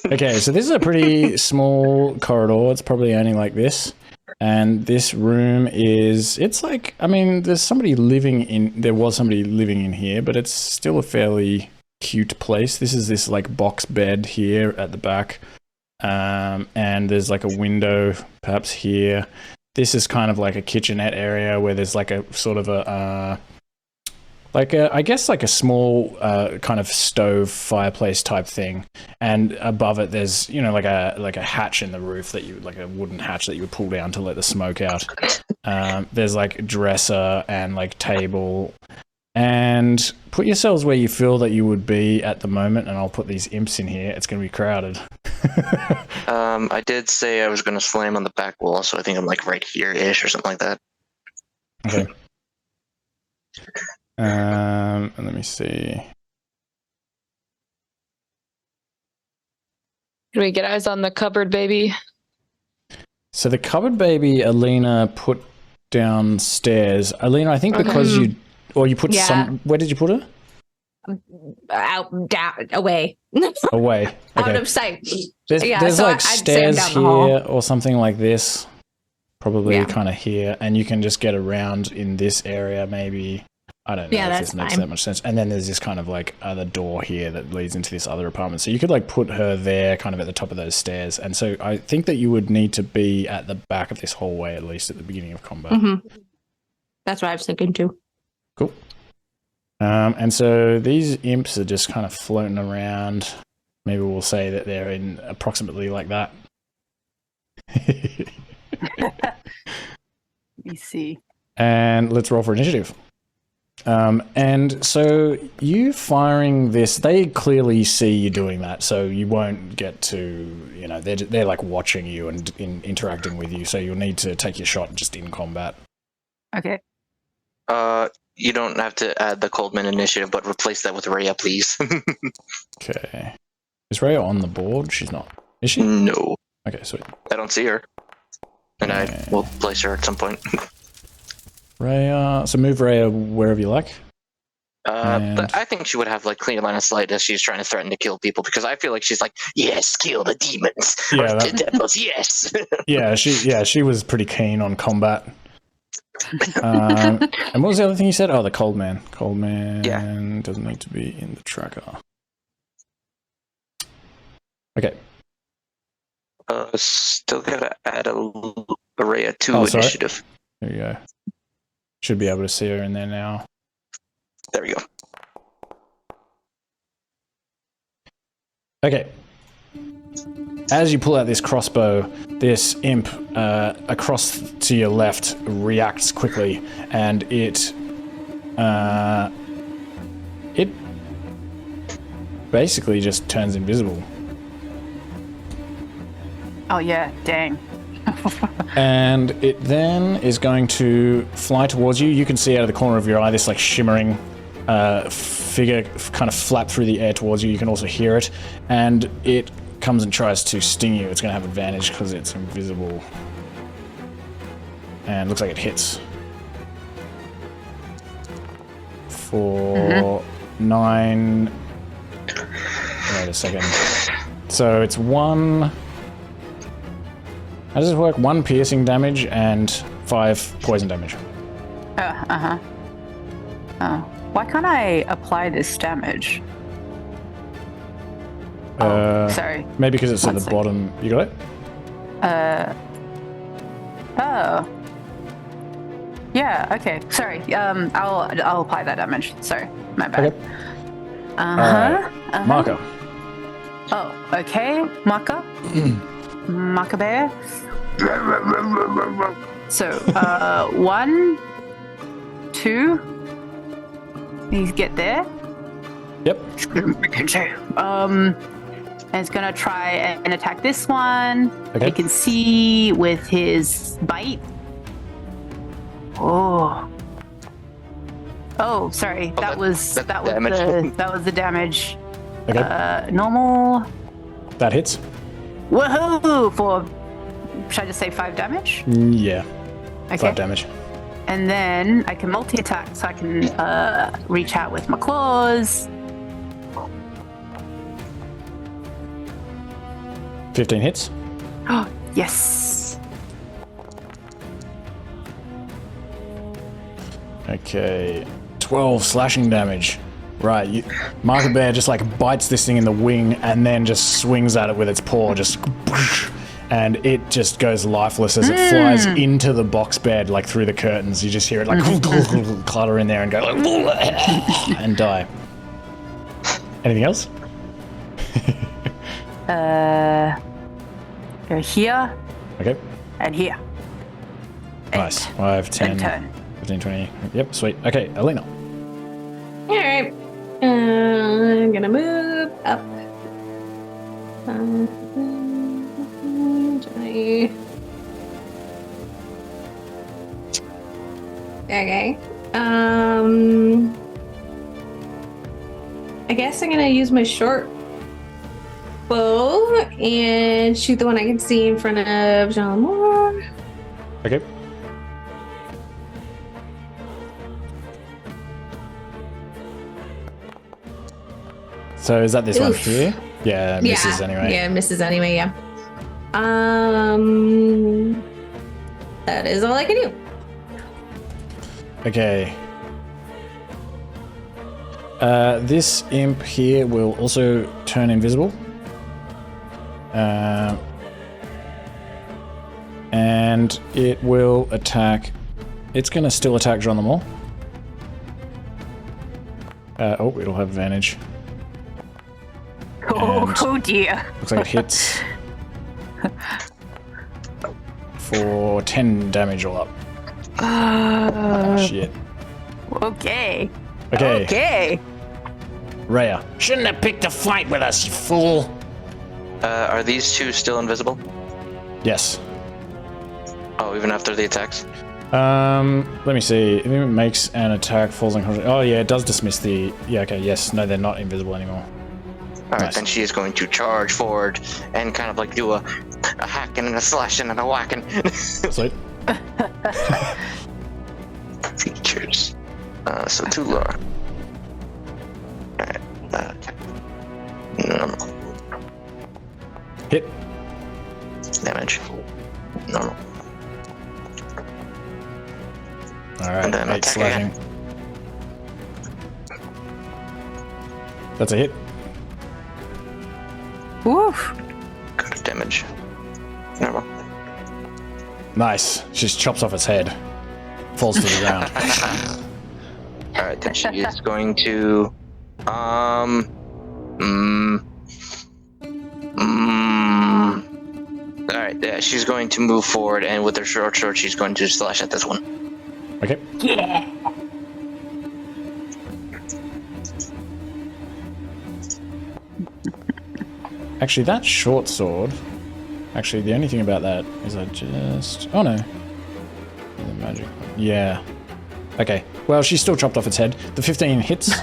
Okay, so this is a pretty small corridor. It's probably only like this. And this room it's like, I mean, there was somebody living in here, but it's still a fairly cute place. This is this like box bed here at the back. And there's like a window perhaps here. This is kind of like a kitchenette area where there's like a sort of I guess like a small kind of stove fireplace type thing, and above it there's like a hatch in the roof that like a wooden hatch that you would pull down to let the smoke out. There's like a dresser and like table, and put yourselves where you feel that you would be at the moment, and I'll put these imps in here. It's going to be crowded. I did say I was going to slam on the back wall, so I think I'm like right here-ish or something like that. Okay. And let me see. Can we get eyes on the cupboard, baby? So the cupboard baby, Alina put downstairs. Alina, I think because you put some. Where did you put her? Out, down, away. Away. Okay. Out of sight. There's so like I'd say I'm stairs down the hall. here or something like this. Probably Yeah. kind of here, and you can just get around in this area. Maybe I don't know Yeah, if that's this makes fine. that much sense. And then there's this kind of like other door here that leads into this other apartment. So you could like put her there, kind of at the top of those stairs. And so I think that you would need to be at the back of this hallway at least at the beginning of combat. Mm-hmm. That's what I was thinking too. Cool. And so these imps are just kind of floating around. Maybe we'll say that they're in approximately like that. Let me see. And let's roll for initiative. And so you firing this, they clearly see you doing that, so you won't get to, they're like watching you and interacting with you, so you'll need to take your shot just in combat. Okay. You don't have to add the Coldman initiative, but replace that with Rhea, please. Okay. Is Rhea on the board? She's not. Is she? No, Okay, sweet. I don't see her. And I will place her at some point. Rhea, so move Rhea wherever you like. But I think she would have like clear line of sight as she's trying to threaten to kill people, because I feel like she's like, yes, kill the demons. Yeah, Or that- the devils, yes. She was pretty keen on combat. And what was the other thing you said? Oh, the cold man. Cold man doesn't need to be in the tracker. Okay. Still gotta add a Rhea to initiative. There you go. Should be able to see her in there now. There we go. as you pull out this crossbow, this imp across to your left reacts quickly, and it basically just turns invisible. Oh yeah, dang. And it then is going to fly towards you. You can see out of the corner of your eye this like shimmering figure kind of flap through the air towards you. You can also hear it, and it comes and tries to sting you. It's going to have advantage because it's invisible, and looks like it hits for 9. Wait a second. So it's 1. How does it work? 1 piercing damage and 5 poison damage. Why can't I apply this damage? Sorry. Maybe because it's at the One bottom. You got it? Oh. Yeah, okay. Sorry. I'll apply that damage. Sorry. My bad. Okay. Mahkah. Oh, okay. Mahkah. Mahkah bear. So, 1, 2. Please get there. Yep. And it's gonna try and attack this one. Okay. You can see with his bite. Oh, sorry. That was the damage. Okay. Normal. That hits. Woohoo! For should I just say 5 damage? Yeah. Okay. 5 damage. And then I can multi-attack, so I can reach out with my claws. 15 hits. Oh, yes. Okay. 12 slashing damage. Right. Marker Bear just like bites this thing in the wing and then just swings at it with its paw, just, and it just goes lifeless as it flies into the box bed, like through the curtains. You just hear it like clutter in there and go like and die. Anything else? Go here Okay. and here. Nice. 8. 5, 10, And turn. 15, 20. Yep, sweet. Okay, Alina. All right. I'm gonna move up. 20. Okay. I guess I'm gonna use my short bow and shoot the one I can see in front of Jean Moore. Okay. So is that this one here? Yeah, misses anyway. Yeah, misses anyway, yeah. That is all I can do. Okay. This imp here will also turn invisible. And it will attack. It's going to still attack John the Mole. It'll have advantage. Oh dear. Looks like it hits for 10 damage all up. Shit. Okay. Okay. Rhea. Shouldn't have picked a fight with us, you fool. Are these 2 still invisible? Yes. Oh, even after the attacks? Let me see. If it makes an attack, falls unconscious. Oh yeah, it does dismiss the. Yeah, okay, yes. No, they're not invisible anymore. Alright, Nice. then she is going to charge forward and kind of like do a hacking and a slashing and a whacking. Sweet. Features. So 2 lower. Alright, normal. Hit. Damage. Normal. Alright, And then 8 attack slashing. again. That's a hit. Woof. Good damage. Normal. Nice. She just chops off its head. Falls to the ground. Alright, then she is going to All right, yeah, she's going to move forward, and with her short sword, she's going to slash at this one. Okay. Yeah. Actually, that short sword. Actually, the only thing about that is I just. Oh no. The magic. Yeah. Okay. Well, she's still chopped off its head. The 15 hits.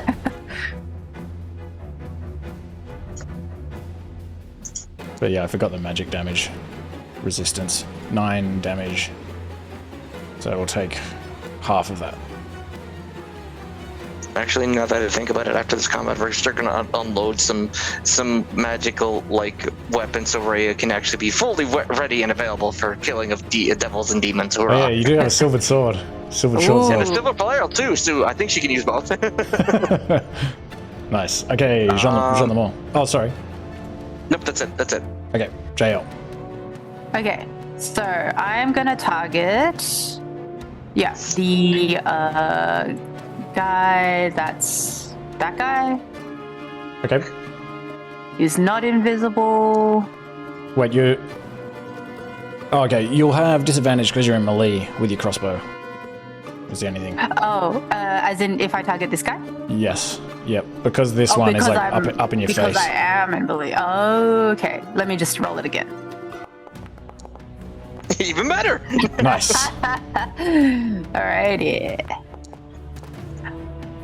But yeah, I forgot the magic damage resistance. 9 damage. So we'll take half of that. Actually, now that I think about it, after this combat, we're just gonna unload some magical weapons, so Rhea can actually be fully ready and available for killing of devils and demons. Oh yeah, you do have a silvered sword, silver short sword. And a silver flail too, so I think she can use both. Nice. Okay, Jean the Mall. Oh, sorry. Nope, that's it. That's it. Okay, JL. Okay, so I'm gonna target. Yeah, the guy. That's that guy. Okay. He's not invisible. Wait, you. Oh, okay, you'll have disadvantage because you're in melee with your crossbow. Is the only thing. Oh, as in if I target this guy? Yes. Yep. Because this one is like up in your face. Because I am in melee. Oh, okay. Let me just roll it again. Even better. Nice. Alrighty.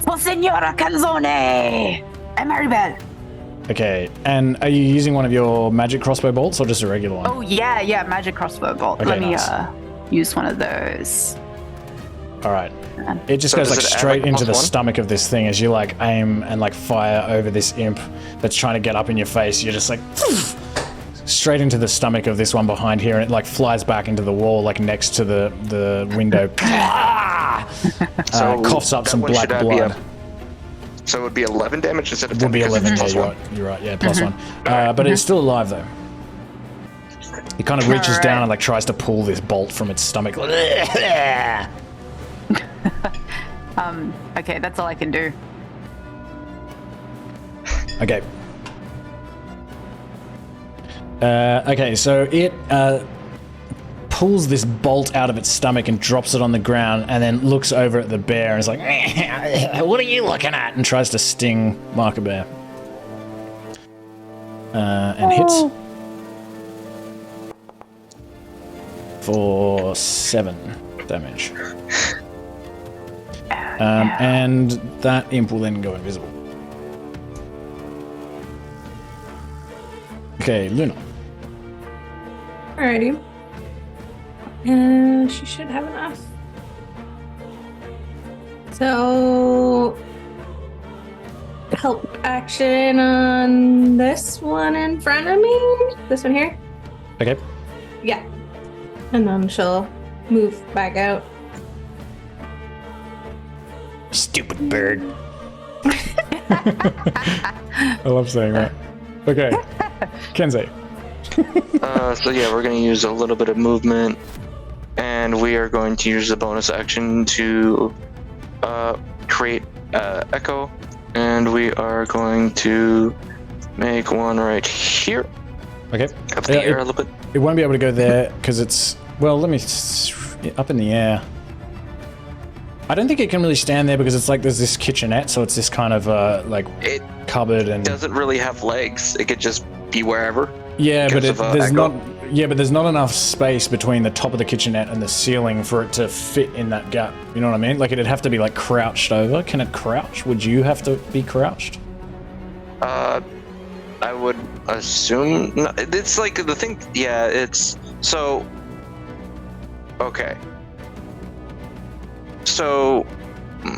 For Signora Canzone and Marybelle. Okay, and are you using one of your magic crossbow bolts or just a regular one? Oh yeah, magic crossbow bolt. Okay, Let me nice. use one of those. All right. It just So goes does like it add, straight into the +1? stomach of this thing as you like aim and like fire over this imp that's trying to get up in your face. You're just like straight into the stomach of this one behind here, and it like flies back into the wall like next to the window. Coughs up that some one black should blood. So it would be 11 damage instead of It 10. would be because 11. it's Yeah, +1. you're right. Yeah, +1. But it's still alive though. It kind of reaches down and like tries to pull this bolt from its stomach. Okay, that's all I can do. Okay. Okay, so it pulls this bolt out of its stomach and drops it on the ground, and then looks over at the bear and is like, "What are you looking at?" and tries to sting Mahkah Bear. And hits for 7 damage. And that imp will then go invisible. Okay, Luna. Alrighty. She should have enough. So, help action on this one in front of me. This one here. Okay. Yeah. And then she'll move back out. Stupid bird. I love saying that. Okay. Kensei. So yeah, we're going to use a little bit of movement, and we are going to use the bonus action to create echo, and we are going to make one right here. Okay. Up the air a little bit. It won't be able to go there because it's, well, let me, up in the air. I don't think it can really stand there because it's like there's this kitchenette, so it's this kind of like It cupboard and doesn't really have legs. It could just be wherever. yeah, but because of, there's echo. not but there's not enough space between the top of the kitchenette and the ceiling for it to fit in that gap. You know what I mean? Like it'd have to be like crouched over. Can it crouch? Would you have to be crouched? I would assume no, it's like the thing. Yeah, it's so. Okay. So.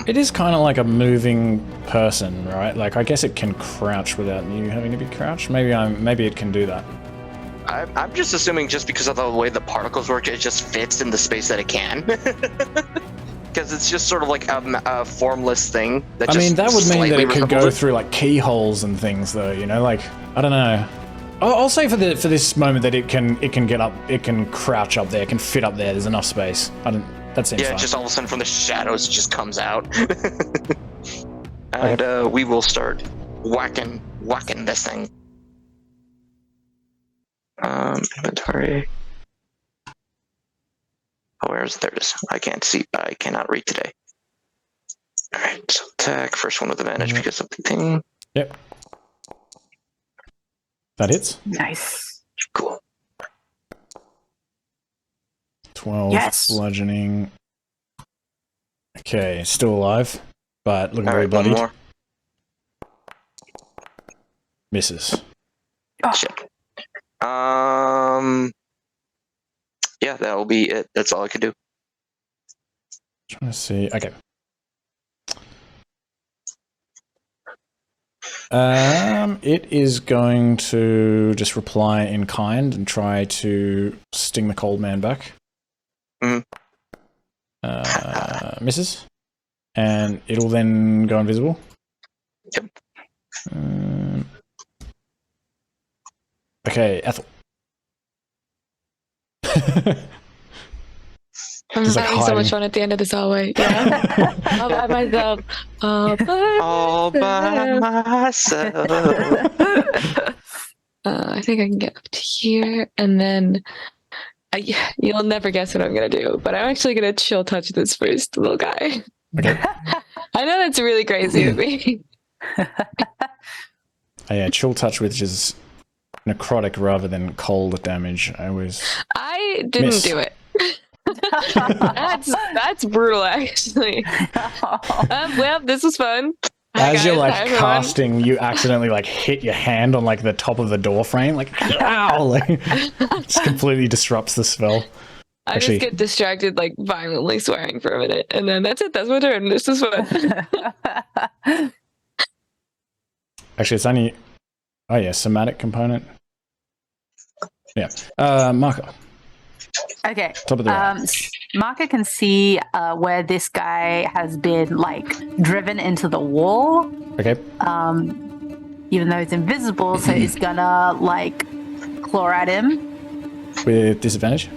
It is kind of like a moving person, right? Like I guess it can crouch without you having to be crouched. Maybe it can do that. I'm just assuming just because of the way the particles work, it just fits in the space that it can. Because it's just sort of like a formless thing. That I just mean, that would mean that slightly it could resembles go it. through like keyholes and things, though. You know, like I don't know. I'll say for this moment that it can get up, it can crouch up there, it can fit up there. There's enough space. That seems Yeah, fine. just all of a sudden from the shadows it just comes out. And we will start whacking this thing. Inventory. Oh, there it is. I can't see. I cannot read today. All right. So attack. First one with advantage because of the thing. Yep. That hits. Nice. Cool. 12 Yes. bludgeoning. Okay, still alive, but looking All very right, one bloodied. more. Misses. Oh, Shit. Yeah, that will be it. That's all I could do. Trying to see. Okay. It is going to just reply in kind and try to sting the cold man back. Misses. And it'll then go invisible. Yep. Okay, Ethel. I'm Just, like, having so much hiding. fun at the end of this hallway. Yeah. All by myself. All by myself. I think I can get up to here, and then you'll never guess what I'm gonna do. But I'm actually gonna chill touch this first little guy. Okay. I know that's really crazy of me. Yeah, chill touch, which is necrotic rather than cold damage. I didn't Miss. do it. That's brutal, actually. Well, this was fun. Hi, As you're guys. like Hi, everyone. casting, you accidentally like hit your hand on like the top of the door frame, like ow! Like just completely disrupts the spell. I Actually- just get distracted, like violently swearing for a minute, and then that's it. That's my turn. This is fun. Actually, it's only somatic component. Yeah, Mahkah, okay. top of the round. Mahkah can see where this guy has been like driven into the wall. Okay, Even though he's invisible, so he's gonna like claw at him with disadvantage.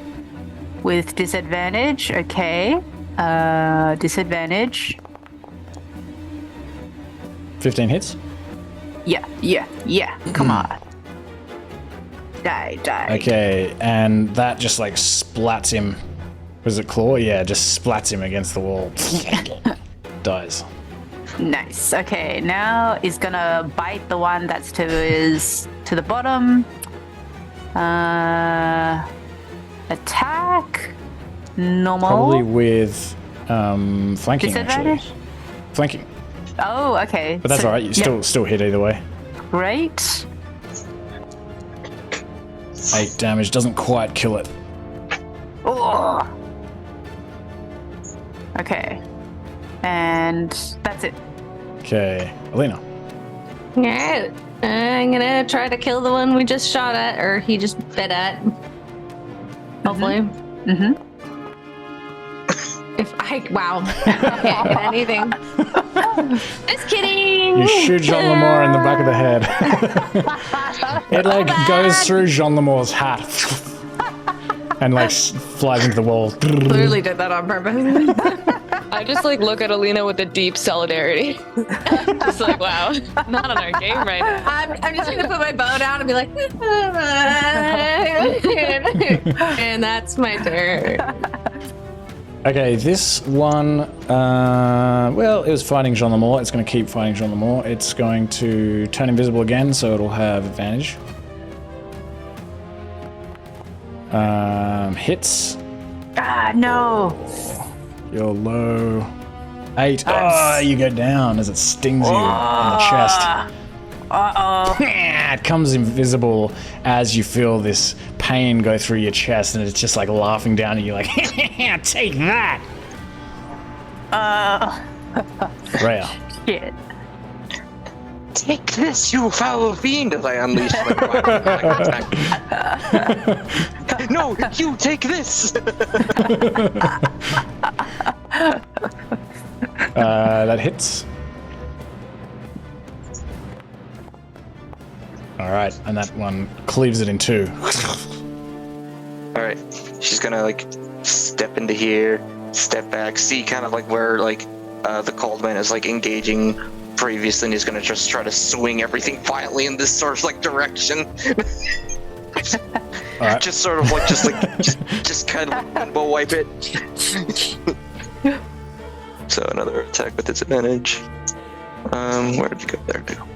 with disadvantage. Okay. Disadvantage. 15 hits. Yeah. Come on. Die. Okay, and that just like splats him. Was it claw? Yeah, just splats him against the wall. Dies. Nice. Okay, now he's gonna bite the one that's to the bottom. Attack. Normal. Probably with flanking. Disadvantage? Actually. Flanking, Oh, okay. but that's So- alright. You still hit either way. Great. 8 damage doesn't quite kill it. Oh. Okay. And that's it. Okay, Alina. Alright. I'm gonna try to kill the one we just shot at, or he just bit at. Hopefully. Mm-hmm. If I can't hit anything. Just kidding. You shoot Jean Lemore in the back of the head. It like goes through Jean Lemore's hat and like flies into the wall. Clearly did that on purpose. I just like look at Alina with a deep solidarity. Just like, wow, not on our game right now. I'm just gonna put my bow down and be like, and that's my turn. Okay, this one, well, it was fighting Jean Lemore. It's going to keep fighting Jean Lemore. It's going to turn invisible again, so it'll have advantage. Hits. No. You're low. 8. Oh, you go down as it stings you in the chest. Uh-oh. It comes invisible as you feel this pain go through your chest, and it's just like laughing down at you, like, take that. Rhea. Shit. Take this, you foul fiend! As I unleash my black attack. No, you take this! That hits. Alright, and that one cleaves it in 2. Alright, she's gonna like step into here, step back, see kind of like where like the cold man is like engaging previously, and he's gonna just try to swing everything violently in this sort of like direction. Alright. Just sort of like, just kind of like limbo wipe it. So another attack with disadvantage. Where did you go? There we go.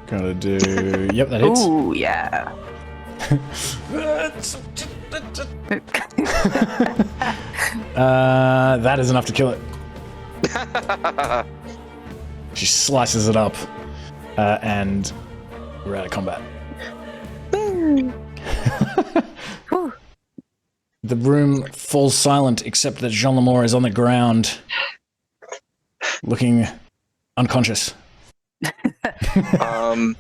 Gotta do. Yep, that hits. Ooh, yeah. That is enough to kill it. She slices it up, and we're out of combat. The room falls silent, except that Jean Lemore is on the ground, looking unconscious. I'm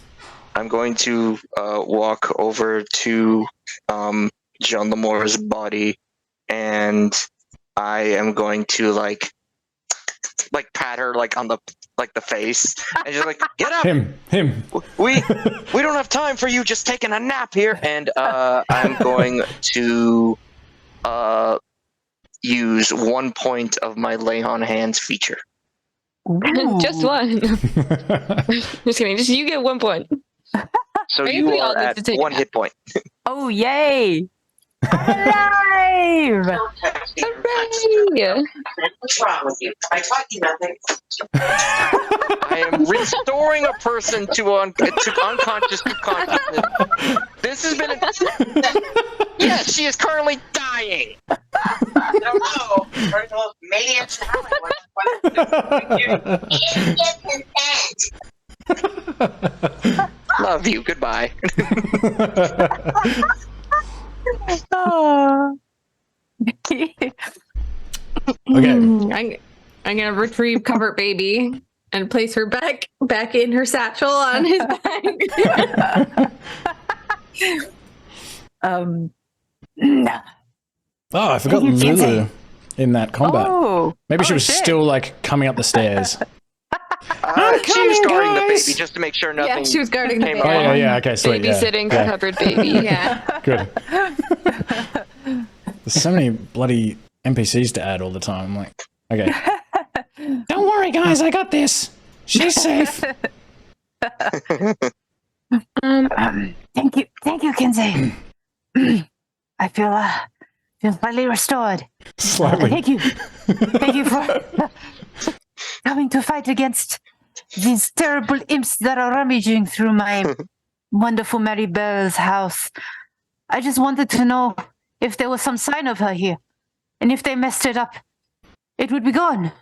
going to walk over to Jean Lemore's body, and I am going to like pat her like on the face, and just like, get up. Him. We don't have time for you just taking a nap here. And I'm going to use 1 point of my lay on hands feature. Just one. Just kidding. Just you get 1 point. So I think you we all are need at to take 1 a hit point. Oh, yay! Alive! Yeah. What's wrong with you? I taught you nothing. I am restoring a person to unconscious to consciousness. This has been yes, she is currently dying. I don't know. Well, maybe it's Love you. Goodbye. Oh. Okay. I'm gonna retrieve Comfort Baby and place her back in her satchel on his back. No. Oh, I forgot Thank you, Lulu Kensei. in that combat. Oh. Maybe she was shit. still like coming up the stairs. She was guarding the baby just to make sure nothing. Yeah, she was guarding the came baby. Oh yeah, okay, sweet. Babysitting Yeah. covered baby. Yeah. Good. There's so many bloody NPCs to add all the time. I'm like, okay. Don't worry, guys, I got this. She's safe. Thank you, Kensei. I feel slightly restored. Slightly. Thank you for coming to fight against these terrible imps that are rummaging through my wonderful Marybelle's house. I just wanted to know if there was some sign of her here, and if they messed it up, it would be gone.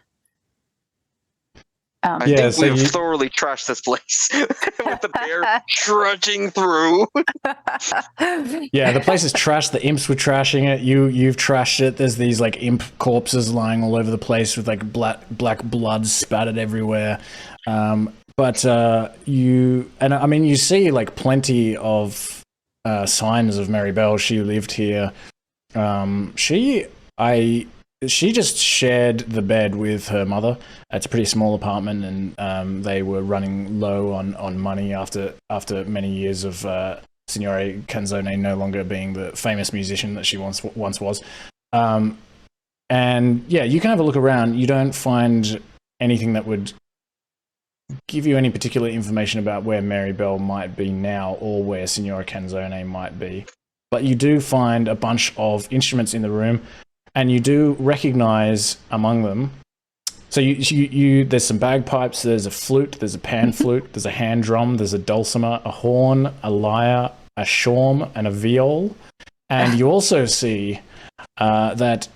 I Yeah, think so we've you- thoroughly trashed this place with the bear trudging through. Yeah, the place is trashed. The imps were trashing it. You've trashed it. There's these like imp corpses lying all over the place with like black blood spattered everywhere. But you see like plenty of signs of Marybelle. She lived here. She just shared the bed with her mother. It's a pretty small apartment, and they were running low on money after many years of Signore Canzone no longer being the famous musician that she once was. And yeah, you can have a look around. You don't find anything that would give you any particular information about where Marybelle might be now or where Signora Canzone might be. But you do find a bunch of instruments in the room, and you do recognize among them. So you there's some bagpipes, there's a flute, there's a pan flute, there's a hand drum, there's a dulcimer, a horn, a lyre, a shawm, and a viol. And you also see that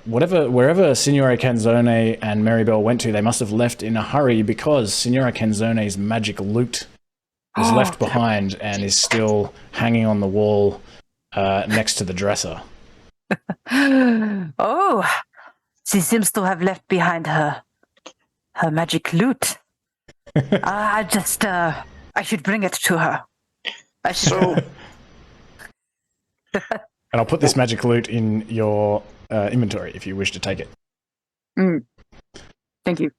wherever Signora Canzone and Marybelle went to, they must have left in a hurry, because Signora Canzone's magic lute is left behind and is still hanging on the wall next to the dresser. Oh, she seems to have left behind her magic lute. I should bring it to her. So And I'll put this magic lute in your inventory if you wish to take it. Thank you.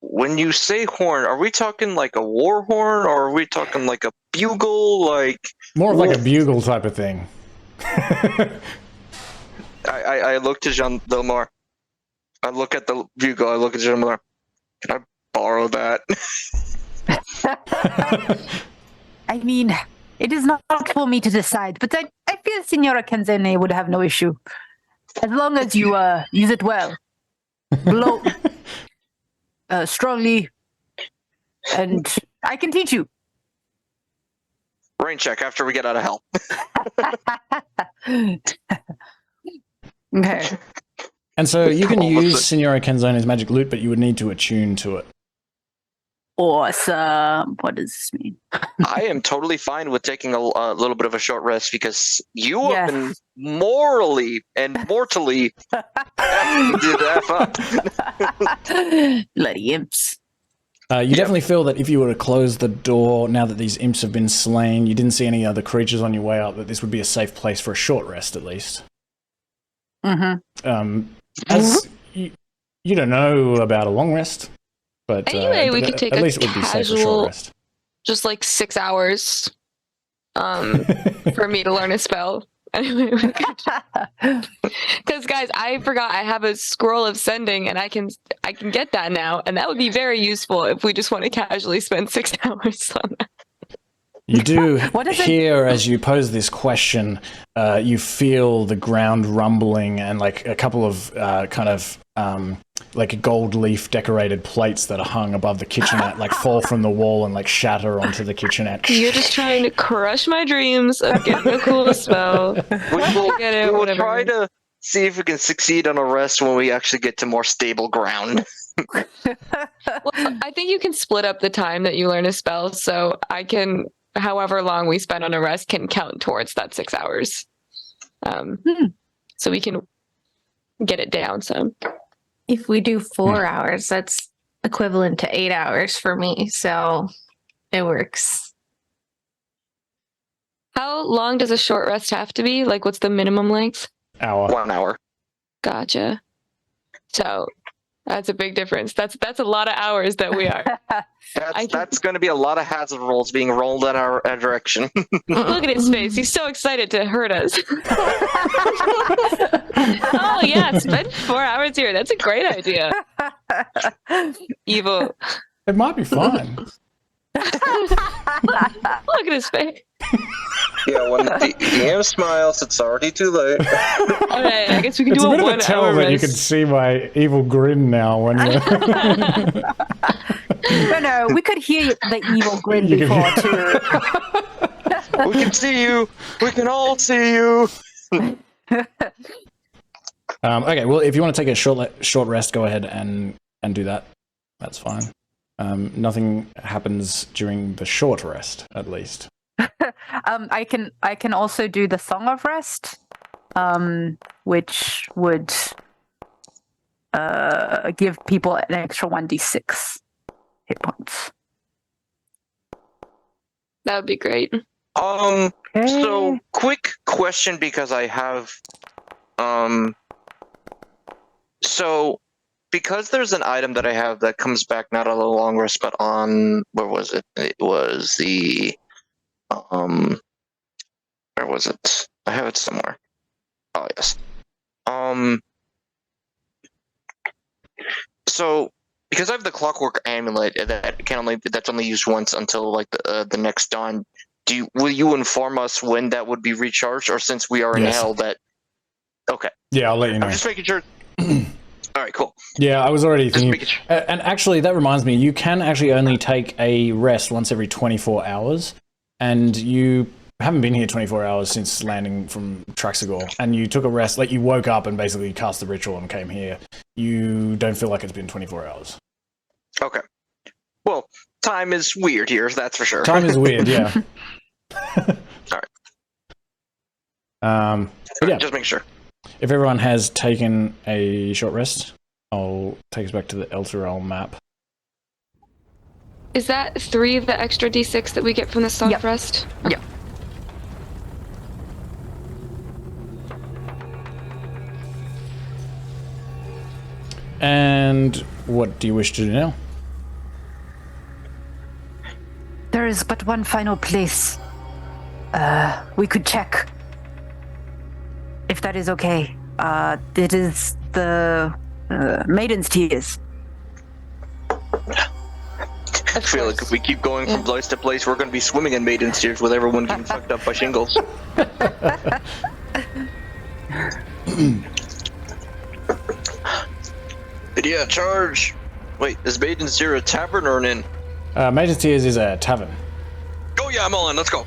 when you say horn, are we talking like a war horn, or are we talking like a bugle? Like More of like a bugle type of thing. I look to Jean Delmar. I look at the bugle. I look at Jean Delmar. Can I borrow that? I mean, it is not for me to decide, but I feel Signora Kensei would have no issue. As long as you use it well. Blow strongly, and I can teach you. Rain check after we get out of hell. Okay. And so you can use Signora Kenzone's magic loot, but you would need to attune to it. Awesome. What does this mean? I am totally fine with taking a little bit of a short rest because you have Yes. been morally and mortally did F up. Bloody imps. You definitely feel that if you were to close the door now that these imps have been slain, you didn't see any other creatures on your way up, that this would be a safe place for a short rest at least. Mm-hmm. As you don't know about a long rest, but Anyway, we could take at a least it would be safe for a casual- short rest. Just like 6 hours for me to learn a spell. Anyway, because guys, I forgot I have a scroll of sending, and I can get that now, and that would be very useful if we just want to casually spend 6 hours on that. You do What is it? hear, as you pose this question, you feel the ground rumbling and like a couple of like gold leaf decorated plates that are hung above the kitchenette like fall from the wall and like shatter onto the kitchenette. You're just trying to crush my dreams of getting a cool spell. We will, Get it, we will whatever. try to see if we can succeed on a rest when we actually get to more stable ground. Well, I think you can split up the time that you learn a spell, so I can, however long we spend on a rest, can count towards that 6 hours. So we can get it down some. If we do 4 hours, that's equivalent to 8 hours for me. So it works. How long does a short rest have to be? Like, what's the minimum length? Hour. 1 hour. Gotcha. So that's a big difference. That's a lot of hours that we are. That's going to be a lot of hazard rolls being rolled in our direction. Look at his face. He's so excited to hurt us. Oh, yeah. Spend 4 hours here. That's a great idea. Evil. It might be fine. Look at his face. Yeah, when the DM smiles, it's already too late. All right. I guess we can It's do a a bit of a 1 tell hour that you rest. can see my evil grin now when you No, we could hear the evil grin You can- before too. We can see you. We can all see you. Okay, well, if you want to take a short rest, go ahead and do that. That's fine. Nothing happens during the short rest, at least. I can also do the Song of Rest, which would give people an extra 1d6 hit points. That would be great. So quick question because I have, so because there's an item that I have that comes back not on the long rest, but on, where was it? It was the, where was it? I have it somewhere. Oh, yes. So because I have the clockwork amulet that's only used once until like the next dawn, will you inform us when that would be recharged, or since we are in Yes. hell that? Okay, Yeah, I'll let you know. I'm just making sure. All right, cool. Yeah, I was already Just thinking. making sure. And actually, that reminds me, you can actually only take a rest once every 24 hours, and you haven't been here 24 hours since landing from Traxagor, and you took a rest, like you woke up and basically cast the ritual and came here. You don't feel like it's been 24 hours. Okay. Well, time is weird here, that's for sure. Time is weird, yeah. Alright. But yeah, Just make sure. if everyone has taken a short rest, I'll take us back to the Elturel map. Is that 3 of the extra d6 that we get from the Song of Rest? Yep. And what do you wish to do now? There is but one final place we could check, if that is okay. It is the Maiden's Tears. I feel like if we keep going from place to place, we're going to be swimming in Maiden's Tears with everyone getting fucked up by shingles. But yeah, charge! Wait, is Maiden's Tears a tavern or an inn? Maiden's Tears is a tavern. Oh yeah, I'm all in, let's go!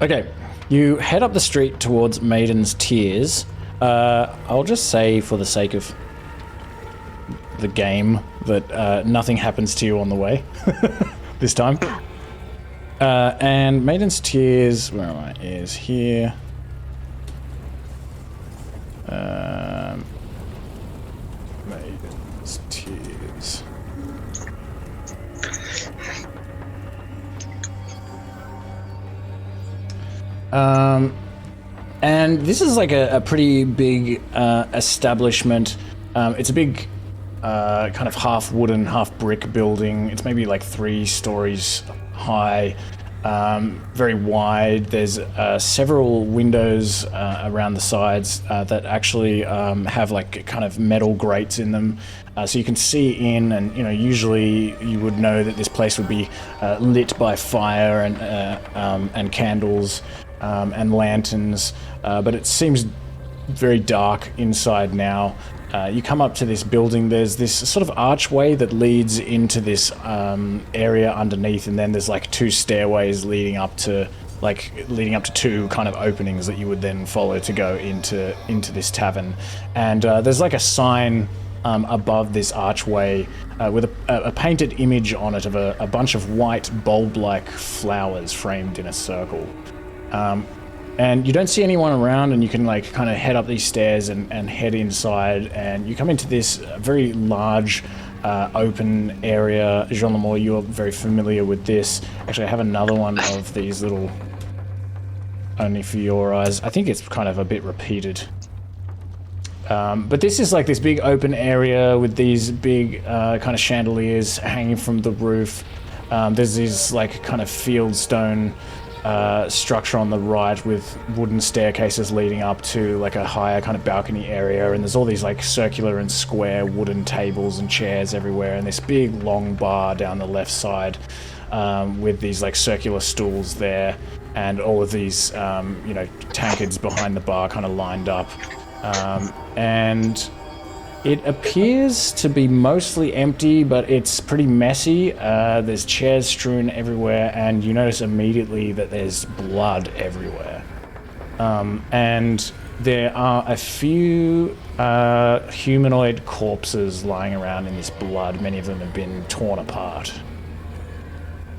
Okay, you head up the street towards Maiden's Tears. I'll just say, for the sake of the game, that nothing happens to you on the way this time. And Maiden's Tears, where am I? Is here. Maiden's Tears. And this is like a pretty big establishment. It's a big kind of half wooden, half brick building. It's maybe like 3 stories high, very wide. There's several windows around the sides that actually have like kind of metal grates in them. So you can see in, and usually you would know that this place would be lit by fire and candles and lanterns, but it seems very dark inside now. You come up to this building, there's this sort of archway that leads into this area underneath, and then there's like 2 stairways leading up to 2 kind of openings that you would then follow to go into this tavern. And there's like a sign above this archway with a painted image on it of a bunch of white bulb-like flowers framed in a circle. And you don't see anyone around, and you can like kind of head up these stairs and head inside, and you come into this very large open area. Jean Lemore, you're very familiar with this. Actually, I have another one of these little, only for your eyes. I think it's kind of a bit repeated. But this is like this big open area with these big kind of chandeliers hanging from the roof. There's these like kind of fieldstone structure on the right with wooden staircases leading up to like a higher kind of balcony area, and there's all these like circular and square wooden tables and chairs everywhere, and this big long bar down the left side with these like circular stools there, and all of these tankards behind the bar kind of lined up. And it appears to be mostly empty, but it's pretty messy. There's chairs strewn everywhere, and you notice immediately that there's blood everywhere. And there are a few humanoid corpses lying around in this blood. Many of them have been torn apart.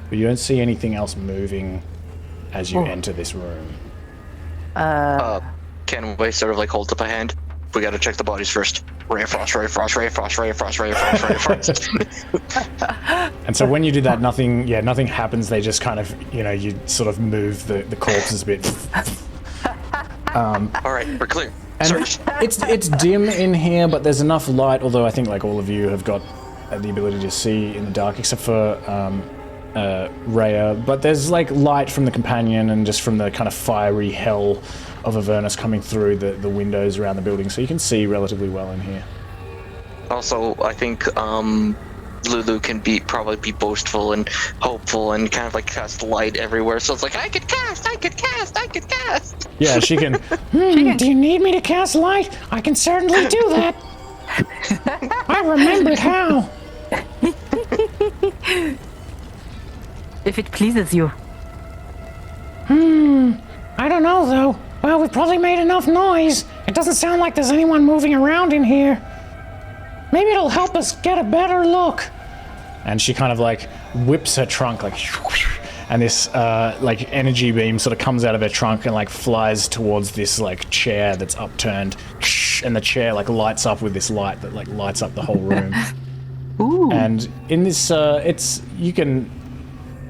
But you don't see anything else moving as you enter this room. Kenway sort of like holds up a hand. We gotta check the bodies first. Ray of frost, ray of frost, ray of frost, ray of frost, ray of frost, ray of frost. And so when you do that, nothing happens. They just kind of, you sort of move the corpses a bit. All right, we're clear. And Search. it's dim in here, but there's enough light, although I think like all of you have got the ability to see in the dark, except for Rhea. But there's like light from the companion and just from the kind of fiery hell of Avernus coming through the windows around the building, so you can see relatively well in here. Also, I think Lulu can probably be boastful and hopeful and kind of like cast light everywhere. So it's like, I could cast. Yeah, she can. Do you need me to cast light? I can certainly do that. I remembered how. If it pleases you. I don't know, though. Well, we've probably made enough noise. It doesn't sound like there's anyone moving around in here. Maybe it'll help us get a better look. And she kind of like whips her trunk like, and this like energy beam sort of comes out of her trunk and like flies towards this like chair that's upturned, and the chair like lights up with this light that like lights up the whole room. Ooh. And in this, you can,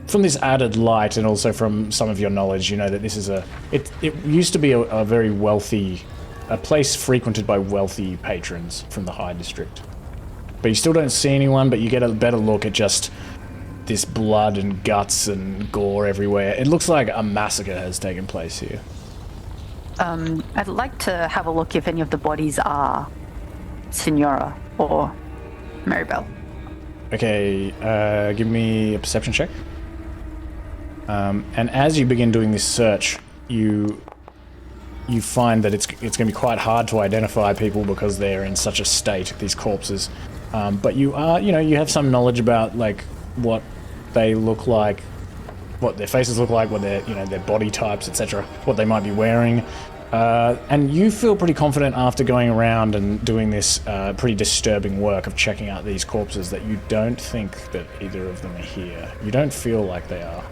from this added light and also from some of your knowledge, you know that this is it used to be a very wealthy, a place frequented by wealthy patrons from the High District. But you still don't see anyone, but you get a better look at just this blood and guts and gore everywhere. It looks like a massacre has taken place here. I'd like to have a look if any of the bodies are Signora or Marybelle. Okay, give me a perception check. And as you begin doing this search, you find that it's going to be quite hard to identify people because they're in such a state, these corpses. But you have some knowledge about like what they look like, what their faces look like, what their body types, etc., what they might be wearing. And you feel pretty confident after going around and doing this pretty disturbing work of checking out these corpses that you don't think that either of them are here. You don't feel like they are.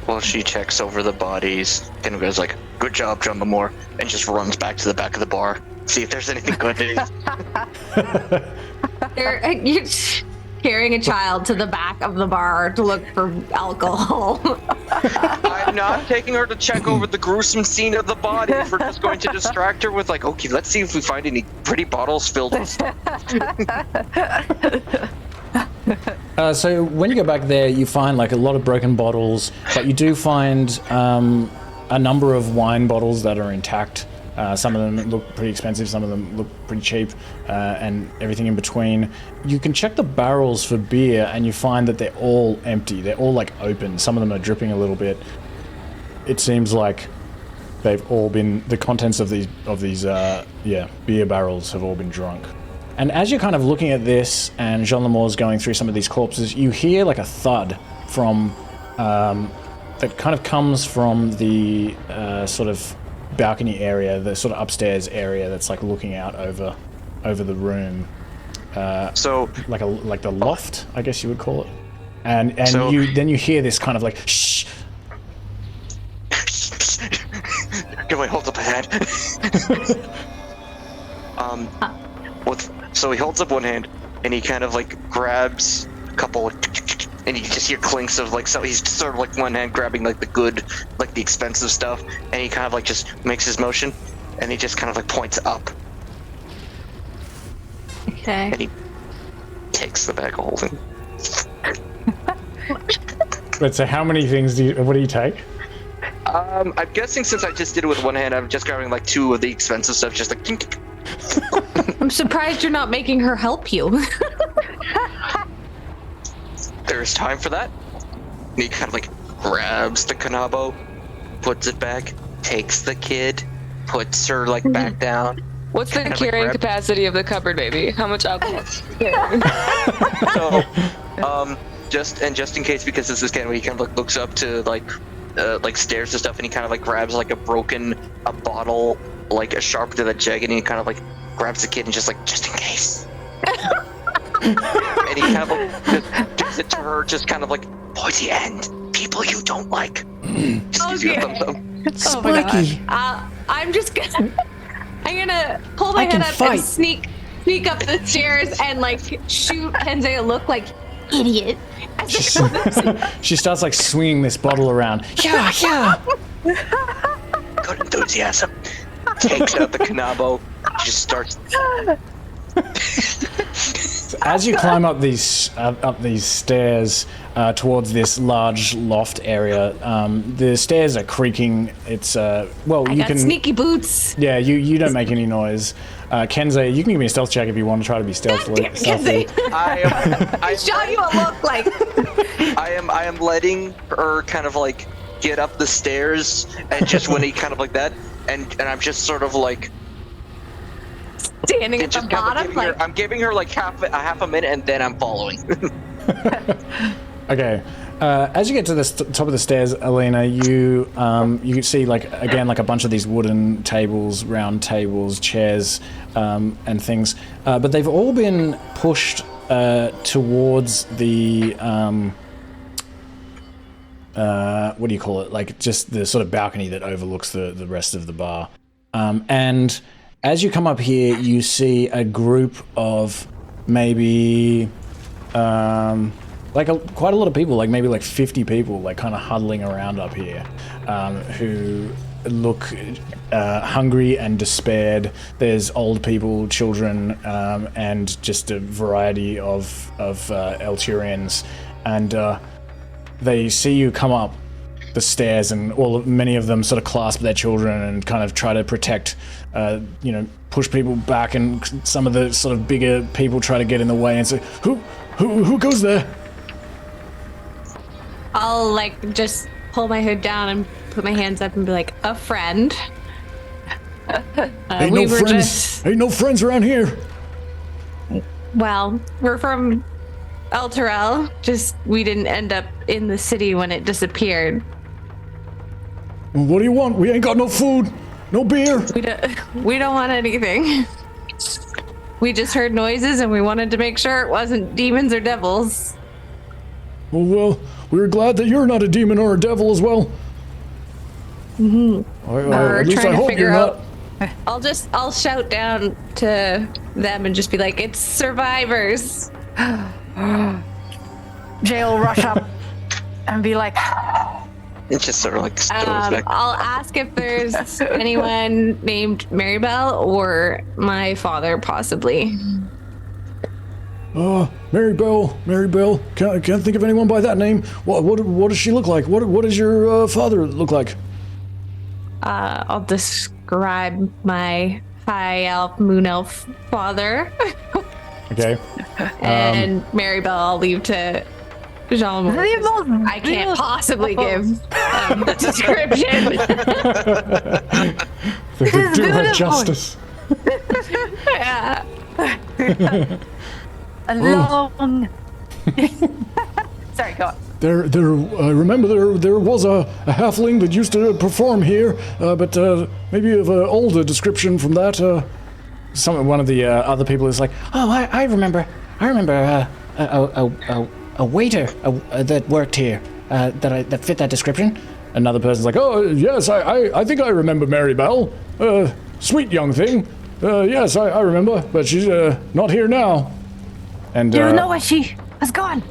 Well, she checks over the bodies and goes like, "Good job, Jumbamore," and just runs back to the back of the bar. See if there's anything good in it. You're carrying a child to the back of the bar to look for alcohol. I'm not taking her to check over the gruesome scene of the bodies. We're just going to distract her with like, okay, let's see if we find any pretty bottles filled with stuff. So when you go back there, you find like a lot of broken bottles, but you do find a number of wine bottles that are intact. Some of them look pretty expensive, some of them look pretty cheap, and everything in between. You can check the barrels for beer, and you find that they're all empty. They're all like open. Some of them are dripping a little bit. It seems like they've all been, the contents of these beer barrels have all been drunk. And as you're kind of looking at this, and Jean Lamour's going through some of these corpses, you hear like a thud from that kind of comes from the sort of balcony area, the sort of upstairs area that's like looking out over the room. So like the loft, I guess you would call it. And so, you hear this kind of like shh. Kenway holds up a hand. So he holds up one hand and he kind of like grabs a couple, and you can just hear clinks of like, so he's sort of like one hand grabbing like the good, like the expensive stuff, and he kind of like just makes his motion, and he just kind of like points up. Okay. And he takes the bag of holding. But so how many things what do you take? I'm guessing since I just did it with one hand, I'm just grabbing like two of the expensive stuff, just like. I'm surprised you're not making her help you. There's time for that. And he kind of like grabs the Kanabo, puts it back, takes the kid, puts her like back down. What's the carrying capacity of the cupboard, baby? How much alcohol? So, just in case, because this is Kenway, he kind of like looks up to like stairs and stuff, and he kind of like grabs like a bottle, like a sharp to the jug, and he kind of like grabs the kid and just in case. And he kind of like just gives it to her, just kind of like pointy end. People you don't like. Just gives you a thumbs up. Spiky. I'm gonna pull my head up and sneak up the stairs and like shoot Kensei a look like idiot. She starts like swinging this bottle around. Yeah. Good enthusiasm. Takes out the Kanabo. Just starts. As you climb up these stairs towards this large loft area, the stairs are creaking. It's you can sneaky boots. Yeah, you don't make any noise. Kensei, you can give me a stealth check if you want to try to be stealthy. I shot you a look like. I am letting her kind of like get up the stairs, and just when he kind of like that, and I'm just sort of like standing at the bottom. I'm giving her like half a minute, and then I'm following. Okay. As you get to the top of the stairs, Alina, you see like a bunch of these wooden tables, round tables, chairs, and things, but they've all been pushed towards the what do you call it? Like just the sort of balcony that overlooks the rest of the bar. And as you come up here, you see a group of maybe quite a lot of people, like maybe like 50 people, like kind of huddling around up here, who look hungry and despaired. There's old people, children, and just a variety of Elturians, and they see you come up. the stairs, and many of them sort of clasp their children and kind of try to protect, push people back, and some of the sort of bigger people try to get in the way and say, who goes there? I'll like just pull my hood down and put my hands up and be like, a friend. Ain't no friends around here. Well, we're from Elturel. Just we didn't end up in the city when it disappeared. What do you want? We ain't got no food, no beer. We don't want anything. We just heard noises and we wanted to make sure it wasn't demons or devils. Well, we're glad that you're not a demon or a devil as well. Mm-hmm. At least I hope you're not. I'll shout down to them and just be like, it's survivors. Jay will rush up and be like, It just sort of like goes back. I'll ask if there's anyone named Marybelle or my father, possibly. Marybelle. Can't think of anyone by that name. What does she look like? What does your father look like? I'll describe my high elf, moon elf father. Okay. And Marybelle, I'll leave to Jean. I can't possibly give the description. They could do her justice. Yeah. a long. Sorry, go on. I remember there was a halfling that used to perform here, but maybe of an older description from that. One of the other people is like, oh, I remember a waiter that worked here that fit that description. Another person's like, oh yes, I think I remember Marybelle. Sweet young thing. Yes, I remember, but she's not here now. And Do you know where she has gone?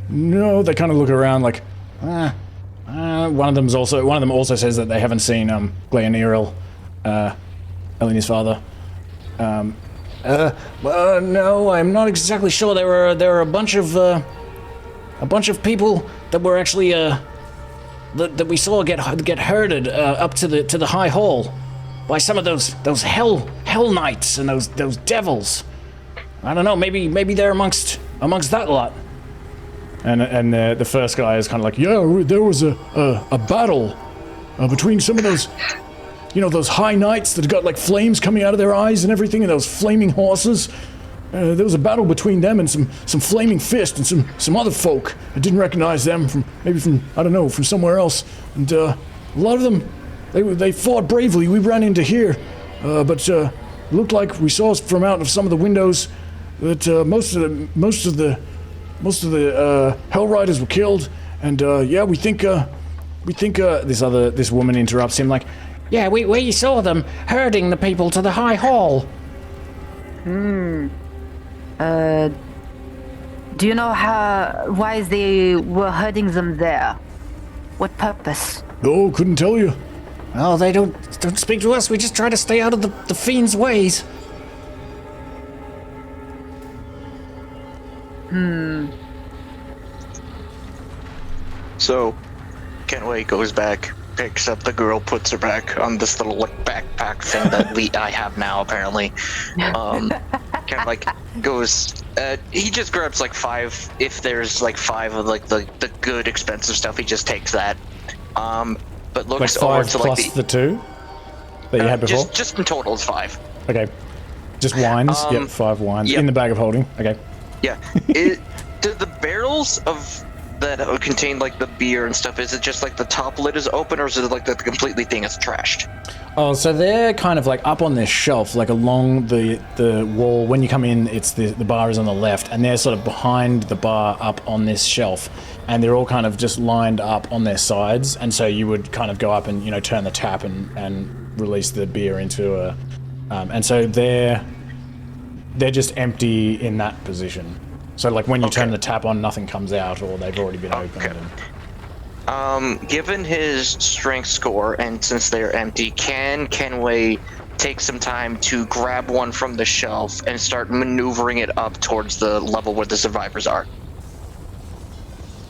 No, they kind of look around like, one of them also says that they haven't seen Gleoniril, Alina's father. No, I'm not exactly sure. There were a bunch of people that were actually that we saw get herded up to the high hall by some of those hell knights and those devils. I don't know. Maybe they're amongst that lot. And the first guy is kind of like, yeah, there was a battle between some of those, those high knights that got like flames coming out of their eyes and everything, and those flaming horses. There was a battle between them and some flaming fist and some other folk. I didn't recognize them from I don't know, from somewhere else. And a lot of them, they fought bravely. We ran into here, but looked like we saw from out of some of the windows that most of the Hell Riders were killed, and we think this woman interrupts him like, yeah, we saw them herding the people to the high hall. Do you know why they were herding them there? What purpose? No, couldn't tell you. Oh, they don't speak to us. We just try to stay out of the fiend's ways. So, Kenway goes back, picks up the girl, puts her back on this little like backpack thing that I have now apparently. Kind of like goes. He just grabs like 5. If there's like 5 of like the good expensive stuff, he just takes that. But looks like 5 over to like plus the 2 that you had before. Just in total is 5. Okay. Just wines. Yep, 5 wines in the bag of holding. Okay. Yeah. Do the barrels of that contain like the beer and stuff, is it just like the top lid is open, or is it like the completely thing is trashed? Oh, so they're kind of like up on this shelf, like along the wall. When you come in, it's the bar is on the left, and they're sort of behind the bar up on this shelf, and they're all kind of just lined up on their sides, and so you would kind of go up and turn the tap and release the beer into a and so they're just empty in that position. So like when you turn the tap on, nothing comes out, or they've already been opened. Given his strength score, and since they're empty, can Kenway take some time to grab one from the shelf and start maneuvering it up towards the level where the survivors are?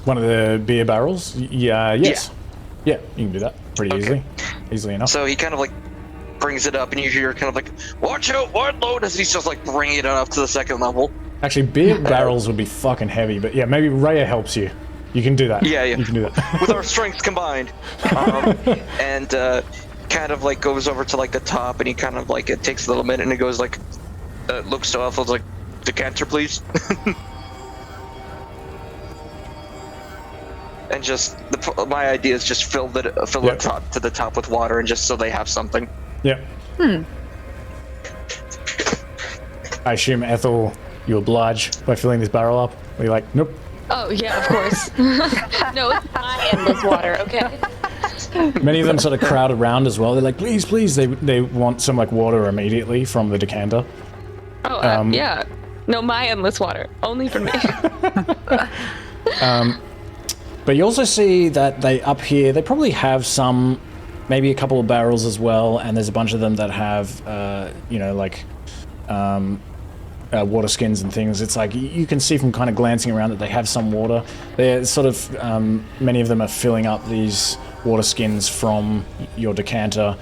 One of the beer barrels? Yeah, yes. Yeah, you can do that pretty easily enough. So he kind of like brings it up, and you hear kind of like, "Watch out, load!" as he's just like bringing it up to the second level. Actually, beer barrels would be fucking heavy, but yeah, maybe Rhea helps you. You can do that. Yeah. You can do that. With our strengths combined. And kind of like goes over to like the top, and he kind of like, it takes a little minute, and he goes like, looks to Ethel, like, "Decanter, please." And just, my idea is just fill it top to the top with water, and just so they have something. Yeah. I assume, Ethel, you oblige by filling this barrel up? Are you like, nope? Oh, yeah, of course. No, it's my endless water, okay? Many of them sort of crowd around as well. They're like, please, please. They want some like water immediately from the decanter. Oh, yeah. No, my endless water. Only for me. But you also see that they up here, they probably have some, maybe a couple of barrels as well, and there's a bunch of them that have, water skins and things. It's like, you can see from kind of glancing around that they have some water. They're sort of, many of them are filling up these water skins from your decanter.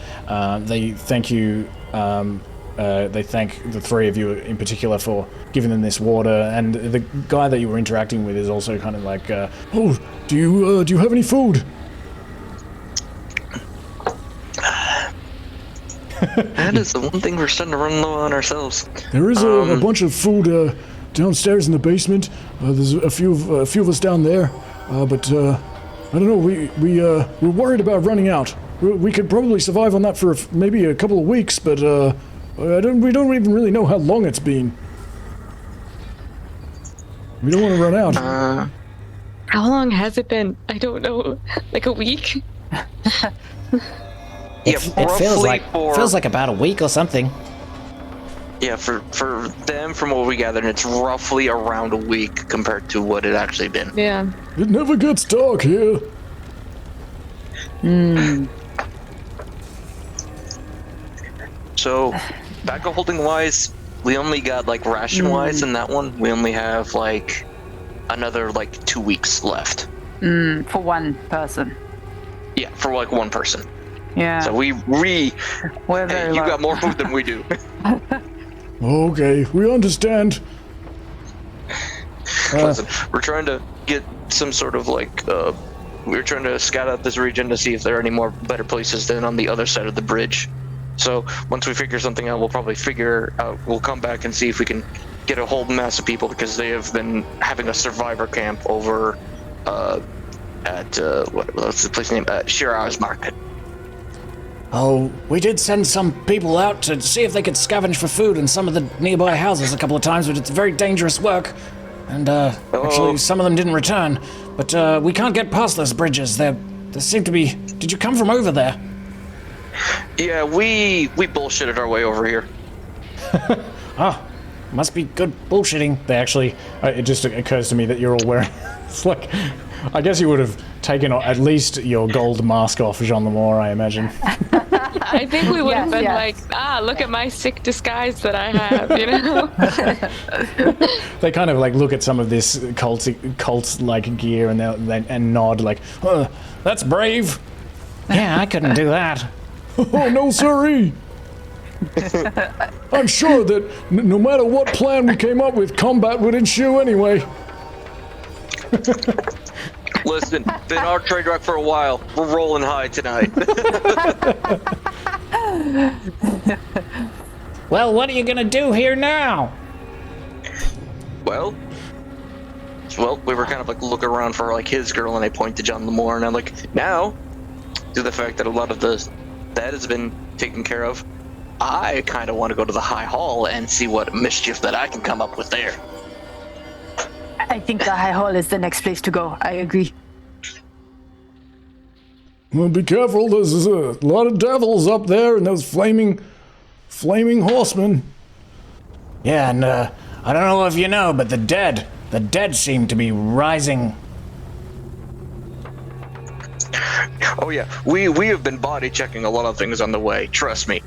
They thank you, they thank the three of you in particular for giving them this water, and the guy that you were interacting with is also kind of like, oh, do you have any food? That is the one thing we're starting to run low on ourselves. There is a bunch of food downstairs in the basement. There's a few of us down there, but I don't know. We're worried about running out. We could probably survive on that for maybe a couple of weeks, but we don't even really know how long it's been. We don't want to run out. How long has it been? I don't know. Like a week? Yeah, It feels like about a week or something. Yeah, for them, from what we gathered, it's roughly around a week compared to what it actually been. Yeah. It never gets dark here. So, back-up holding-wise, we only got, like, ration-wise in that one. We only have, like, another, like, 2 weeks left. For one person. Yeah, for, like, one person. Yeah. So We're hey, very you low. got more food than we do. Okay, we understand. Listen, we're trying to get some sort of, like, we're trying to scout out this region to see if there are any more better places than on the other side of the bridge. So once we figure something out, we'll come back and see if we can get a whole mass of people, because they have been having a survivor camp over at what's the place name? Shirar's Market. Oh, we did send some people out to see if they could scavenge for food in some of the nearby houses a couple of times, but it's very dangerous work. And actually, some of them didn't return. But we can't get past those bridges. There seem to be... Did you come from over there? Yeah, we bullshitted our way over here. Must be good bullshitting. They actually, it just occurs to me that you're all wearing, it's like, I guess you would have taken at least your gold mask off, Jean Lemore, I imagine. I think we would have been yes. like, look at my sick disguise that I have, you know? They kind of like look at some of this cult-like gear and nod like, that's brave. Yeah, I couldn't do that. Oh, no, sirree. I'm sure that no matter what plan we came up with, combat would ensue anyway. Listen, been our trade rock for a while. We're rolling high tonight. Well, what are you gonna do here now? Well, we were kind of like looking around for like his girl, and I point to John Lemore, and I'm like, now, due to the fact that a lot of that has been taken care of, I kind of want to go to the High Hall and see what mischief that I can come up with there. I think the High Hall is the next place to go. I agree. Well, be careful. There's a lot of devils up there, and those flaming horsemen. Yeah, and I don't know if you know, but the dead seem to be rising. Oh yeah, we have been body checking a lot of things on the way. Trust me.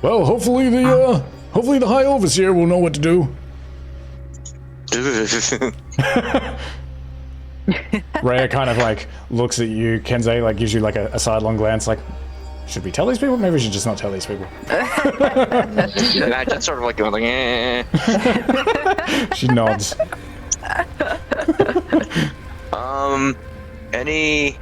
Well, hopefully hopefully the High Overseer will know what to do. Rhea kind of like looks at you, Kensei, like gives you like a sidelong glance, like, should we tell these people? Maybe we should just not tell these people. And I just sort of like going like, eh. She nods. Any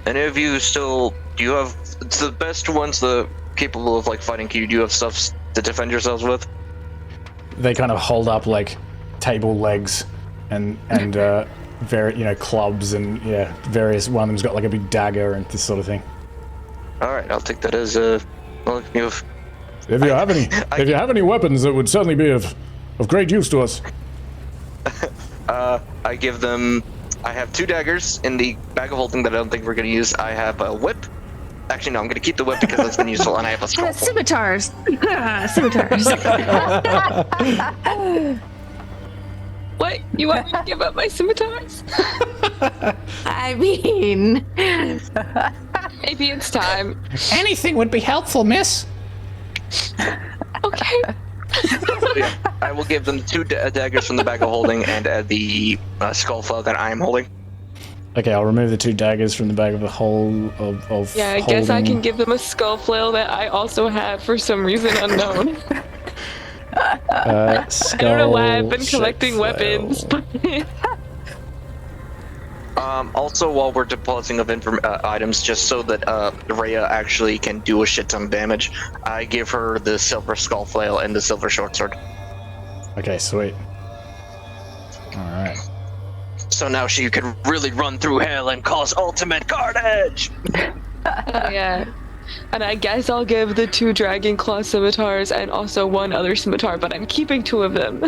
of you still? Do you have the best ones, the capable of like fighting? Do you have stuff to defend yourselves with? They kind of hold up like table legs and clubs and various. One of them's got like a big dagger and this sort of thing. All right, I'll take that as a. Well, if you have any weapons that would certainly be of great use to us. I give them. I have 2 daggers in the bag of holding that I don't think we're going to use. I have a whip. Actually, no, I'm going to keep the whip because it's been useful, and I have a scroll. Scimitars. Scimitars. What? You want me to give up my scimitars? I mean, maybe it's time. Anything would be helpful, miss. Okay. Yeah, I will give them 2 daggers from the bag of holding and the skull flail that I am holding. Okay, I'll remove the 2 daggers from the bag of the whole of Yeah, I guess I can give them a skull flail that I also have for some reason unknown. I don't know why I've been collecting weapons. But also, while we're depositing of items, just so that Rhea actually can do a shit ton of damage, I give her the silver skull flail and the silver short sword. Okay, sweet. Alright. So now she can really run through hell and cause ultimate carnage! Yeah. And I guess I'll give the 2 dragon claw scimitars and also 1 other scimitar, but I'm keeping 2 of them.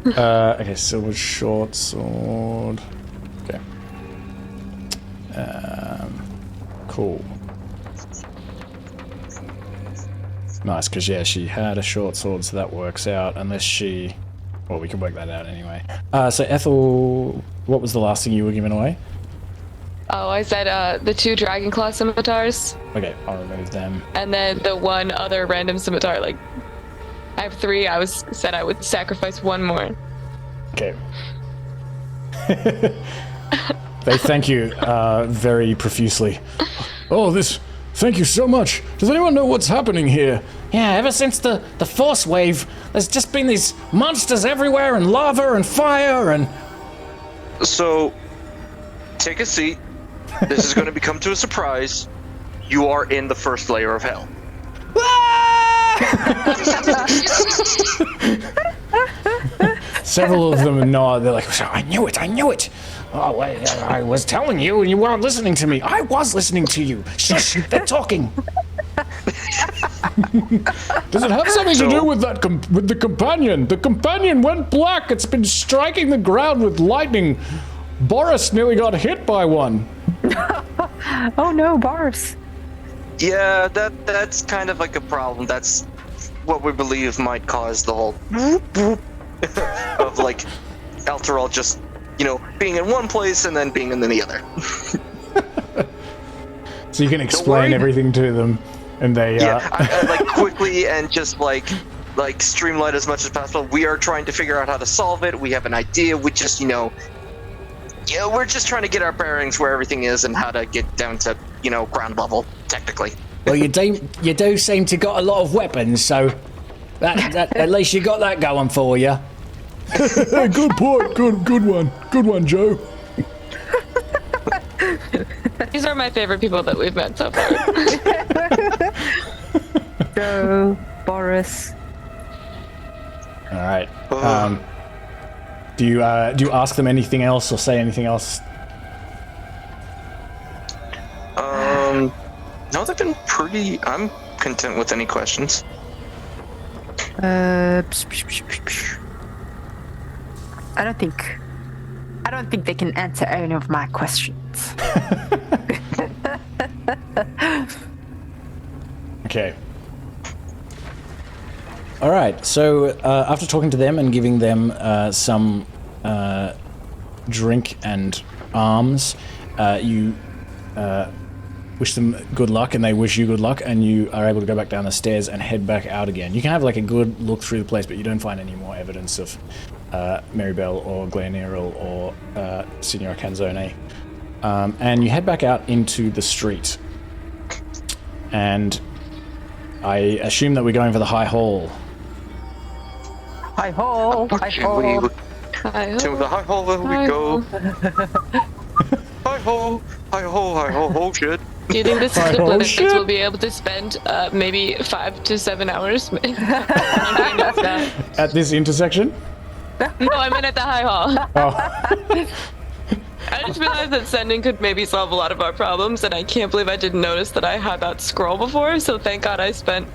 Okay, silver short sword. Okay. Cool. Nice, because she had a short sword, so that works out, unless she... Well, we can work that out anyway. So Ethel, what was the last thing you were giving away? Oh, I said the 2 dragon claw scimitars. Okay, I'll remove them. And then the 1 other random scimitar, like... I have 3, said I would sacrifice 1 more. Okay. They thank you very profusely. Thank you so much. Does anyone know what's happening here? Yeah, ever since the force wave, there's just been these monsters everywhere and lava and fire and... So, take a seat. This is going to become to a surprise. You are in the first layer of hell. Several of them nod. They're like, I knew it. Oh, I was telling you and you weren't listening to me. I was listening to you. Shush, they're talking. Does it have something to do with with the companion? The companion went black. It's been striking the ground with lightning. Boris nearly got hit by one. Oh no, Boris. Yeah, that's kind of like a problem. That's what we believe might cause the whole of like Elturel just, being in one place and then being in the other. So you can explain everything to them, and they I like quickly and just like streamline as much as possible. We are trying to figure out how to solve it. We have an idea. We just we're just trying to get our bearings where everything is and how to get down to ground level technically. Well, you do seem to got a lot of weapons, so that at least you got that going for you. Good point. Good one, Joe. These are my favorite people that we've met so far. Joe, Boris. All right. Do you ask them anything else or say anything else? No, they've been pretty. I'm content with any questions. I don't think they can answer any of my questions. Okay. All right. So after talking to them and giving them some drink and arms, you wish them good luck, and they wish you good luck, and you are able to go back down the stairs and head back out again. You can have like a good look through the place, but you don't find any more evidence of Marybelle or Gleneral or Signora Canzone. And you head back out into the street. And I assume that we're going for the High Hall. Hi ho, hi ho. To the high hole where we go. Hi ho, hi ho, hi ho, ho shit. Do you think this is the place that we'll be able to spend maybe 5 to 7 hours? At this intersection? No, I meant at the High Hall. Oh. I just realized that sending could maybe solve a lot of our problems, and I can't believe I didn't notice that I had that scroll before, so thank God I spent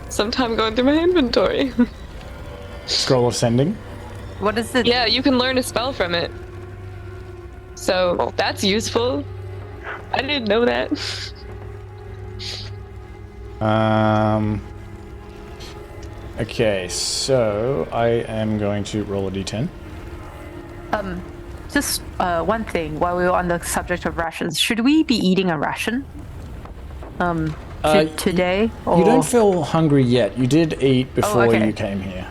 some time going through my inventory. Scroll of sending? What is it? Yeah, you can learn a spell from it. So that's useful. I didn't know that. Okay, so I am going to roll a d10. Just one thing while we were on the subject of rations. Should we be eating a ration? Today? Or... You don't feel hungry yet. You did eat before you came here.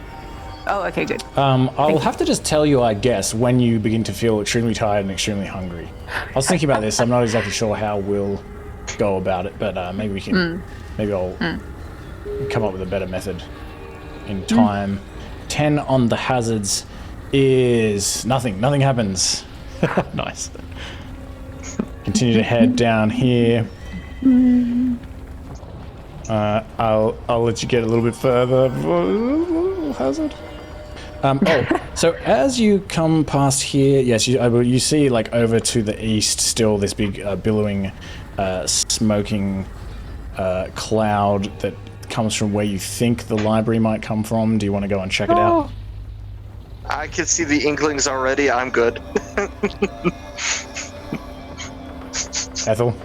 Oh, okay, good. I'll have to just tell you, I guess, when you begin to feel extremely tired and extremely hungry. I was thinking about this. I'm not exactly sure how we'll go about it, but maybe we can. Maybe I'll come up with a better method in time. 10 on the hazards is nothing. Nothing happens. Nice. Continue to head down here. I'll let you get a little bit further. Hazard. So as you come past here, yes, you see like over to the east still this big billowing, smoking cloud that comes from where you think the library might come from. Do you want to go and check it out? I can see the inklings already. I'm good. Ethel?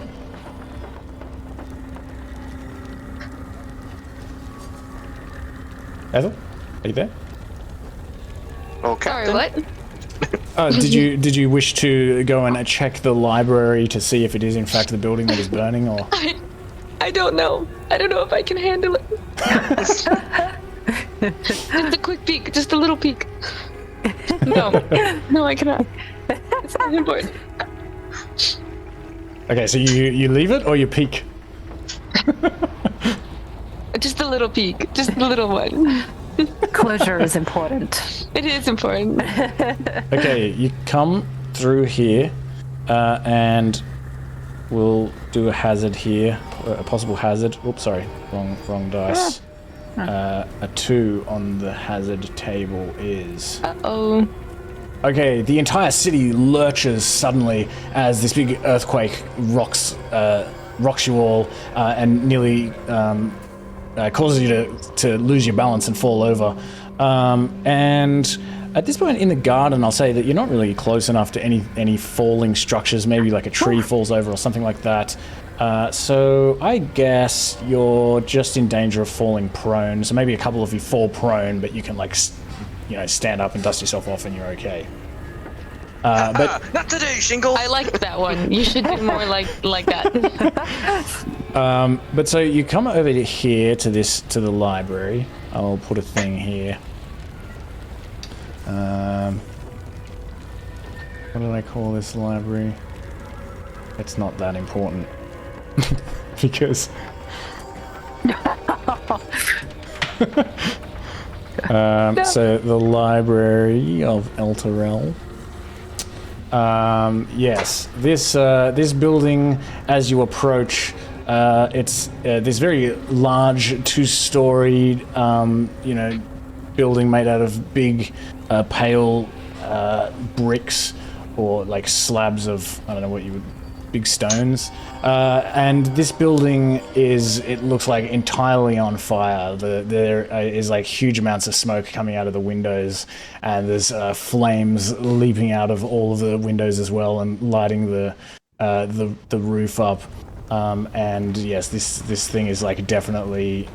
Ethel? Are you there? Oh, Captain. Sorry, what? Did you wish to go and check the library to see if it is in fact the building that is burning, or? I don't know. I don't know if I can handle it. Just a quick peek, just a little peek. No, I cannot. It's not important. Okay, so you leave it or you peek? Just a little peek, just a little one. Closure is important. It is important. Okay, you come through here, and we'll do a hazard here, a possible hazard. Oops, sorry, wrong dice. A 2 on the hazard table is... Uh-oh. Okay, the entire city lurches suddenly as this big earthquake rocks you all and nearly causes you to lose your balance and fall over. And at this point in the garden, I'll say that you're not really close enough to any falling structures. Maybe like a tree falls over or something like that. So I guess you're just in danger of falling prone. So maybe a couple of you fall prone, but you can stand up and dust yourself off and you're okay. But not today, Shingle. I like that one. You should do more like that. But so you come over here to the library. I'll put a thing here. What did I call this library? It's not that important. Because so the library of Elturel. Yes, this building, as you approach, it's this very large 2-storied, building made out of big, pale bricks or like slabs of big stones. And this building it looks like entirely on fire. There is like huge amounts of smoke coming out of the windows, and there's flames leaping out of all of the windows as well and lighting the roof up. And yes, this thing is like definitely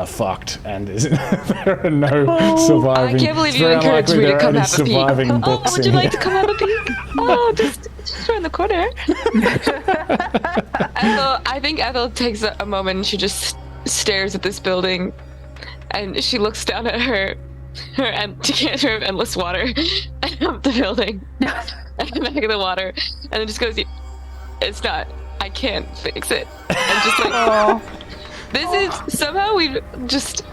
fucked, and there are no surviving. I can't believe you encouraged me to come have a peek. Books would you like to come have a peek? Oh, just around the corner. I think Ethel takes a moment and she just stares at this building, and she looks down at her decanter of endless water and up the building at the back of the water, and then just goes, "It's not. I can't fix it." And just like, this is somehow we've just.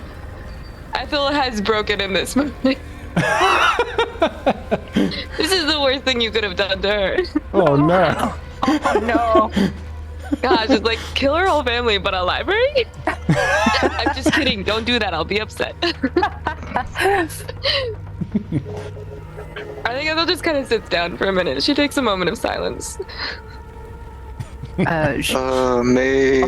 Ethel has broken in this moment. This is the worst thing you could have done to her. Oh no. Oh no. Gosh, it's like kill her whole family, but a library? I'm just kidding. Don't do that. I'll be upset. I think Ethel just kind of sits down for a minute. She takes a moment of silence. Amazing I'll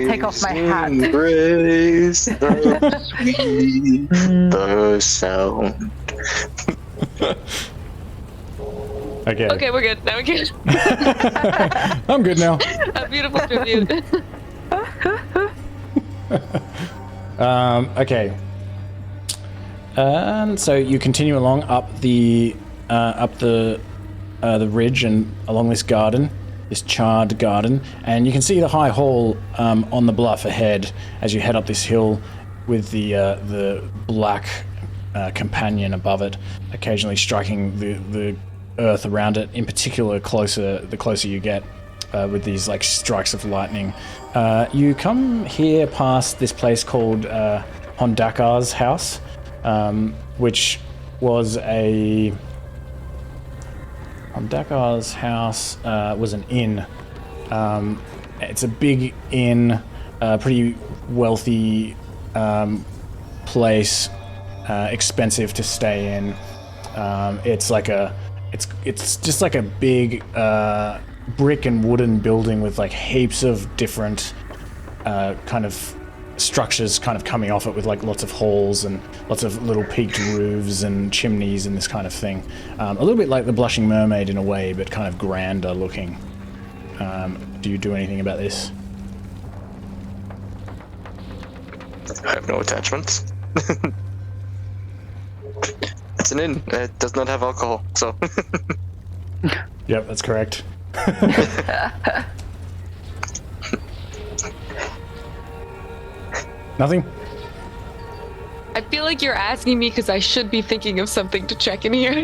take off my hat. grace, the sweet, the sound. Okay. Okay, we're good. Now we're good. I'm good now. A beautiful tribute. Okay. So you continue along up the ridge and along this garden, this charred garden, and you can see the high hall on the bluff ahead as you head up this hill, with the black companion above it, occasionally striking the earth around it. In particular, the closer you get, with these like strikes of lightning. You come here past this place called Hondakar's house, which was Hondakar's house was an inn. It's a big inn, pretty wealthy place, expensive to stay in. It's just like a big brick and wooden building with like heaps of different kind of structures kind of coming off it, with like lots of halls and lots of little peaked roofs and chimneys and this kind of thing. A little bit like the Blushing Mermaid in a way, but kind of grander looking. Do you do anything about this? I have no attachments. It's an inn. It does not have alcohol, so. Yep, that's correct. Nothing? I feel like you're asking me because I should be thinking of something to check in here.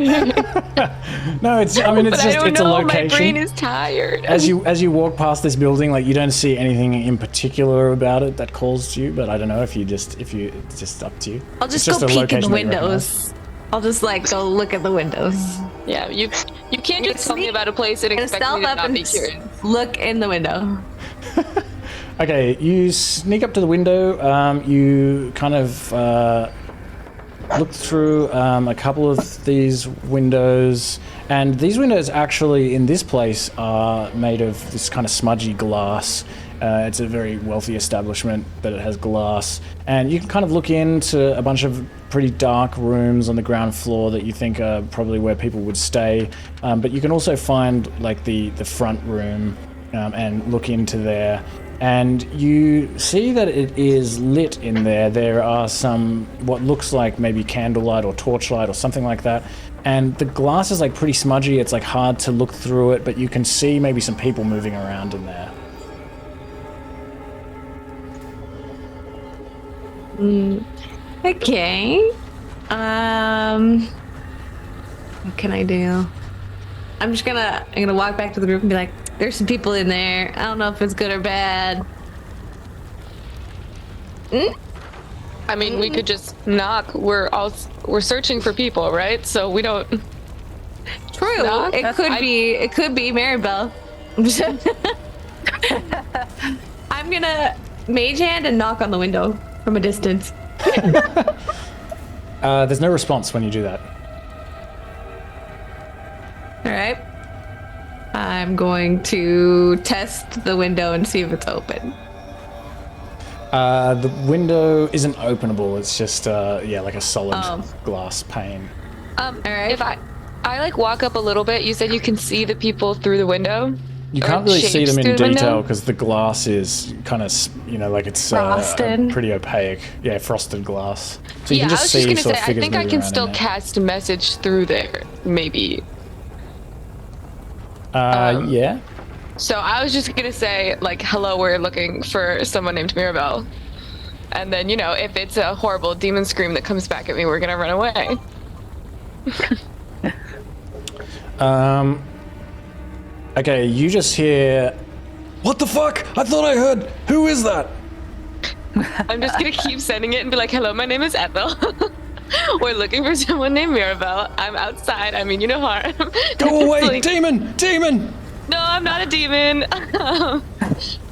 No, it's a location. My brain is tired. As you walk past this building, like you don't see anything in particular about it that calls to you, but I don't know if it's just up to you. I'll just It's go a peek in location the that you recognize. windows. I'll just like go look at the windows. Yeah, you can't just tell me about a place and expect me to not be curious. Look in the window. Okay, you sneak up to the window. You kind of look through a couple of these windows, and these windows actually in this place are made of this kind of smudgy glass. It's a very wealthy establishment, but it has glass, and you can kind of look into a bunch of pretty dark rooms on the ground floor that you think are probably where people would stay. But you can also find like the front room and look into there. And you see that it is lit in there. There are some, what looks like maybe candlelight or torchlight or something like that. And the glass is like pretty smudgy. It's like hard to look through it, but you can see maybe some people moving around in there. Okay. What can I do? I'm gonna walk back to the group and be like, there's some people in there. I don't know if it's good or bad. I mean, we could just knock. We're searching for people, right? So we don't. True. Knock? It could be Marybelle. I'm gonna mage hand and knock on the window from a distance. There's no response when you do that. All right. I'm going to test the window and see if it's open. The window isn't openable. It's just like a solid glass pane. All right. If I like walk up a little bit, you said you can see the people through the window. You can't really see them in through the window? detail because the glass is kind of, like it's Frosted. pretty opaque. Yeah, frosted glass. So you Yeah, can I just was see just gonna sort say, of I figures think I moving can around still in cast a message through there, maybe. there. Yeah. So I was just gonna say, like, hello, we're looking for someone named Marybelle. And then, you know, if it's a horrible demon scream that comes back at me, we're gonna run away. Okay, you just hear... What the fuck? I thought I heard... Who is that? I'm just gonna keep sending it and be like, hello, my name is Ethel. We're looking for someone named Marybelle. I'm outside. I mean, you know harm. Go away, Like, demon! Demon! no, I'm not a demon.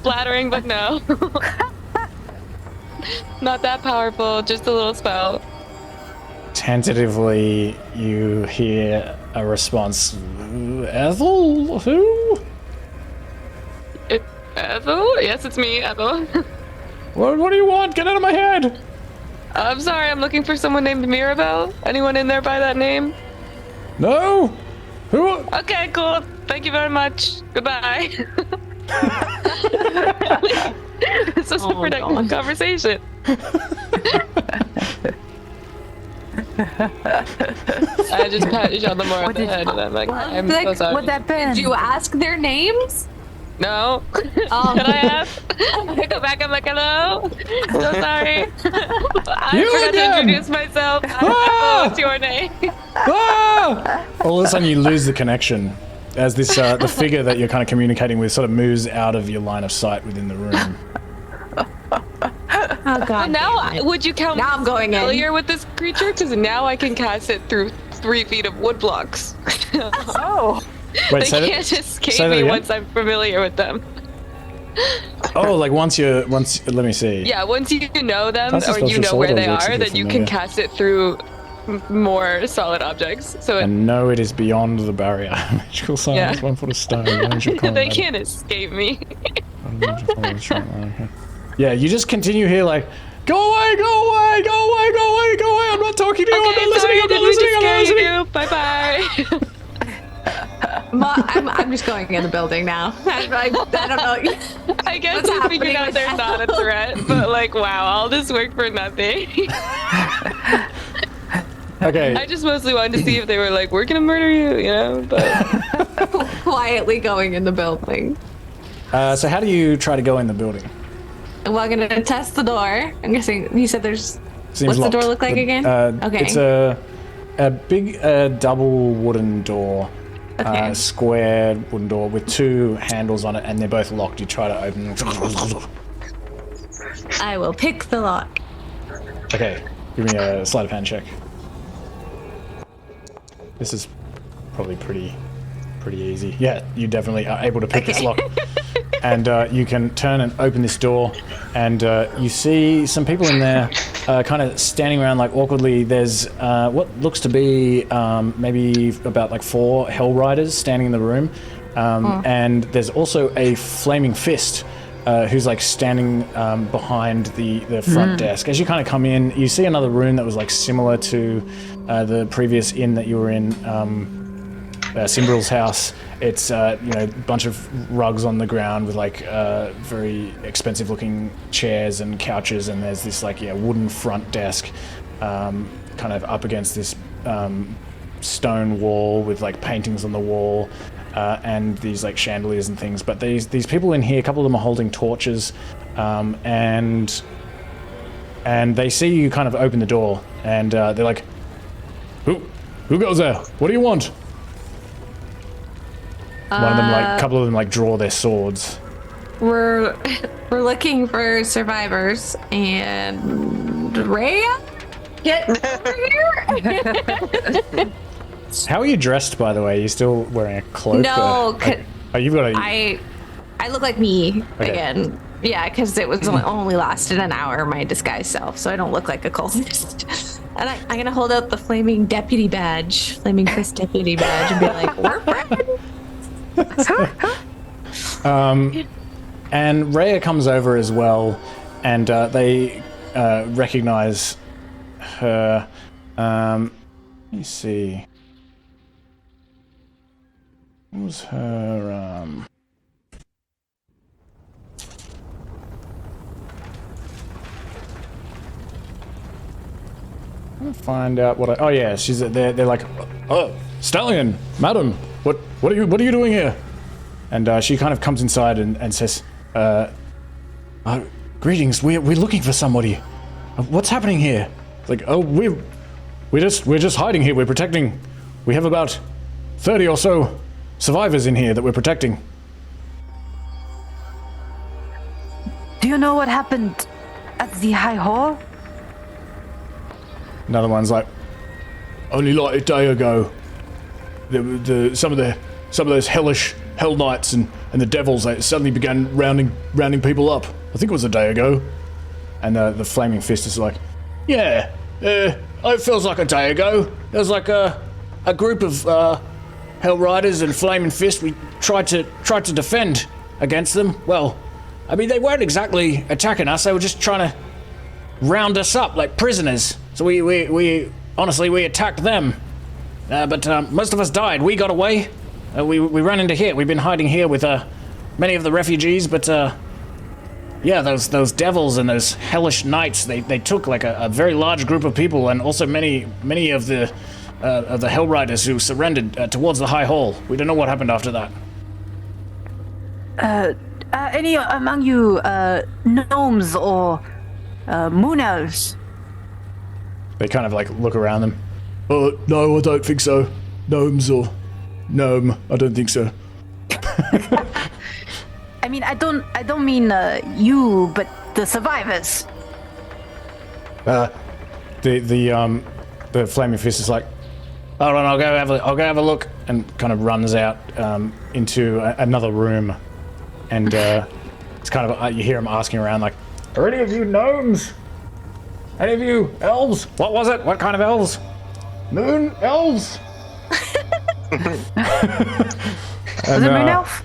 Flattering, but no. Not that powerful, just a little spell. Tentatively, you hear a response. Ethel? Who? Ethel? Yes, it's me, Ethel. What do you want? Get out of my head! I'm sorry, I'm looking for someone named Marybelle. Anyone in there by that name? No? Who? Okay, cool. Thank you very much. Goodbye. This was a productive conversation. I just pat each other more on the head and I'm like, I'm so sorry. What that been? Did you ask their names? No. Oh. Can I ask? I go back, I'm like, hello? So sorry. I forgot to introduce myself. What's your name? All of a sudden you lose the connection as this the figure that you're kind of communicating with sort of moves out of your line of sight within the room. Oh god. Now, would you count Now I'm going in. familiar with this creature? Because now I can cast it through 3 feet of wood blocks. Oh. Wait, They can't escape me once I'm familiar with them. Oh, like once let me see. Yeah, once you know them That's a or you special know sword where they that looks a are, bit then you can familiar. cast it through more solid objects. So And no, it is beyond the barrier. Magical silence, Yeah. 1 foot of stone. they can't escape me. Yeah, you just continue here like, go away, go away, go away, go away, go away. I'm not talking to you. I'm not listening. I'm not listening. I'm not listening. Bye bye. I'm just going in the building now. I don't know. I guess What's we figured happening out with they're not a Ethel? threat, but like, wow, all this work for nothing. Okay. I just mostly wanted to see if they were like, we're gonna murder you, you know, but Quietly going in the building. So how do you try to go in the building? Well, I'm gonna test the door. I'm guessing you said there's. Seems What's locked. the door look like again? Okay. It's a big double wooden door. Okay. Square wooden door with 2 handles on it, and they're both locked. You try to open them. I will pick the lock. Okay, give me a sleight of hand check. This is probably pretty easy. Yeah, you definitely are able to pick this lock. And you can turn and open this door, and you see some people in there kind of standing around like awkwardly. There's what looks to be maybe about like 4 Hell Riders standing in the room. And there's also a flaming fist who's like standing behind the front desk. As you kind of come in, you see another room that was like similar to the previous inn that you were in, Simbrel's house. It's a bunch of rugs on the ground with like very expensive looking chairs and couches, and there's this like wooden front desk kind of up against this stone wall with like paintings on the wall. And these like chandeliers and things, but these people in here, a couple of them are holding torches, and they see you kind of open the door, and they're like, "Who goes there? What do you want?" One of them, like, a couple of them, like, draw their swords. We're looking for survivors, and Rhea, get over here. How are you dressed, by the way? Are you still wearing a cloak? No, you've got a. I look like me Okay. again. Yeah, because it was only lasted an hour, my disguised self, so I don't look like a cultist. And I'm gonna hold out the flaming deputy badge, flaming Chris deputy badge, and be like, "We're friends." And Rhea comes over as well, and they recognize her. Let me see. What was her? I'm gonna find out what I. Oh yeah, she's. They're like, oh, Stallion, madam, what are you doing here? And she kind of comes inside and says, greetings, we're looking for somebody. What's happening here? It's like, oh, we're just hiding here. We're protecting. We have about 30 or so survivors in here that we're protecting. Do you know what happened at the High Hall? Another one's like, only like a day ago, some of those hellish Hell Knights and the devils, they suddenly began rounding people up. I think it was a day ago. And the Flaming Fist is like, yeah, it feels like a day ago. There was like a group of Hell Riders and Flaming Fist. We tried to defend against them. Well, I mean, they weren't exactly attacking us. They were just trying to round us up like prisoners. So we honestly, we attacked them. But most of us died. We got away. We ran into here. We've been hiding here with many of the refugees, but yeah, those devils and those hellish knights, they took like a very large group of people, and also many of the Hell Riders who surrendered towards the High Hall. We don't know what happened after that. Any among you gnomes or moon elves? They kind of like look around them. No, I don't think so. Gnomes or gnome, I don't think so. I mean, I don't mean you, but the survivors. The Flaming Fist is like, hold on, I'll go have a look, and kind of runs out into another room, and it's kind of you hear him asking around like, are any of you gnomes? Any of you elves? What was it? What kind of elves? Moon elves? Was it moon elf?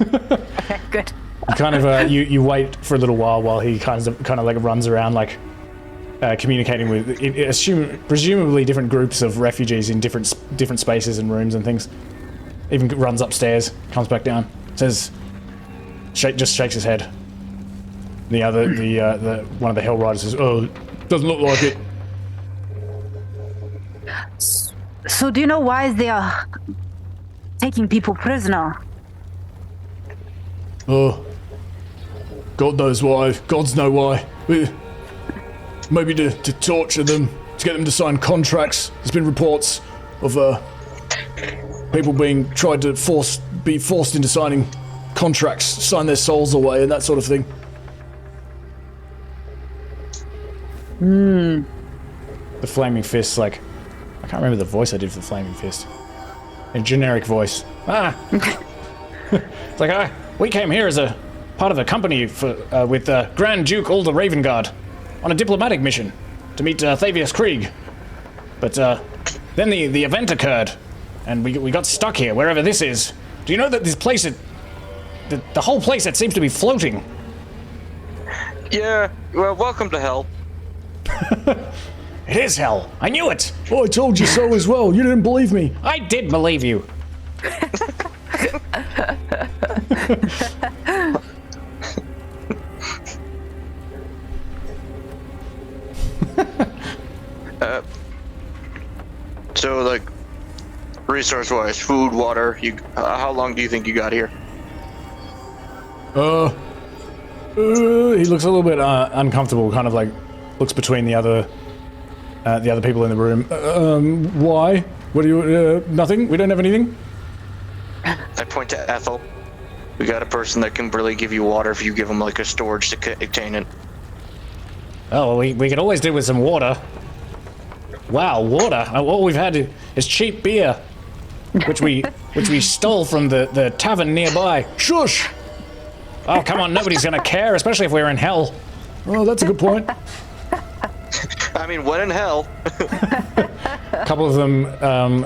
Okay, good. You kind of you wait for a little while he kind of like runs around like communicating with presumably different groups of refugees in different spaces and rooms and things. Even runs upstairs, comes back down, says, just shakes his head. The one of the Hell Riders says, "Oh, doesn't look like it." So do you know why they are taking people prisoner? Oh, God knows why. Gods know why. Maybe to torture them, to get them to sign contracts. There's been reports of people being tried to be forced into signing contracts, sign their souls away, and that sort of thing. The Flaming Fist, like, I can't remember the voice I did for the Flaming Fist. A generic voice. It's like, we came here as a part of a company with Grand Duke Ulder Ravengard on a diplomatic mission to meet Thavius Krieg. But then the event occurred, and we got stuck here, wherever this is. Do you know that this place, the whole place, it seems to be floating? Yeah, well, welcome to hell. It is hell. I knew it. Oh, I told you so as well. You didn't believe me. I did believe you. So, like, resource-wise, food, water, how long do you think you got here? He looks a little bit uncomfortable, kind of like looks between the other people in the room. Why? What do you, nothing? We don't have anything? I point to Ethel. We got a person that can really give you water if you give them, like, a storage to contain it. Oh, we could always do with some water. Wow, water. All we've had is cheap beer, which we stole from the tavern nearby. Shush! Oh, come on, nobody's gonna care, especially if we're in hell. Oh, that's a good point. I mean, when in hell? A couple of them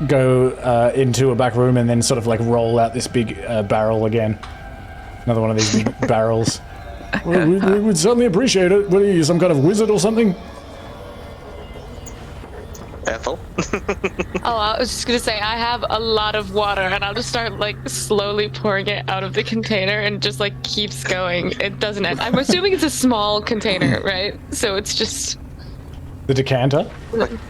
go into a back room and then sort of like roll out this big barrel again. Another one of these big barrels. Well, we would certainly appreciate it. What are you, some kind of wizard or something? Ethel? Oh, I was just gonna say, I have a lot of water, and I'll just start, like, slowly pouring it out of the container and just, like, keeps going. It doesn't end. I'm assuming it's a small container, right? So it's just... The decanter?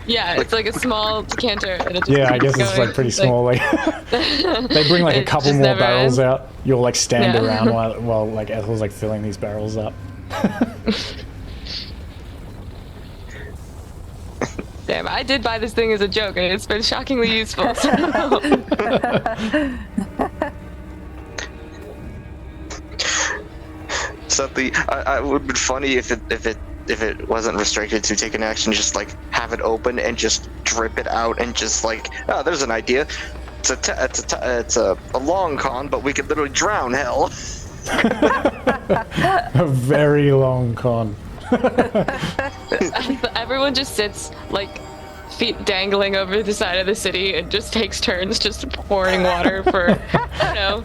Yeah, it's like a small decanter. And it just Yeah, I keeps guess it's going. like pretty small. Like they bring like a It couple just more never barrels ends. out. You'll like stand Yeah. around while like Ethel's like filling these barrels up. Damn, I did buy this thing as a joke, and it's been shockingly useful. So. Something I would have been funny if it wasn't restricted to take an action, just like have it open and just drip it out and just like, oh, there's an idea. It's a long con, but we could literally drown hell. A very long con. Everyone just sits like feet dangling over the side of the city and just takes turns just pouring water for I don't know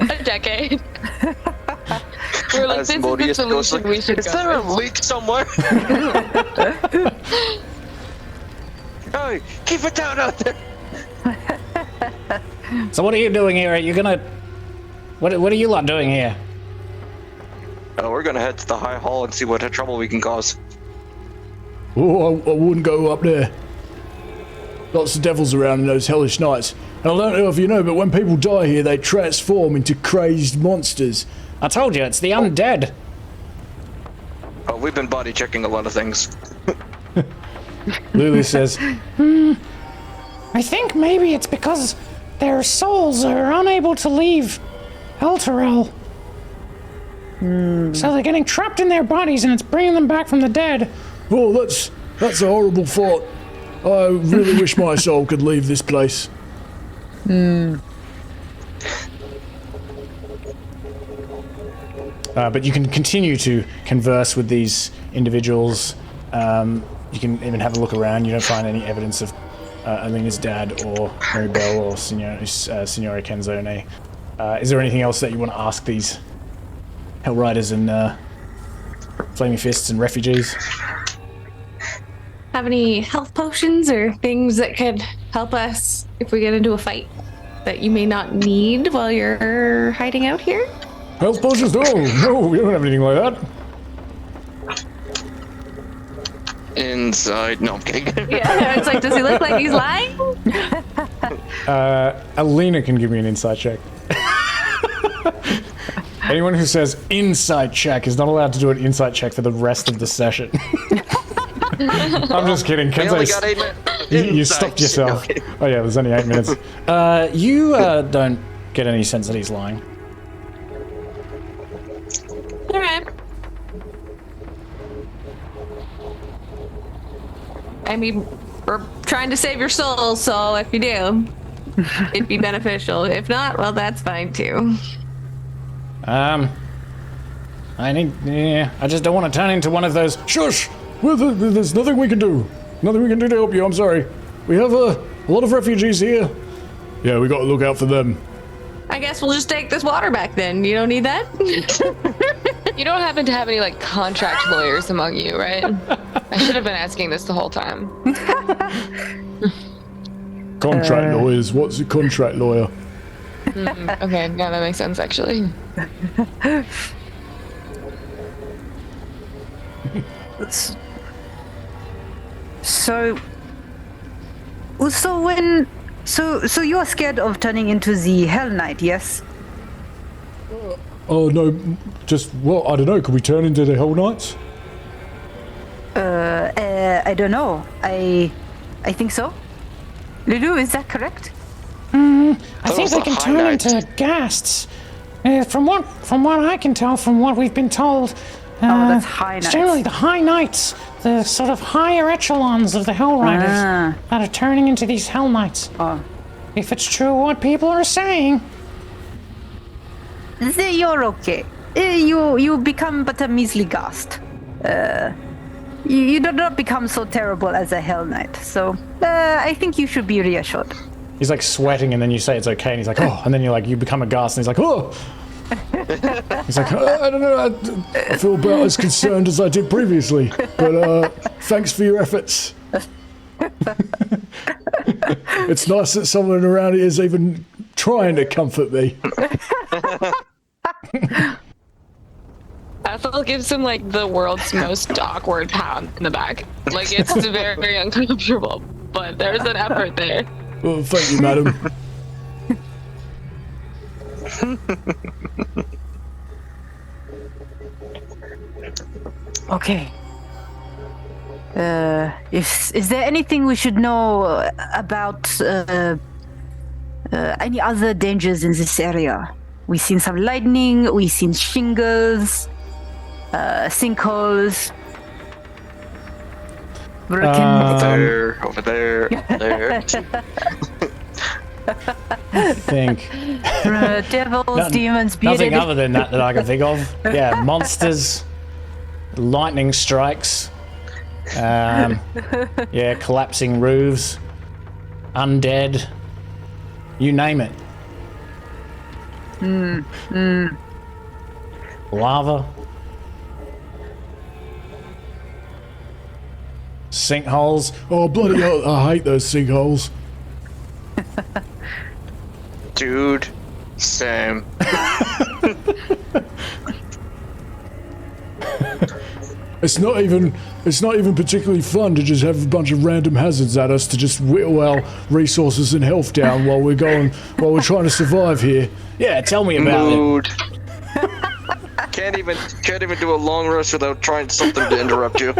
a decade. We're like, this is the solution we should is go there a with. leak somewhere? Hey, keep it down out there. So what are you doing here? Are you gonna... What are you lot doing here? We're gonna head to the high hall and see what trouble we can cause. Oh, I wouldn't go up there. Lots of devils around in those hellish nights. And I don't know if you know, but when people die here, they transform into crazed monsters. I told you, it's the undead. Oh, we've been body checking a lot of things. Lulu says, I think maybe it's because their souls are unable to leave Elturel. So they're getting trapped in their bodies and it's bringing them back from the dead. Oh, that's a horrible thought. I really wish my soul could leave this place. but you can continue to converse with these individuals. You can even have a look around. You don't find any evidence of Alina's dad or Marybelle or Signora Kensei. Is there anything else that you want to ask these Hell Riders and Flaming Fists and refugees? Have any health potions or things that could help us if we get into a fight that you may not need while you're hiding out here? Health potions? No, we don't have anything like that. Inside. No, I'm kidding. Yeah, it's like, does he look like he's lying? Alina can give me an insight check. Anyone who says insight check is not allowed to do an insight check for the rest of the session. I'm just kidding. We only Kensei, got 8 minutes. you stopped yourself. Oh yeah, there's only 8 minutes. You don't get any sense that he's lying. All right. I mean, we're trying to save your soul, so if you do, it'd be beneficial. If not, well, that's fine too. I just don't want to turn into one of those... Shush! Well, there's nothing we can do. Nothing we can do to help you, I'm sorry. We have a lot of refugees here. Yeah, we gotta look out for them. I guess we'll just take this water back then. You don't need that? You don't happen to have any like contract lawyers among you, right? I should have been asking this the whole time. Contract lawyers? What's a contract lawyer? Okay, yeah, that makes sense actually. So you are scared of turning into the Hell Knight, yes? Oh, no, I don't know, could we turn into the Hell Knights? I don't know. I think so. Lulu, is that correct? I think was they the can High turn Knights. into ghasts. From what I can tell, from what we've been told, that's High it's Knights. generally the High Knights, the sort of higher echelons of the Hell Riders that are turning into these Hell Knights. If it's true what people are saying. You're okay. You become but a measly ghast. You do not become so terrible as a Hell Knight. So I think you should be reassured. He's like sweating, and then you say it's okay, and he's like, oh, and then you become a ghast, and he's like, oh. He's like, I don't know, I feel about as concerned as I did previously, but thanks for your efforts. It's nice that someone around here is even trying to comfort me. I Ethel gives him like the world's most awkward pound in the back. Like it's very, very uncomfortable, but there's an effort there. Well, thank you, madam. Okay. Is there anything we should know about any other dangers in this area? We've seen some lightning, we've seen shingles, sinkholes. Over there. I think Devils, demons, nothing bearded. other than that I can think of. Yeah, monsters, lightning strikes, yeah, collapsing roofs, undead, you name it. Lava, sinkholes. Oh, bloody hell, I hate those sinkholes. Dude, same. It's not even particularly fun to just have a bunch of random hazards at us to just whittle our resources and health down while we're trying to survive here. Yeah, tell me about Mood. Can't even do a long rest without trying something to interrupt you.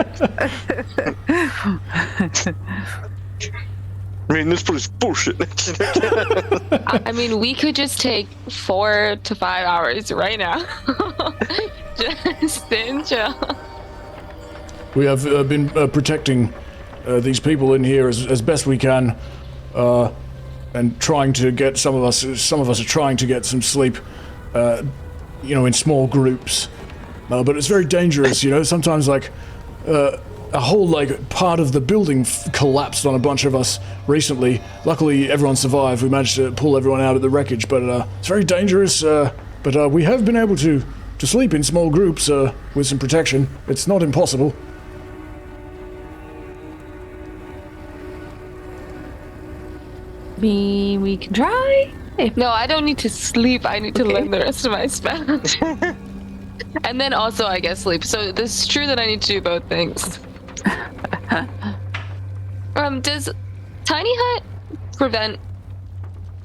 I mean, this place is bullshit. I mean, we could just take 4 to 5 hours right now. Just sit and chill. We have been protecting these people in here as best we can, and trying to get some of us are trying to get some sleep, in small groups. But it's very dangerous, Sometimes a whole part of the building collapsed on a bunch of us recently. Luckily, everyone survived. We managed to pull everyone out of the wreckage, but it's very dangerous. But we have been able to sleep in small groups with some protection. It's not impossible. We can try. No, I don't need to sleep. I need to learn the rest of my spells. And then also, I guess, sleep. So this is true that I need to do both things. Does Tiny Hut prevent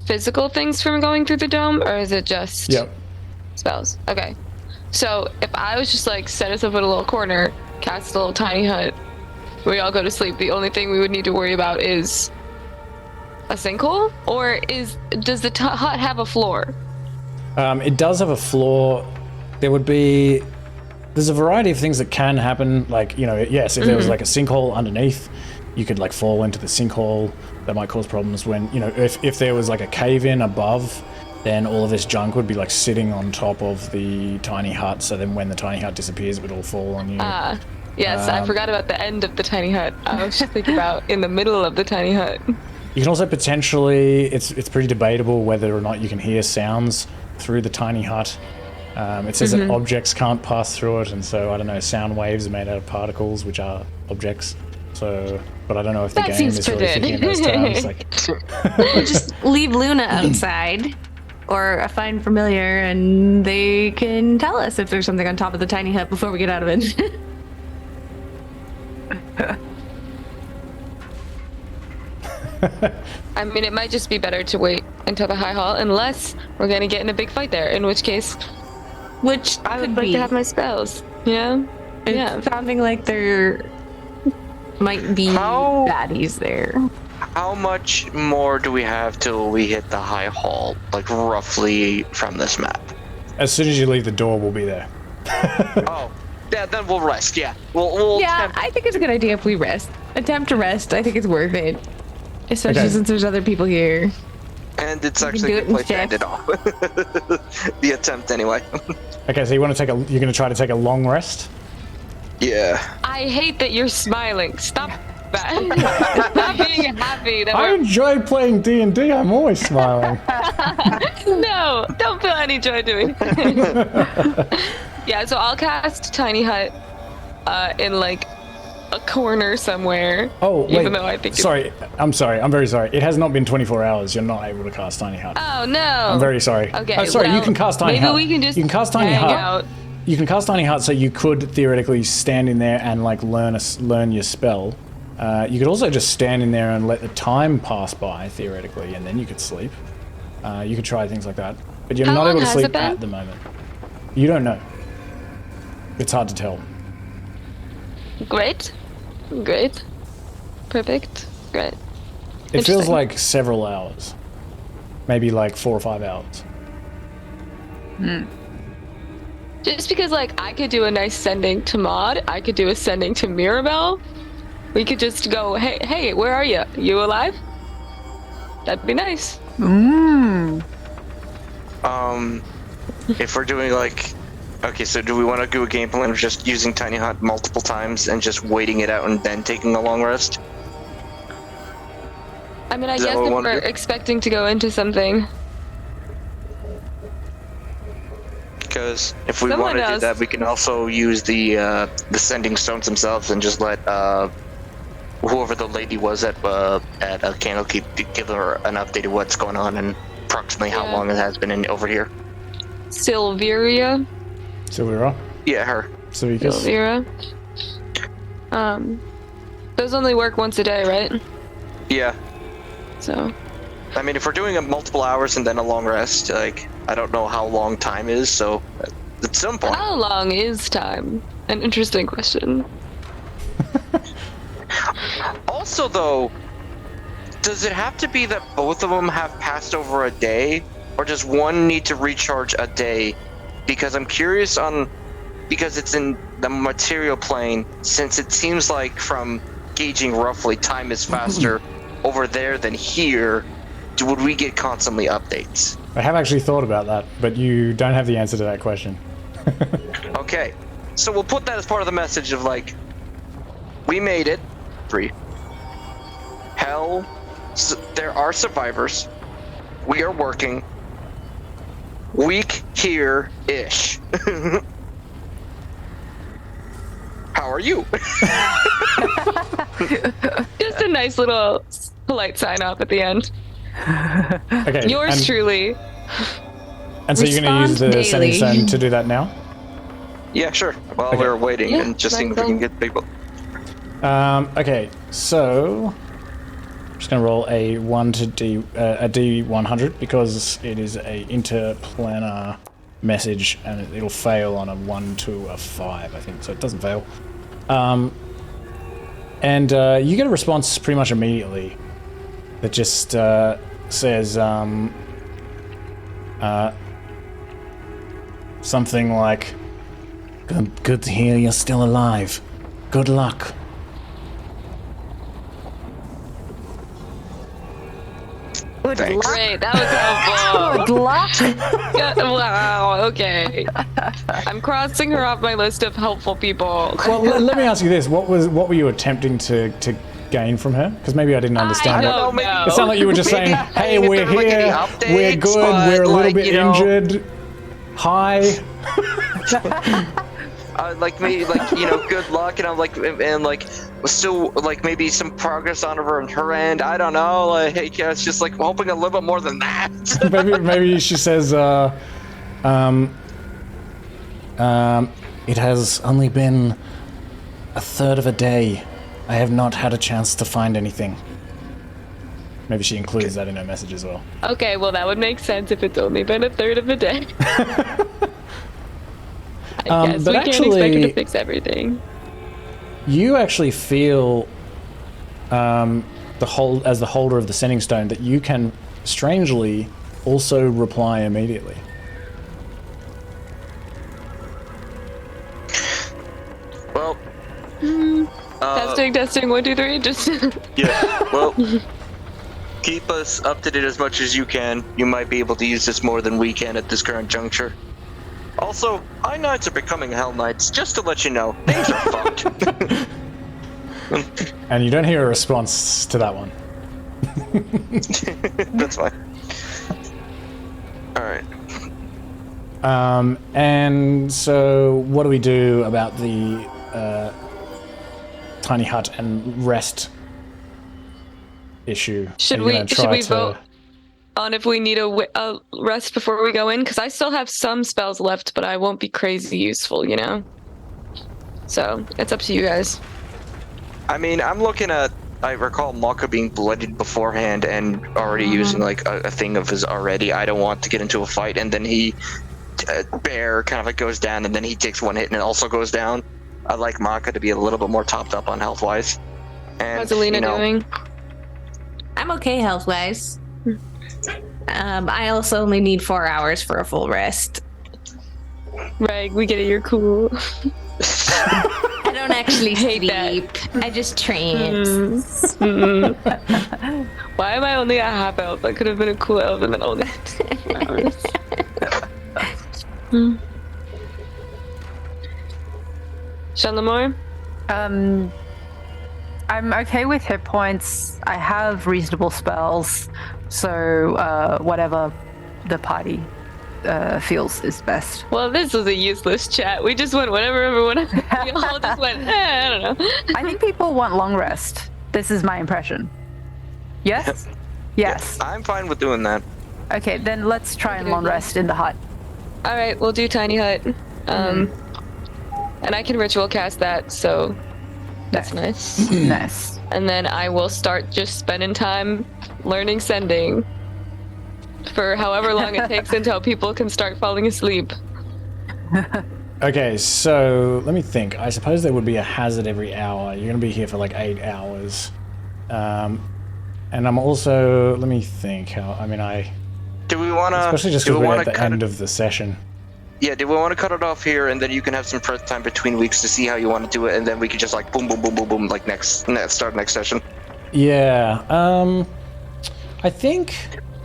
physical things from going through the dome, or is it just spells? Okay. So if I was just set us up in a little corner, cast a little Tiny Hut, we all go to sleep, the only thing we would need to worry about is a sinkhole? Or does the hut have a floor? It does have a floor. There's a variety of things that can happen. Yes, if there was a sinkhole underneath, you could fall into the sinkhole. That might cause problems when, if there was a cave in above, then all of this junk would be sitting on top of the tiny hut. So then when the tiny hut disappears, it would all fall on you. Yes, I forgot about the end of the tiny hut. I was just thinking about in the middle of the tiny hut. You can also potentially, it's pretty debatable whether or not you can hear sounds through the tiny hut. It says that objects can't pass through it, and so, I don't know, sound waves are made out of particles, which are objects. So, but I don't know if the game is really thinking in those terms. We'll just leave Luna outside, or a find familiar, and they can tell us if there's something on top of the tiny hut before we get out of it. I mean, it might just be better to wait until the high hall, unless we're gonna get in a big fight there, in which case... Which I would like to have my spells, yeah? It's sounding like there might be baddies there. How much more do we have till we hit the high hall, roughly from this map? As soon as you leave the door, we'll be there. Oh, yeah, then we'll rest, yeah. We'll I think it's a good idea if we rest. Attempt to rest, I think it's worth it. Especially since there's other people here. And it's actually a good place to end it off. The attempt, anyway. Okay, so you're going to try to take a long rest? Yeah. I hate that you're smiling. Stop that. Stop being happy. That I enjoy playing D&D. I'm always smiling. No, don't feel any joy doing it. Yeah, so I'll cast Tiny Hut in a corner somewhere. Oh, wait. Even though I think I'm sorry. I'm very sorry. It has not been 24 hours. You're not able to cast Tiny Hut. Oh, no. I'm very sorry. Okay, Sorry, you can cast Tiny Hut. Maybe we can just cast Tiny hang Hut. out. you can cast Tiny Hut, so you could theoretically stand in there and like learn your spell. You could also just stand in there and let the time pass by theoretically, and then you could sleep. You could try things like that, but you're not able to sleep at the moment. You don't know. It's hard to tell. Great. Perfect. Great. It feels like several hours. Maybe like 4 or 5 hours. Just because, like, I could do a nice sending to Maud, I could do a sending to Marybelle. We could just go, hey, where are you? You alive? That'd be nice. If we're doing like, okay, so do we want to do a game plan of just using Tiny Hut multiple times and just waiting it out and then taking a long rest? I mean, I guess if we're expecting to go into something. Because if we want to do that, we can also use the sending stones themselves and just let whoever the lady was at Candlekeep give her an update of what's going on and approximately how long it has been over here. Silveria? Yeah, her. Silvera. Those only work once a day, right? Yeah. So. I mean, if we're doing a multiple hours and then a long rest, like, I don't know how long time is, so at some point. How long is time? An interesting question. Also, though, does it have to be that both of them have passed over a day, or does one need to recharge a day? Because I'm curious because it's in the material plane, since it seems like from gauging roughly, time is faster over there than here. Would we get constantly updates? I have actually thought about that, but you don't have the answer to that question. Okay, so we'll put that as part of the message of like, we made it. 3. Hell, there are survivors. We are working. Week here-ish. How are you? Just a nice little polite sign off at the end. Okay. Yours truly. And so you're going to use the sending stone to do that now? Yeah, sure. While we're waiting and just seeing if we can get people. Okay, so I'm just going to roll a D100 because it is a interplanar message and it'll fail on a 1 to a 5, I think, so it doesn't fail. And you get a response pretty much immediately that just says something like, good to hear you're still alive. Good luck. Good luck. Great, that was helpful. Good luck. Wow, okay. I'm crossing her off my list of helpful people. Well, let me ask you this: what were you attempting to gain from her? Because maybe I didn't understand. I don't know. It sounded like you were just saying, "Hey, we're here, we're good, we're a little bit injured. Hi." Like maybe good luck, and I'm like, and like still like maybe some progress on her end. I don't know. Like, hey, it's just like hoping a little bit more than that. maybe she says, it has only been a third of a day. I have not had a chance to find anything. Maybe she includes that in her message as well. Okay, well that would make sense if it's only been a third of a day. I guess we can't expect her to fix everything. You actually feel, as the holder of the sending stone, that you can strangely also reply immediately. Well, testing 1 2 3. Just yeah. Well, keep us up to date as much as you can. You might be able to use this more than we can at this current juncture. Also, High Knights are becoming Hell Knights, just to let you know. Things are fucked. And you don't hear a response to that one. That's fine. Alright. And so what do we do about the tiny hut and rest issue? Should we vote? on if we need a rest before we go in, because I still have some spells left, but I won't be crazy useful, you know? So, it's up to you guys. I mean, I'm looking at... I recall Mahkah being bloodied beforehand and already using, like, a thing of his already. I don't want to get into a fight, and then he... Bear kind of like goes down, and then he takes one hit and it also goes down. I'd like Mahkah to be a little bit more topped up on health-wise. And, How's Alina doing? I'm okay health-wise. I also only need 4 hours for a full rest. Right, we get it, you're cool. I don't actually Hate sleep. I just trance. Why am I only at half elf? I could have been a cool elf and then only 2 hours. Shanlamore? I'm okay with hit points. I have reasonable spells, so whatever the party feels is best. Well, this was a useless chat. We just went whatever everyone. We all just went. I don't know. I think people want long rest. This is my impression. Yes. Yes. Yeah, I'm fine with doing that. Okay, then let's try and long rest in the hut. All right, we'll do tiny hut. And I can ritual cast that, so that's nice. Nice. And then I will start just spending time learning sending for however long it takes until people can start falling asleep. Okay, so let me think. I suppose there would be a hazard every hour. You're going to be here for like 8 hours. And I'm also... Let me think how... I mean, Do we want to... Especially just because we're at the end of the session. Yeah, do we want to cut it off here, and then you can have some prep time between weeks to see how you want to do it, and then we can just like boom, boom, boom, boom, boom, like start next session. Yeah. I think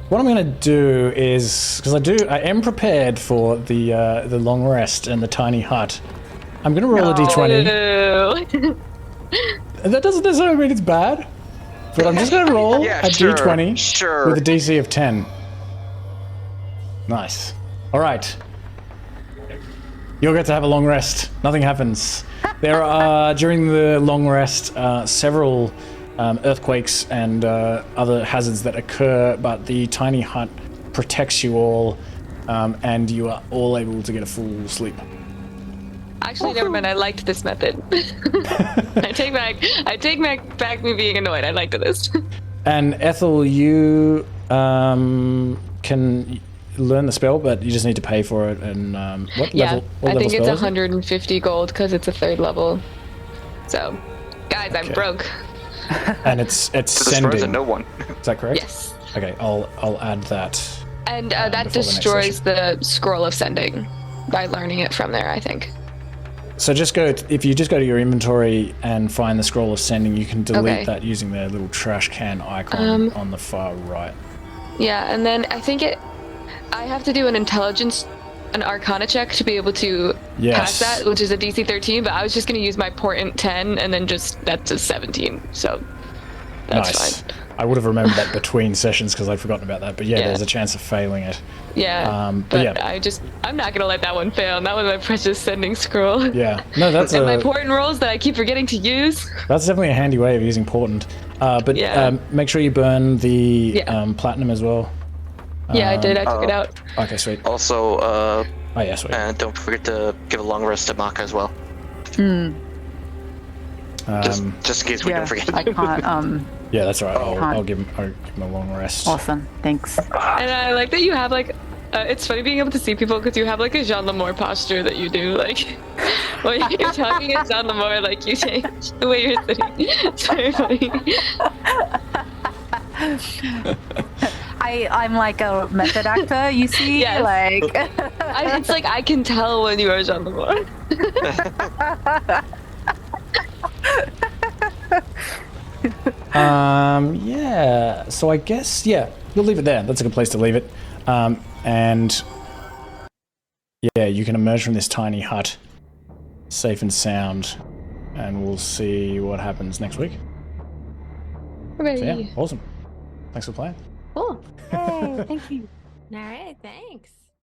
what I'm gonna do is because I am prepared for the long rest and the tiny hut. I'm gonna roll a d20. That doesn't necessarily mean it's bad, but I'm just gonna roll a d20 with a DC of 10. Nice. All right. You'll get to have a long rest. Nothing happens. There are, during the long rest, several earthquakes and other hazards that occur, but the tiny hut protects you all, and you are all able to get a full sleep. Actually, never mind. I liked this method. I take back me being annoyed. I liked this. And Ethel, you can learn the spell, but you just need to pay for it. And what level? What I level think it's spell is it? 150 gold because it's a 3rd level. So, guys, I'm broke. And it's So sending. no one. Is that correct? Yes. Okay, I'll add that. And that destroys the scroll of sending by learning it from there, I think. So if you just go to your inventory and find the scroll of sending, you can delete that using the little trash can icon on the far right. Yeah, and then I think I have to do an Arcana check to be able to pass that, which is a DC 13, but I was just going to use my portent 10, and then that's a 17, so that's fine. I would have remembered that between sessions because I'd forgotten about that, but there's a chance of failing it. Yeah, but I'm not going to let that one fail. That was my precious sending scroll. Yeah, no, that's and my portent rolls that I keep forgetting to use. That's definitely a handy way of using portent. But make sure you burn the platinum as well. Yeah, I did. I took it out. Okay, sweet. Also, sweet. And don't forget to give a long rest to Mahkah as well. Just in case we don't forget. I can't. Yeah, that's all right. I'll give him a long rest. Awesome. Thanks. And I like that you have like. It's funny being able to see people because you have like a Jean Lemore posture that you do. Like when you're talking in Jean Lemore, like you change the way you're sitting. It's very funny. I'm like a method actor, you see? Yes. Like it's like I can tell when you are Jean Lemore. Yeah. So I guess we'll leave it there. That's a good place to leave it. And you can emerge from this tiny hut, safe and sound, and we'll see what happens next week. Hooray. So yeah, awesome. Thanks for playing. Cool. Hey, thank you. All right, thanks.